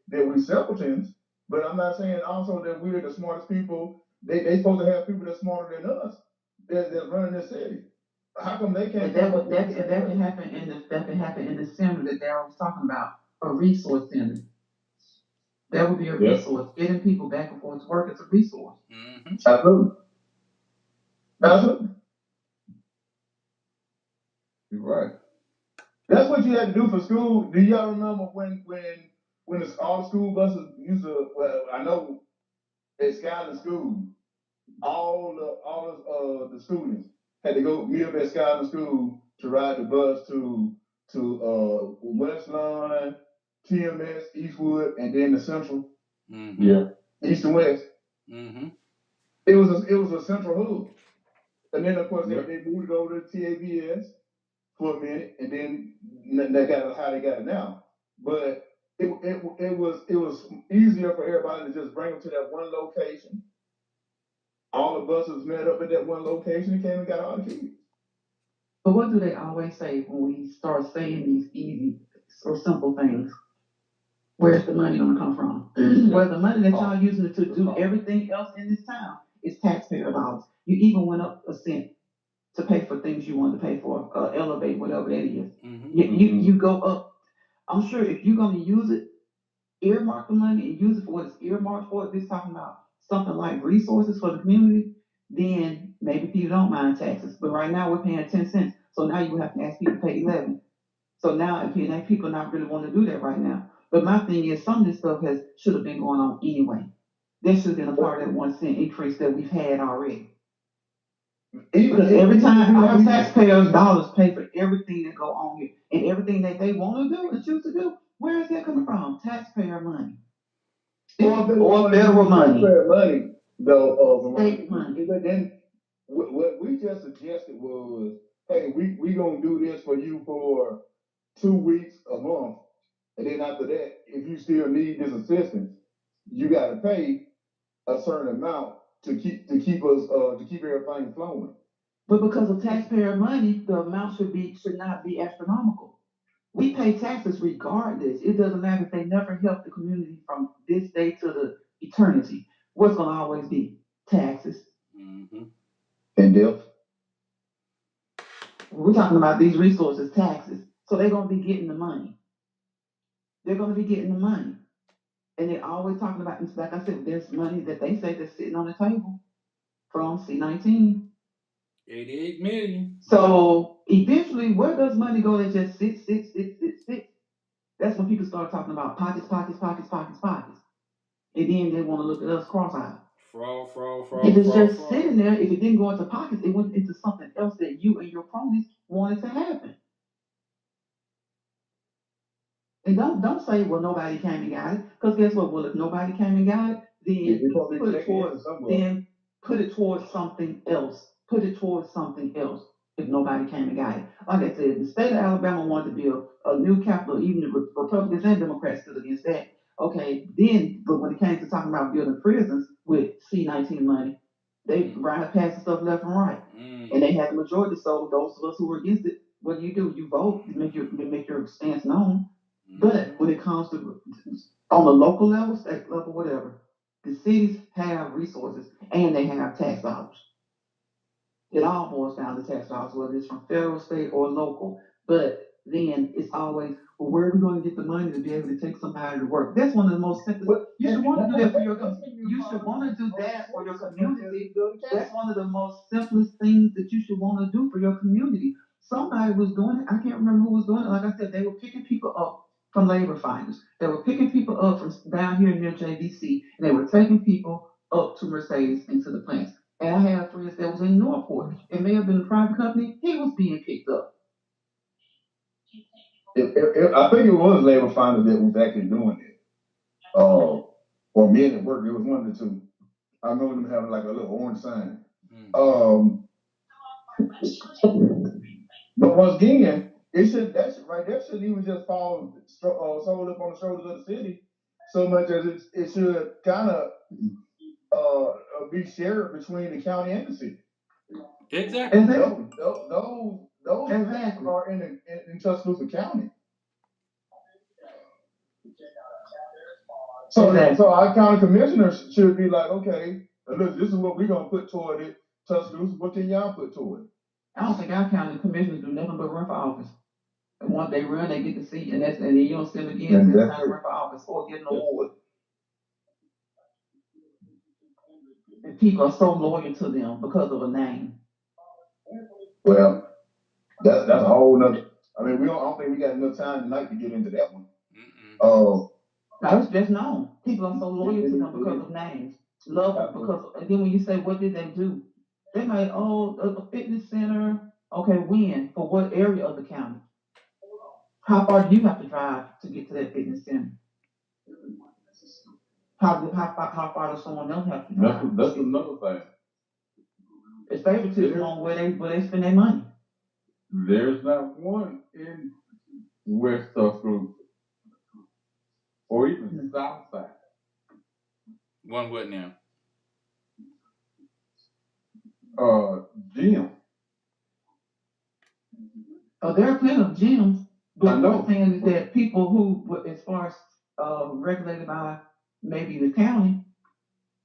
we simpletons, but I'm not saying also that we're the smartest people. They supposed to have people that's smarter than us that's running this city. How come they can't? That can happen in the center that Darryl was talking about, a resource center. That would be a resource. Getting people back and forth to work is a resource. Mm-hmm. Absolutely. Absolutely. You're right. That's what you had to do for school. Do y'all remember when all the school buses used to? Well, I know at Skyland School, all the students had to go meet up at Skyland School to ride the bus to West Lawn, TMS, Eastwood, and then the Central. Mm-hmm. Yeah. East and West. Mm-hmm. It was a central hub, and then of course they moved it over to TABS for a minute, and then they got how they got it now. But it was easier for everybody to just bring them to that one location. All the buses met up at that one location and came and got all the kids. But what do they always say when we start saying these easy or simple things? Where's the money going to come from? Well, the money that y'all using to do everything else in this town is taxpayer dollars. You even went up a cent to pay for things you wanted to pay for, elevate, whatever that is. Mm-hmm. You go up. I'm sure if you're going to use it, earmark the money and use it for what it's earmarked for. If it's talking about something like resources for the community, then maybe people don't mind taxes. But right now we're paying 10 cents. So now you have to ask people to pay 11. So now people not really want to do that right now. But my thing is some of this stuff should have been going on anyway. There should have been a part of that 1 cent increase that we've had already. Because every time our taxpayers' dollars pay for everything that go on here and everything that they want to do and choose to do, where is that coming from? Taxpayer money. Or federal money. Taxpayer money, though, state money. Then what we just suggested was, hey, we gonna do this for you for 2 weeks, a month, and then after that, if you still need this assistance, you got to pay a certain amount to keep everything flowing. But because of taxpayer money, the amount should not be astronomical. We pay taxes regardless. It doesn't matter if they never help the community from this day to the eternity. What's gonna always be taxes. Mm-hmm. And if We're talking about these resources, taxes. So they're gonna be getting the money. They're gonna be getting the money. And they're always talking about, like I said, there's money that they say that's sitting on the table from C-19. 88 million. So eventually, where does money go that just sits? That's when people start talking about pockets, pockets, pockets, pockets, pockets. And then they want to look at us cross-eyed. Fraud, fraud, If fraud, it's fraud, just fraud. sitting there, if it didn't go into pockets, it went into something else that you and your cronies wanted to happen. And don't say, well, nobody came and got it, because guess what? Well, if nobody came and got it, then put it towards something else. Put it towards something else. If nobody came and got it, like I said, the state of Alabama wanted to build a new capital. Even the Republicans and Democrats stood against that. Okay, then, but when it came to talking about building prisons with C-19 money, they right passing stuff left and right, and they had the majority. So those of us who were against it, what do? You vote, you make your stance known. But when it comes to on the local level, state level, whatever, the cities have resources and they have tax dollars. It all boils down to tax dollars, whether it's from federal, state, or local. But then it's always, well, where are we going to get the money to be able to take somebody to work? That's one of the most simplest. You should want to do that for your. You should want to do that for your community. That's one of the most simplest things that you should want to do for your community. Somebody was doing it. I can't remember who was doing it. Like I said, they were picking people up from labor finders. They were picking people up from down here near JVC, and they were taking people up to Mercedes into the plants. And I had friends that was in Northport. It may have been a private company. He was being picked up. I think it was labor finders that was actually doing it. Or men at work. It was one of the two. I remember them having like a little orange sign. But once again, that shouldn't even just fall sold up on the shoulders of the city so much as it should kind of be shared between the county and the city. Exactly. Those exactly are in Tuscaloosa County. So our county commissioners should be like, okay, look, this is what we're gonna put toward it. Tuscaloosa, what can y'all put toward it? I don't think our county commissioners do nothing but run for office. And once they run, they get the seat, and then you don't see them again until it's time to run for office or get an award. And people are so loyal to them because of a name. Well, that's a whole nother. I mean, I don't think we got enough time tonight to get into that one. Now it's just known. People are so loyal to them because of names. Love them because, and then when you say, what did they do? They might, a fitness center. Okay, when? For what area of the county? How far do you have to drive to get to that fitness center? How far does someone else have to drive? That's another thing. It's favoritism on where they spend their money. There's not one in West Tuscaloosa or even the South Side. One what now? Gym. There are plenty of gyms, but what I'm saying is that people who, as far as regulated by maybe the county,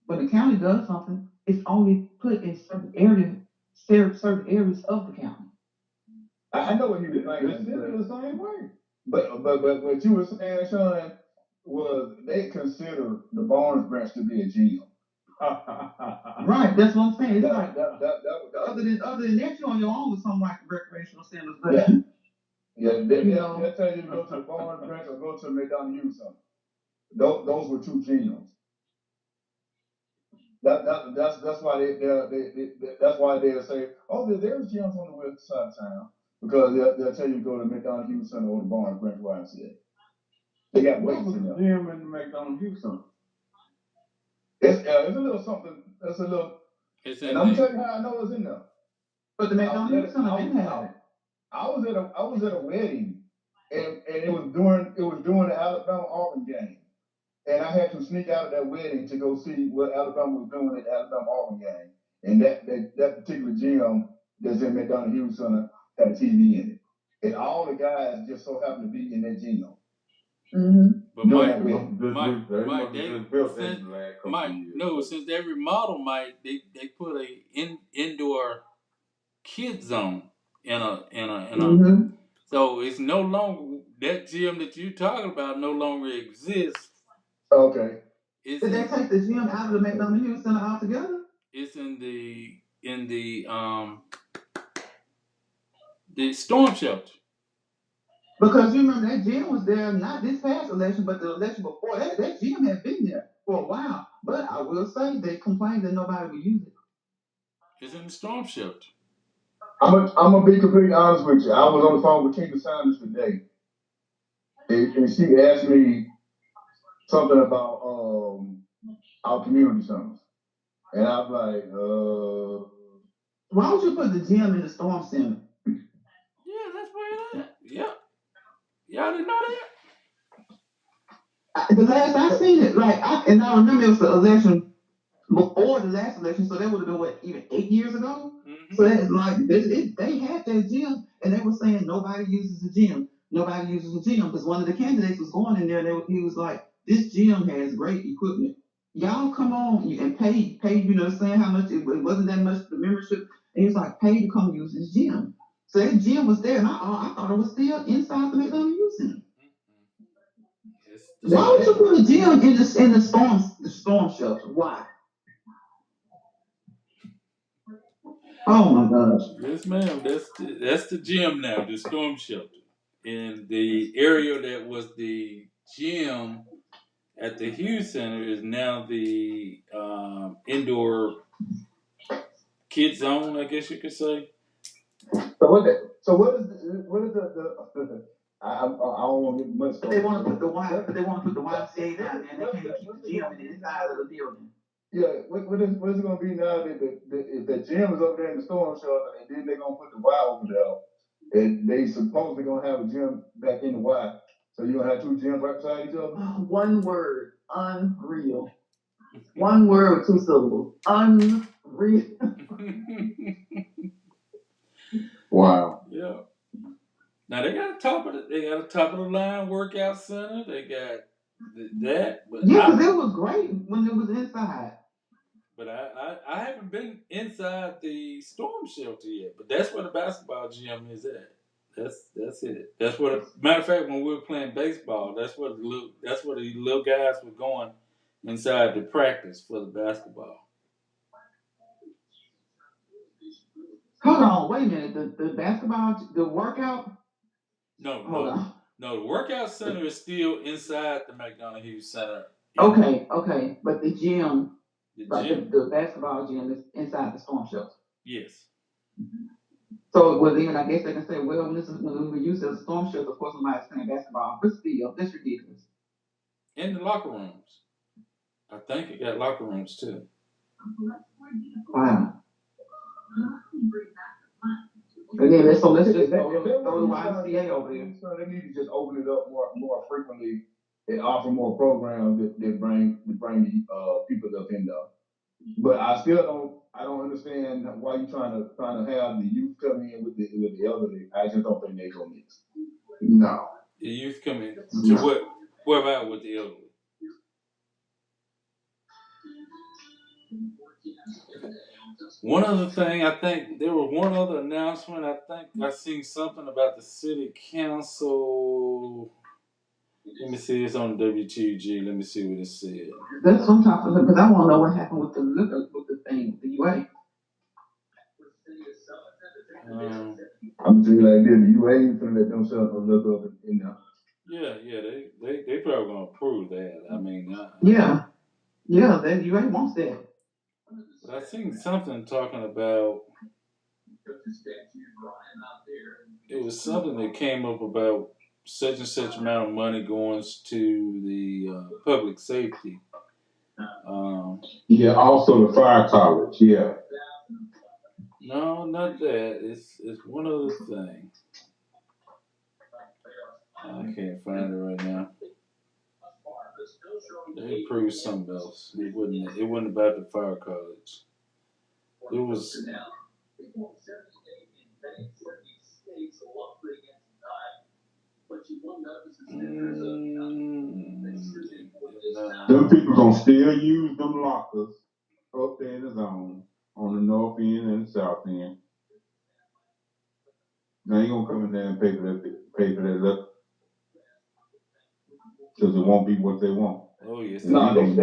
when the county does something, it's only put in certain areas of the county. I know what he was saying. It's the same way. But what you were saying, Sean, was they consider the Barnes branch to be a gym. Right, that's what I'm saying. It's like other than that, you're on your own with some like recreational centers, but they'll tell you to go to the Barnes branch or go to the McDonald Youth Center. Those were two gyms. That's why that's why they'll say, oh, there's gyms on the west side of town, because they'll tell you to go to the McDonald Youth Center or the Barnes Branch YMCA. They got weights in there. Gym in the McDonald Youth Center. It's a little something. It's a little. And I'm telling you how I know it's in there. But the McDonald Youth Center didn't have it. I was at a wedding, and it was during the Alabama Auburn game, and I had to sneak out of that wedding to go see what Alabama was doing at the Alabama-Auburn game. And that particular gym that's in McDonough Hughes Center had a TV in it. And all the guys just so happened to be in that gym. Mm-hmm. But Mike, since they remodel, Mike, they put a indoor kid zone in a. Mm-hmm. So it's no longer that gym that you're talking about no longer exists. Okay. Did they take the gym out of the McDonough Hughes Center altogether? It's in the storm shelter. Because you remember that gym was there not this past election, but the election before that. That gym had been there for a while. But I will say they complained that nobody would use it. It's in the storm shelter. I'm gonna be completely honest with you. I was on the phone with Tina Sanders today, and she asked me something about our community centers, and I was like, Why would you put the gym in the storm center? Yeah, that's where it at. Yeah, y'all didn't know that. The last I seen it, and I remember it was the election before the last election, so that would have been what, even 8 years ago. Mm-hmm. So that's they had that gym, and they were saying nobody uses the gym. Nobody uses the gym because one of the candidates was going in there. He was like, "This gym has great equipment. Y'all come on and pay. You know, saying how much it wasn't that much the membership. And he was like, pay to come use this gym. So that gym was there, and I thought it was still inside the McDonough Youth Center. Why would you put a gym in the storm shelter? Why? Oh my gosh. Yes, ma'am. That's the gym now, the storm shelter. And the area that was the gym at the Hughes Center is now the indoor kid zone, I guess you could say. what is the I don't want to get much. They want to put the YMCA down there, and they can't keep the gym in the inside of the building. Yeah, what is it going to be now that if the gym is over there in the storm shelter, and then they're going to put the Y over there, and they supposedly going to have a gym back in the Y, so you're going to have two gyms right beside each other? One word, unreal. One word with two syllables, unreal. Wow. Yeah. Now they got a top of the line workout center. They got that. But yeah, because it was great when it was inside. But I haven't been inside the storm shelter yet. But that's where the basketball gym is at. That's it. That's what. Matter of fact, when we were playing baseball, that's where the little guys were going inside to practice for the basketball. Hold on, wait a minute. The basketball, the workout. No. The workout center is still inside the McDonough Hughes Center. Okay, but the gym, the basketball gym is inside the storm shelter. Yes. So, then I guess they can say, well, when we use it as a storm shelter, of course, nobody's playing basketball. But still, that's ridiculous. In the locker rooms. I think it got locker rooms, too. Wow. Again, let's just throw the YMCA over there. So they need to just open it up more frequently and offer more programs that bring the people up in there. But I don't understand why you're trying to have the youth come in with the elderly. I just don't think they go mix. No. The youth come in to what about with the elderly? One other thing, I think there was one other announcement. I think I seen something about the city council. Let me see. It's on WTG. Let me see what it said. That's what I'm talking about, because I want to know what happened with the thing, the UA. I'm just like this. The UA ain't gonna let themselves look up in there. Yeah. They probably gonna approve that. I mean, yeah, the UA wants that. But I seen something talking about. It was something that came up about such and such amount of money going to the public safety. Yeah, also the fire college. Yeah. No, not that. It's one other thing. I can't find it right now. They proved something else. It wasn't. It wasn't about the fire college. It was. Them people gonna still use them lockers up there in the zone on the north end and the south end. Now you gonna come in there and pay for that liquor because it won't be what they want. Oh yes. No, them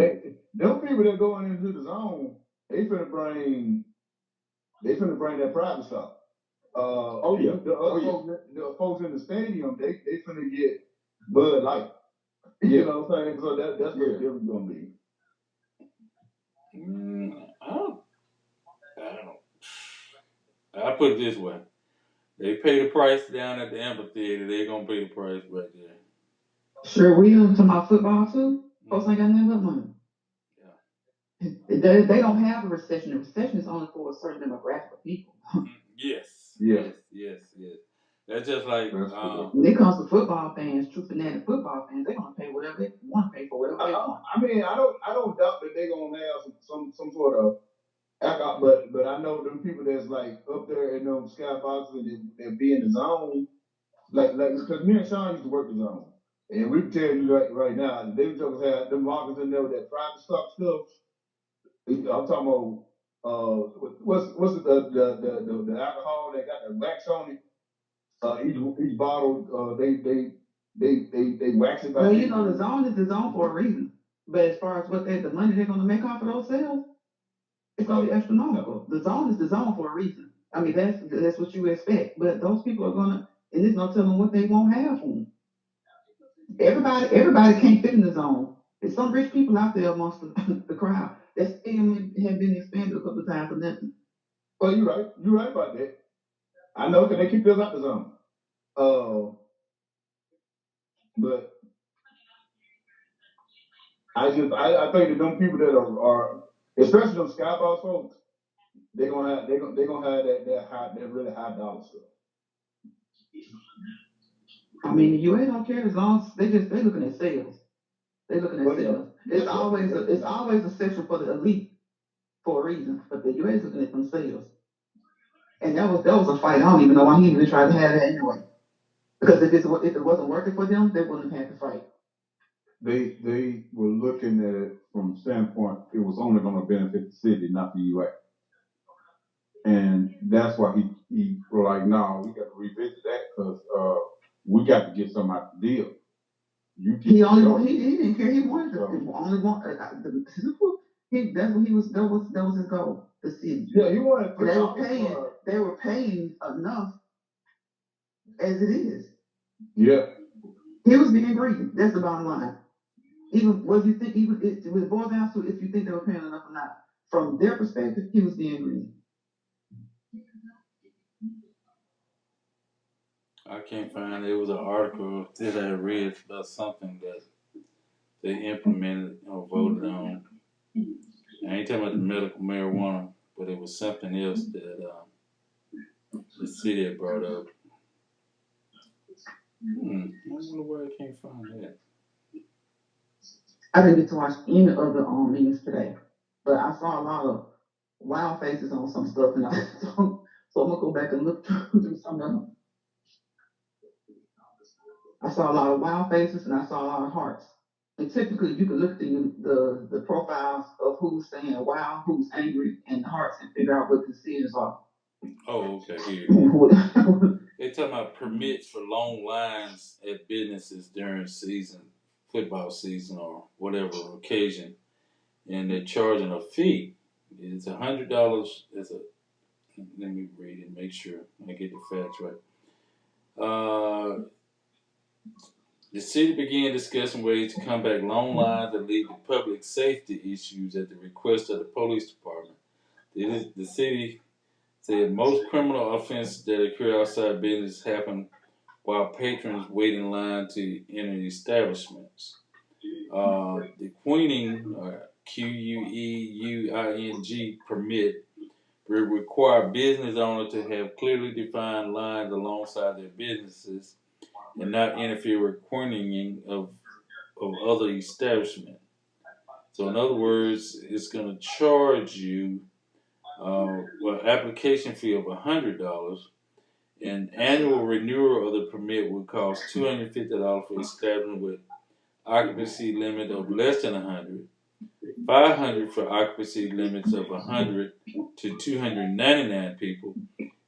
people that going into the zone, they finna bring that private stuff. Oh yeah. The other folks, the folks in the stadium, they finna get Bud Light. You know what I'm saying? So that's what the difference gonna be. I put it this way: they pay the price down at the amphitheater. They gonna pay the price right there. Sure will. Talking about football too. Folks ain't got nothing but money. They don't have a recession. A recession is only for a certain demographic of people. Yes. That's just like when it comes to football fans, true fanatic football fans, they're gonna pay whatever they want to pay for whatever they want. I mean, I don't doubt that they're gonna have some sort of but I know them people that's like up there in them skyboxes and they be in the zone, like because me and Sean used to work the zone, and we can tell you right now, they just had them lockers in there with that private stock stuff. I'm talking about what's the alcohol that got the wax on it. Each bottle they wax it. Well, you know the zone is the zone for a reason. But as far as the money they're gonna make off of those sales, it's gonna be astronomical. The zone is the zone for a reason. I mean that's what you expect. But those people are gonna, and there's no telling what they won't have for them. Everybody can't fit in the zone. There's some rich people out there amongst the crowd. That stadium had been expanded a couple of times for nothing. Well, you're right about that. I know because they keep filling out the zone. But I think that them people that are especially them skybox folks, they're gonna have that really high dollar stuff. I mean, the UA don't care as long as they looking at sales. They looking at sales. It's always a section for the elite for a reason, but the UA is looking at them sales. And that was a fight. I don't even know why he even tried to have that anyway. Because if it wasn't working for them, they wouldn't have had to fight. They were looking at it from the standpoint it was only going to benefit the city, not the UA. And that's why he were like, no, we got to revisit that because we got to get some out the deal. He didn't care. He wanted to only want that's what he was. That was his goal. The city. Yeah, he wanted. They were paying enough as it is. Yeah. He was being greedy. That's the bottom line. Even what you think, even it boils down to if you think they were paying enough or not. From their perspective, he was being greedy. I can't find it. It was an article that I read about something that they implemented or voted on. I ain't talking about the medical marijuana, but it was something else that the city had brought up. I wonder why I can't find that. I didn't get to watch any of the meetings today, but I saw a lot of wild faces on some stuff, and so I'm gonna go back and look through some of them. I saw a lot of wild faces, and I saw a lot of hearts. And typically, you can look at the profiles of who's saying wow, who's angry, and the hearts, and figure out what the decisions are. Oh, okay, here. They're talking about permits for long lines at businesses during football season or whatever occasion, and they're charging a fee. It's $100. Let me read it, make sure I get the facts right. The city began discussing ways to combat long lines that lead to public safety issues at the request of the police department. The city said most criminal offenses that occur outside business happen while patrons wait in line to enter establishments. The Queening, Queuing permit will require business owners to have clearly defined lines alongside their businesses and not interfere with queening of of other establishment. So in other words, it's going to charge you well application fee of $100. An annual renewal of the permit would cost $250 for establishment with occupancy limit of less than 100, 500 for occupancy limits of 100 to 299 people,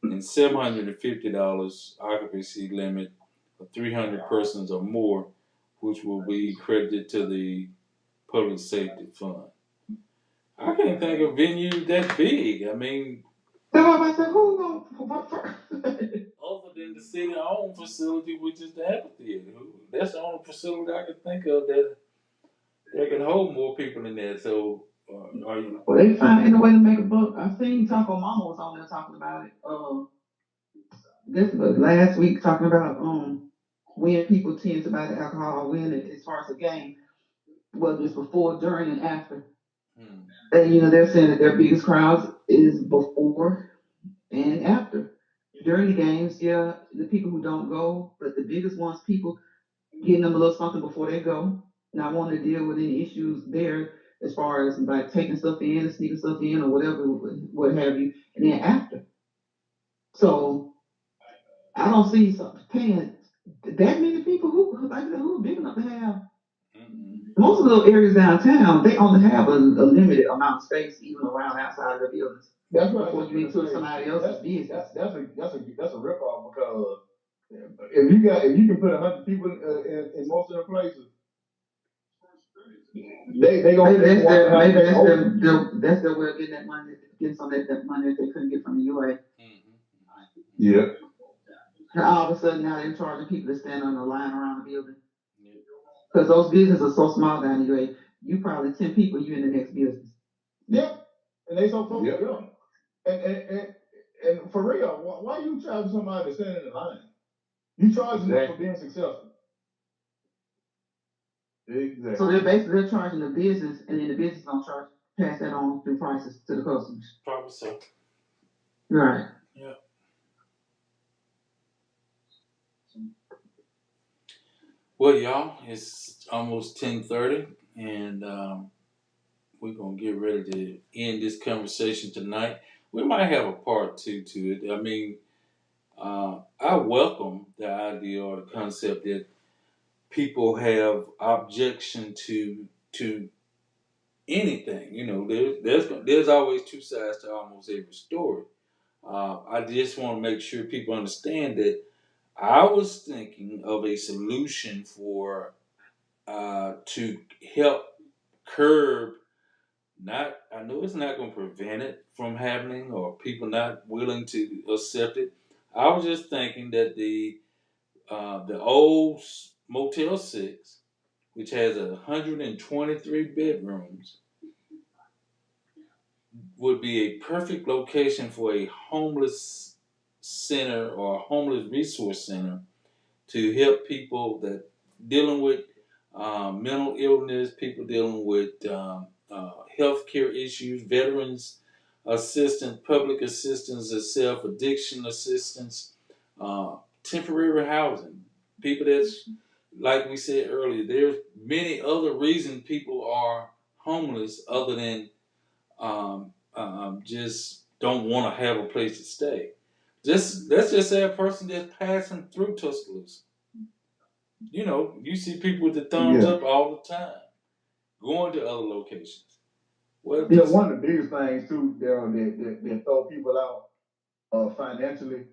and $750 occupancy limit for 300 persons or more, which will be credited to the public safety fund. I can't think of venues that big. I mean, So I said, who gonna other than the city-owned facility, which is the amphitheater, that's the only facility I can think of that can hold more people in there. So, are you? Well, they find a way to make a buck. I seen Taco Mama was on there talking about it. This was last week talking about when people tend to buy the alcohol, when as far as the game, whether it's before, during, and after. Hmm. And they're saying that their biggest crowds is before and after. During the games, yeah, the people who don't go, but the biggest ones, people getting them a little something before they go, not wanting to deal with any issues there as far as like taking stuff in and sneaking stuff in or whatever, what have you, and then after. So I don't see paying that many people who are big enough to have. Most of the little areas downtown, they only have a limited amount of space, even around outside of the buildings. That's what Before I was you into gonna say. somebody else's business. That's a rip off because if you can put 100 people in most of the places, they gonna Maybe that's want to their have maybe it that's open. that's their way of getting that money, getting some of that money that they couldn't get from the UA. Yeah. And all of a sudden now they're charging people to stand on the line around the building. Because those businesses are so small down the UA. You probably 10 people, you in the next business. Yeah. And they so close together. And for real, why you charging somebody to stand in the line? You charging them for being successful. Exactly. So they're charging the business, and then the business gonna pass that on through prices to the customers. Probably so. Right. Yeah. Well, y'all, it's almost 10:30, and we're gonna get ready to end this conversation tonight. We might have a part two to it. I mean, I welcome the idea or the concept that people have objection to anything. There's always two sides to almost every story. I just want to make sure people understand that I was thinking of a solution for to help curb. Not, I know it's not going to prevent it from happening or people not willing to accept it. I was just thinking that the old Motel 6, which has 123 bedrooms, would be a perfect location for a homeless center or a homeless resource center to help people that dealing with mental illness, people dealing with healthcare issues, veterans assistance, public assistance, self addiction assistance, temporary housing. People that's like we said earlier, there's many other reasons people are homeless other than just don't want to have a place to stay. Just let's just say a person that's passing through Tuscaloosa. You see people with the thumbs up all the time, going to other locations. Well, One of the biggest things too, Daryl, that throw people out financially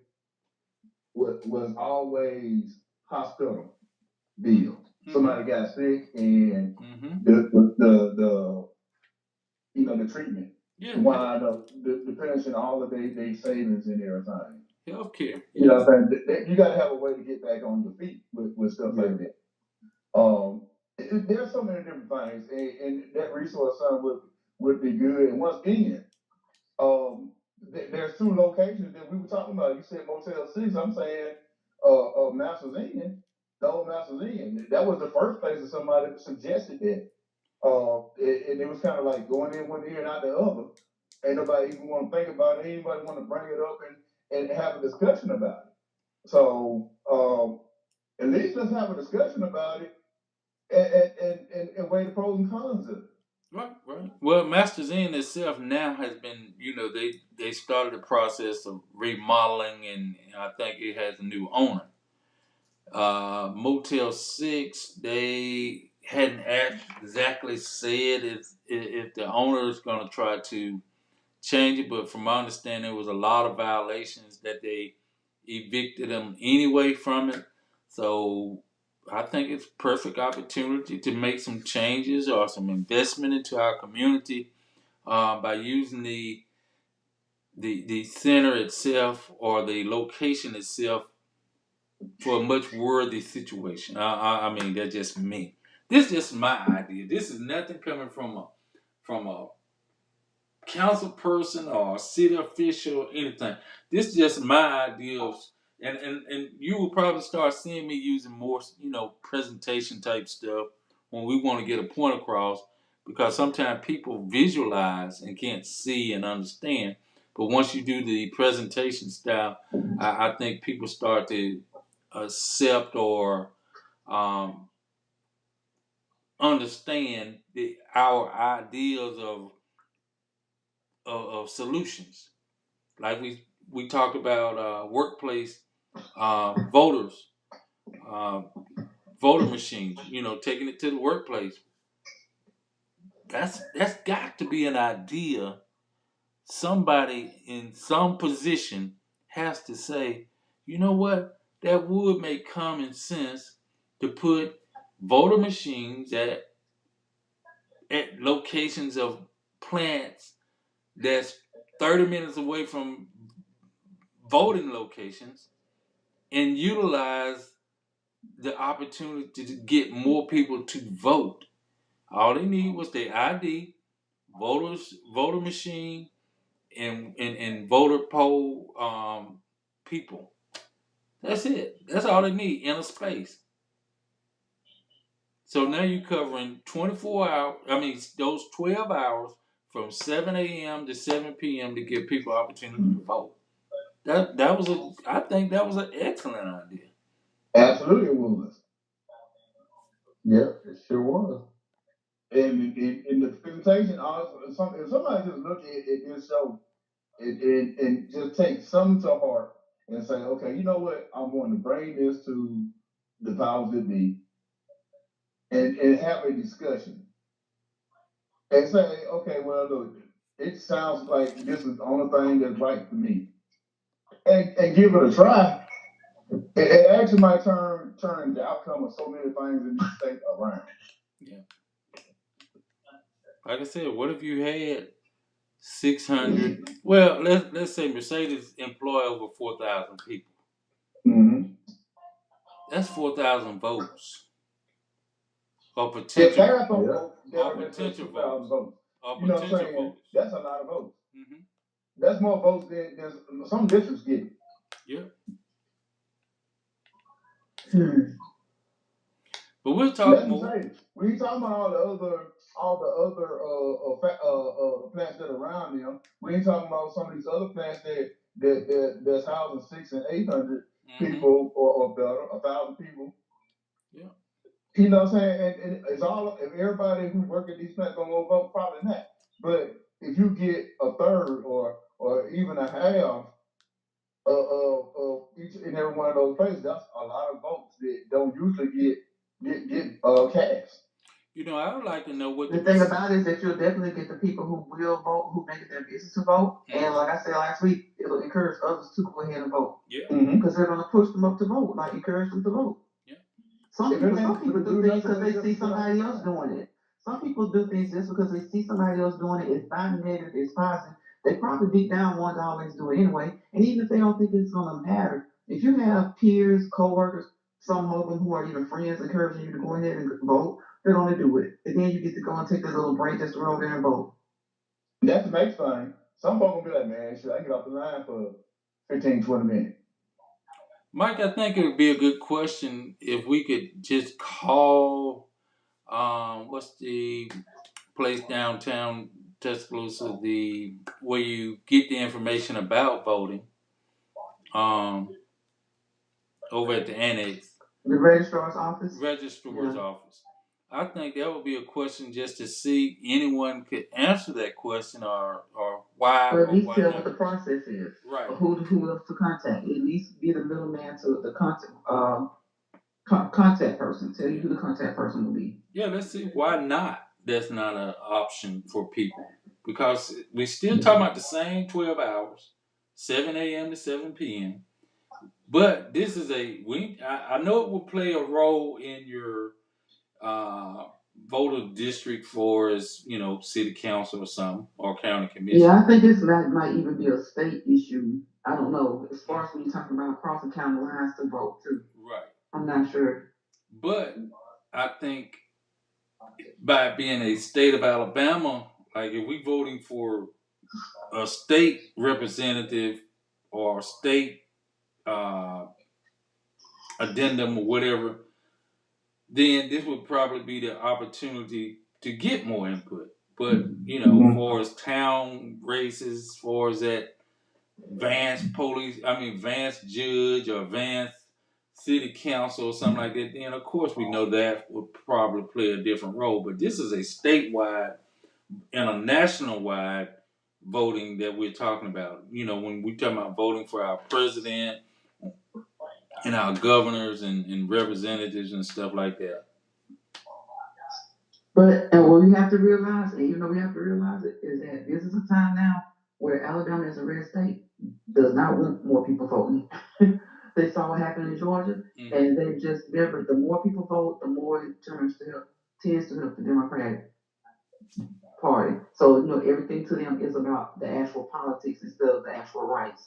was always hospital bills. Mm-hmm. Somebody got sick and the the treatment. Yeah. Wind up depending on all of their savings and everything. Healthcare. You know what I'm saying? You got to have a way to get back on your feet with stuff like that. There's so many different things, and that resource center would be good. And once again, there's two locations that we were talking about. You said Motel 6. I'm saying Masters Inn, the old Masters Inn. That was the first place that somebody suggested that. And it was kind of like going in one ear and out the other. Ain't nobody even want to think about it. Anybody want to bring it up and have a discussion about it. So at least let's have a discussion about it and weigh the pros and cons of it. Right, right. Well, Masters Inn itself now has been, they started the process of remodeling, and I think it has a new owner. Motel Six, they hadn't exactly said if the owner is going to try to change it, but from my understanding, there was a lot of violations that they evicted them anyway from it. So I think it's perfect opportunity to make some changes or some investment into our community by using the center itself or the location itself for a much worthy situation. I mean, that's just me. This is just my idea. This is nothing coming from a council person or a city official or anything. This is just my idea of, and you will probably start seeing me using more, presentation type stuff when we want to get a point across, because sometimes people visualize and can't see and understand. But once you do the presentation style, I think people start to accept or um, understand our ideas of solutions. Like we talked about workplace voters, uh, voter machines. Taking it to the workplace. That's got to be an idea. Somebody in some position has to say, you know what? That would make common sense to put voter machines at locations of plants that's 30 minutes away from voting locations, and utilize the opportunity to get more people to vote. All they need was their ID, voter machine, and voter poll people. That's it. That's all they need in a space. So now you're covering 24 hours. I mean, those 12 hours from 7 a.m. to 7 p.m. to give people opportunity to vote. That was I think that was an excellent idea. Absolutely, it was. Yeah, it sure was. And in the presentation, also, if somebody just look at this show and just take something to heart and say, okay, you know what, I'm going to bring this to the powers that be and have a discussion and say, okay, well, look, it sounds like this is the only thing that's right for me, and give it a try. It actually might turn the outcome of so many things in this state around. Yeah. Like I said, what if you had 600? Well, let's say Mercedes employ over 4,000 people. Mm-hmm. That's 4,000 votes or If potential half of votes, there or are necessarily potential 2,000 votes votes. or You know what I'm potential saying? voters. That's a lot of votes. Mm-hmm. That's more votes than some districts get. Yeah. Hmm. But we'll talk That's more. insane. We ain't talking about all the other plants that are around them. We ain't talking about some of these other plants that's housing 600 and 800 Mm-hmm. people or better, 1,000 people. Yeah. You know what I'm saying? And it's all if everybody who work at these plants gonna go vote, probably not. But if you get a third or even a half of each and every one of those places, that's a lot of votes that don't usually get cast. I would like to know what The thing about it is that you'll definitely get the people who will vote, who make it their business to vote. Mm-hmm. And like I said last week, it'll encourage others to go ahead and vote. Yeah. Mm-hmm. Because they're going to push them up to vote, like encourage them to vote. Yeah. Some If it people ain't do things because they just see get out somebody the else line. doing it. Some people do things just because they see somebody else doing it. It's not negative, it's positive. They probably deep down want to always do it anyway. And even if they don't think it's going to matter, if you have peers, co-workers, some of them who are even friends encouraging you to go ahead and vote, they're going to do it. And then you get to go and take this little break just to roll there and vote. That's the next thing. Some folks gonna be like, man, should I get off the line for 15, 20 minutes? Mike, I think it would be a good question if we could just call, what's the place downtown Tuscaloosa, where you get the information about voting, um, over at the annex. The registrar's office? Registrar's office. I think that would be a question just to see anyone could answer that question or why Or at or least why tell what not. the process is, Right. or who else to contact. At least be the middleman to the contact person. Tell you who the contact person will be. Yeah, let's see why not. That's not an option for people because we still talking about the same 12 hours, 7 a.m. to 7 p.m. But this is I know it will play a role in your uh, voter district for as city council or something or county commission. Yeah, I think this might even be a state issue. I don't know. As far as when you're talking about crossing county lines to vote too, Right. I'm not sure. But I think by being a state of Alabama, like if we voting for a state representative or a state uh, addendum or whatever, then this would probably be the opportunity to get more input. But far as town races, far as that Vance judge or Vance city council or something like that, then of course we know that would probably play a different role. But this is a statewide and a national wide voting that we're talking about. When we're talking about voting for our president and our governors and representatives and stuff like that. But what we have to realize, and we have to realize it, is that this is a time now where Alabama as a red state does not want more people voting. They saw what happened in Georgia, and they just never. The more people vote, the more it tends to help the Democratic Party. So everything to them is about the actual politics instead of the actual rights,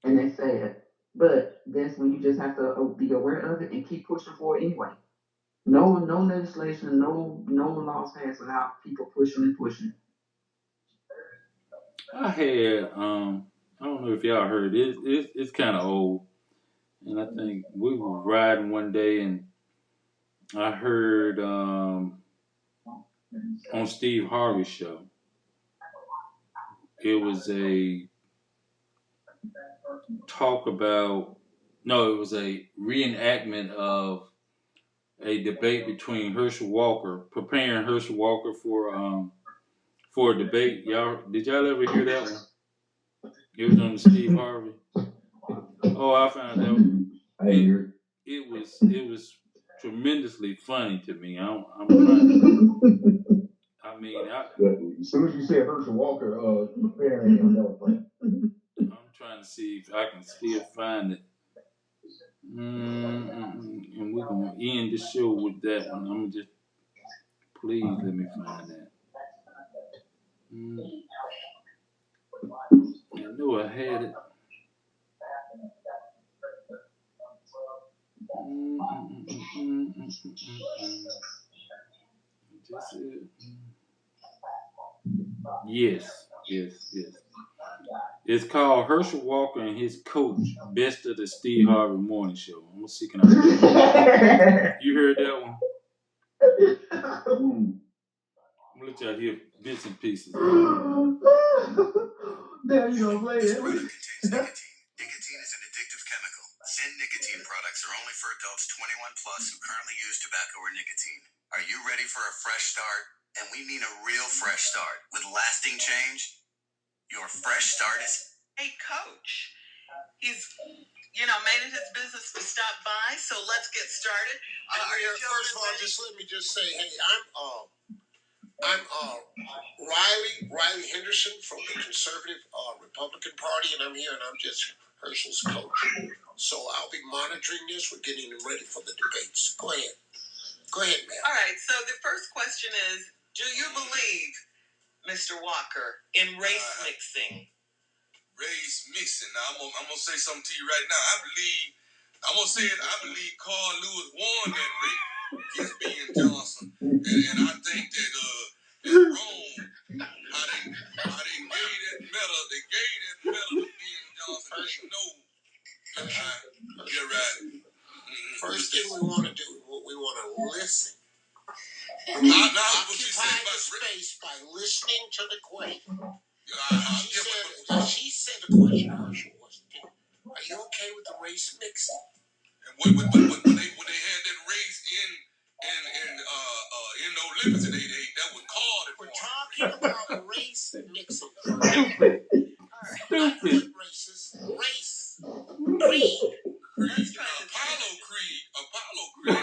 and that's sad. But that's when you just have to be aware of it and keep pushing for it anyway. No legislation, no laws passed without people pushing and pushing. I had I don't know if y'all heard it. It's kind of old, and I think we were riding one day and I heard on Steve Harvey's show. It was a talk about no, it was a reenactment of a debate between Herschel Walker, preparing Herschel Walker for a debate. Y'all ever hear that one? It was on Steve Harvey. Oh, I found out. It was tremendously funny to me. I'm trying. I mean, as soon as you said Herschel Walker, preparing him, that was funny. I'm trying to see if I can still find it. And we're gonna end the show with that one. I'm gonna just please let me find that. I knew I had it. Just it. Yes. It's called Herschel Walker and his coach, Best of the Steve Harvey Morning Show. I'm gonna see can I. You heard that one? I'm gonna let y'all hear bits and pieces. There you go, play it. Contains nicotine. Nicotine is an addictive chemical. Zen nicotine products are only for adults 21 plus who currently use tobacco or nicotine. Are you ready for a fresh start? And we mean a real fresh start with lasting change. Your fresh start is a coach. He's, made it his business to stop by. So let's get started. First of all, just let me just say, hey, I'm Riley Henderson from the Conservative Republican Party, and I'm here, and I'm just Herschel's coach. So I'll be monitoring this. We're getting them ready for the debates. Go ahead, ma'am. All right. So the first question is: do you believe, Mr. Walker, in race mixing? Race mixing. Now I'm gonna say something to you right now. I believe Carl Lewis won that race against Ben Johnson, and I think that it's wrong how they gave that medal. They gave that medal to Ben Johnson. You're right. First thing we want to do, we want to listen. Occupy the space by listening to the question. She said the question, Herschel, was, are you okay with the race mixing? And when they had that race in no limits in 88, that was called it. We're talking about race mixing. Stupid. Stupid. Races. Race. Creed. Apollo Creed.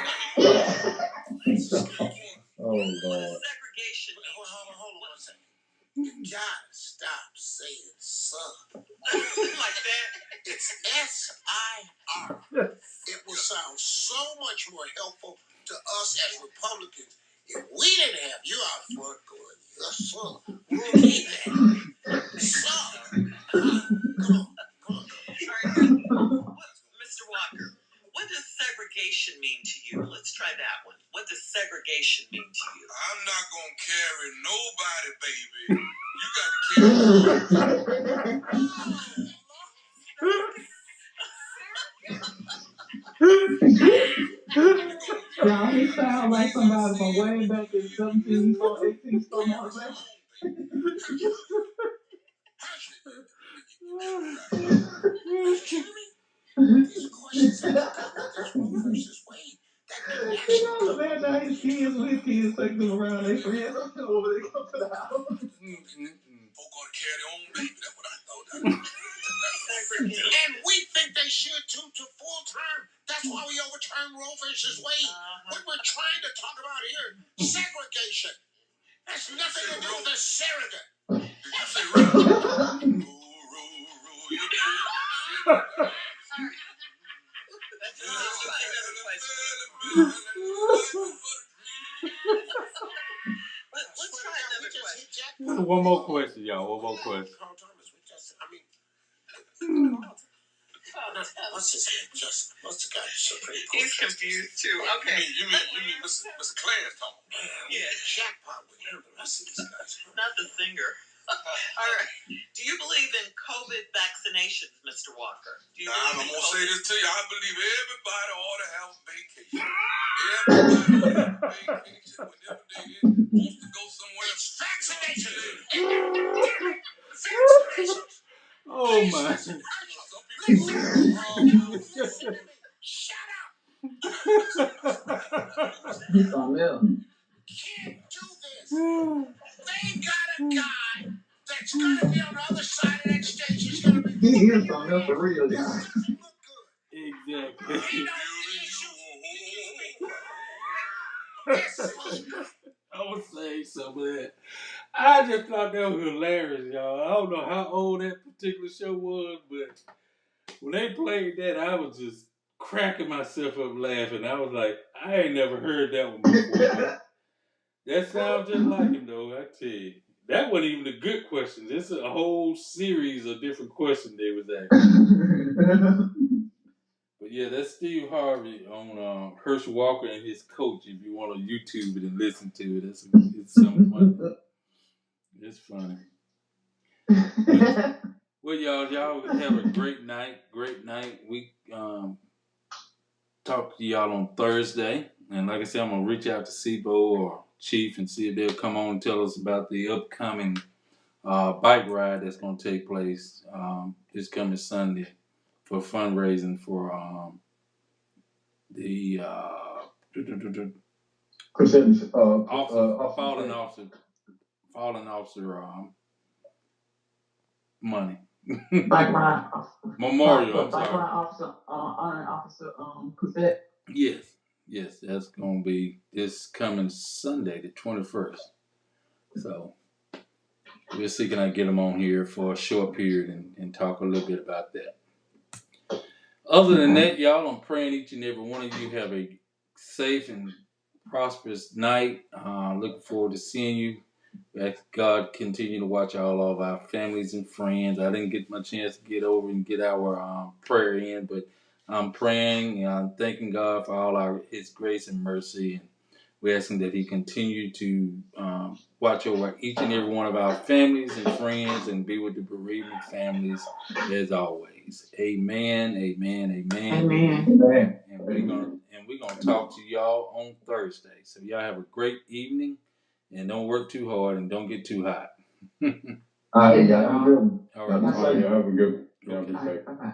Oh Lord. Segregation. Hold on 1 second. You gotta stop saying son. Like that. It's SIR. It will sound so much more helpful to us as Republicans if we didn't have you out front going, yes, sir. We'll need that. Son. Come on. Mr. Walker, what does segregation mean to you? Let's try that one. What does segregation mean to you? I'm not gonna carry nobody, baby. You got to carry. Y'all, he sound like somebody from way back in 17 or 18 storm on the left. These questions have to come with this Roe versus Wade. That can actually come. Man, now his kids take them around. They friends over there, come to the house. Folk ought to carry their own baby. That's what I thought. And we think they should too, to full term. That's why we overturned Roe versus Wade. What we're trying to talk about here, segregation. Has nothing to do with a surrogate. Did you say roll? Let's try another question. One more question, y'all. One more question. Carl Thomas, let's the guy Supreme Court. He's confused too. Okay. You mean Mr. Clarence talking? Yeah, jackpot with him. The rest of these guys. Not the singer. All right. Do you believe in COVID vaccinations, Mr. Walker? I'm going to say this to you. I believe everybody ought to have a vacation. Everybody ought to have a vacation whenever they want to go somewhere. It's vaccination. Oh my. Shut up. He's on them. Can't do this. They got a guy that's going to be on the other side of that stage. He's going to be. He is on them for real, guys. Doesn't look good. Exactly. He knows the issues. I was saying some of that. I just thought that was hilarious, y'all. I don't know how old that particular show was, but when they played that, I was just cracking myself up laughing. I was like, I ain't never heard that one before. That sounds just like him, though, I tell you. That wasn't even a good question. This is a whole series of different questions they was asking. But yeah, that's Steve Harvey on Herschel Walker and his coach. If you want to YouTube it and listen to it, it's something funny. It's funny. Well, y'all have a great night. We talk to y'all on Thursday, and like I said, I'm gonna reach out to Sibo or Chief and see if they'll come on and tell us about the upcoming bike ride that's gonna take place this coming Sunday for fundraising for the fallen officer money. Bike ride Memorial. I'm bike sorry. ride officer, honoring officer, Cousette. Yes, that's gonna be this coming Sunday, the 21st. So we're see can I get them on here for a short period and talk a little bit about that. Other than that, y'all, I'm praying each and every one of you have a safe and prosperous night. Looking forward to seeing you. Ask God continue to watch all of our families and friends. I didn't get my chance to get over and get our prayer in, but I'm praying and I'm thanking God for all His grace and mercy. And we're asking that He continue to watch over each and every one of our families and friends and be with the bereavement families as always. Amen. And we're gonna talk to y'all on Thursday. So y'all have a great evening and don't work too hard and don't get too hot. All right, y'all. Have a good one. All right. Y'all have a good one. Okay. Bye-bye.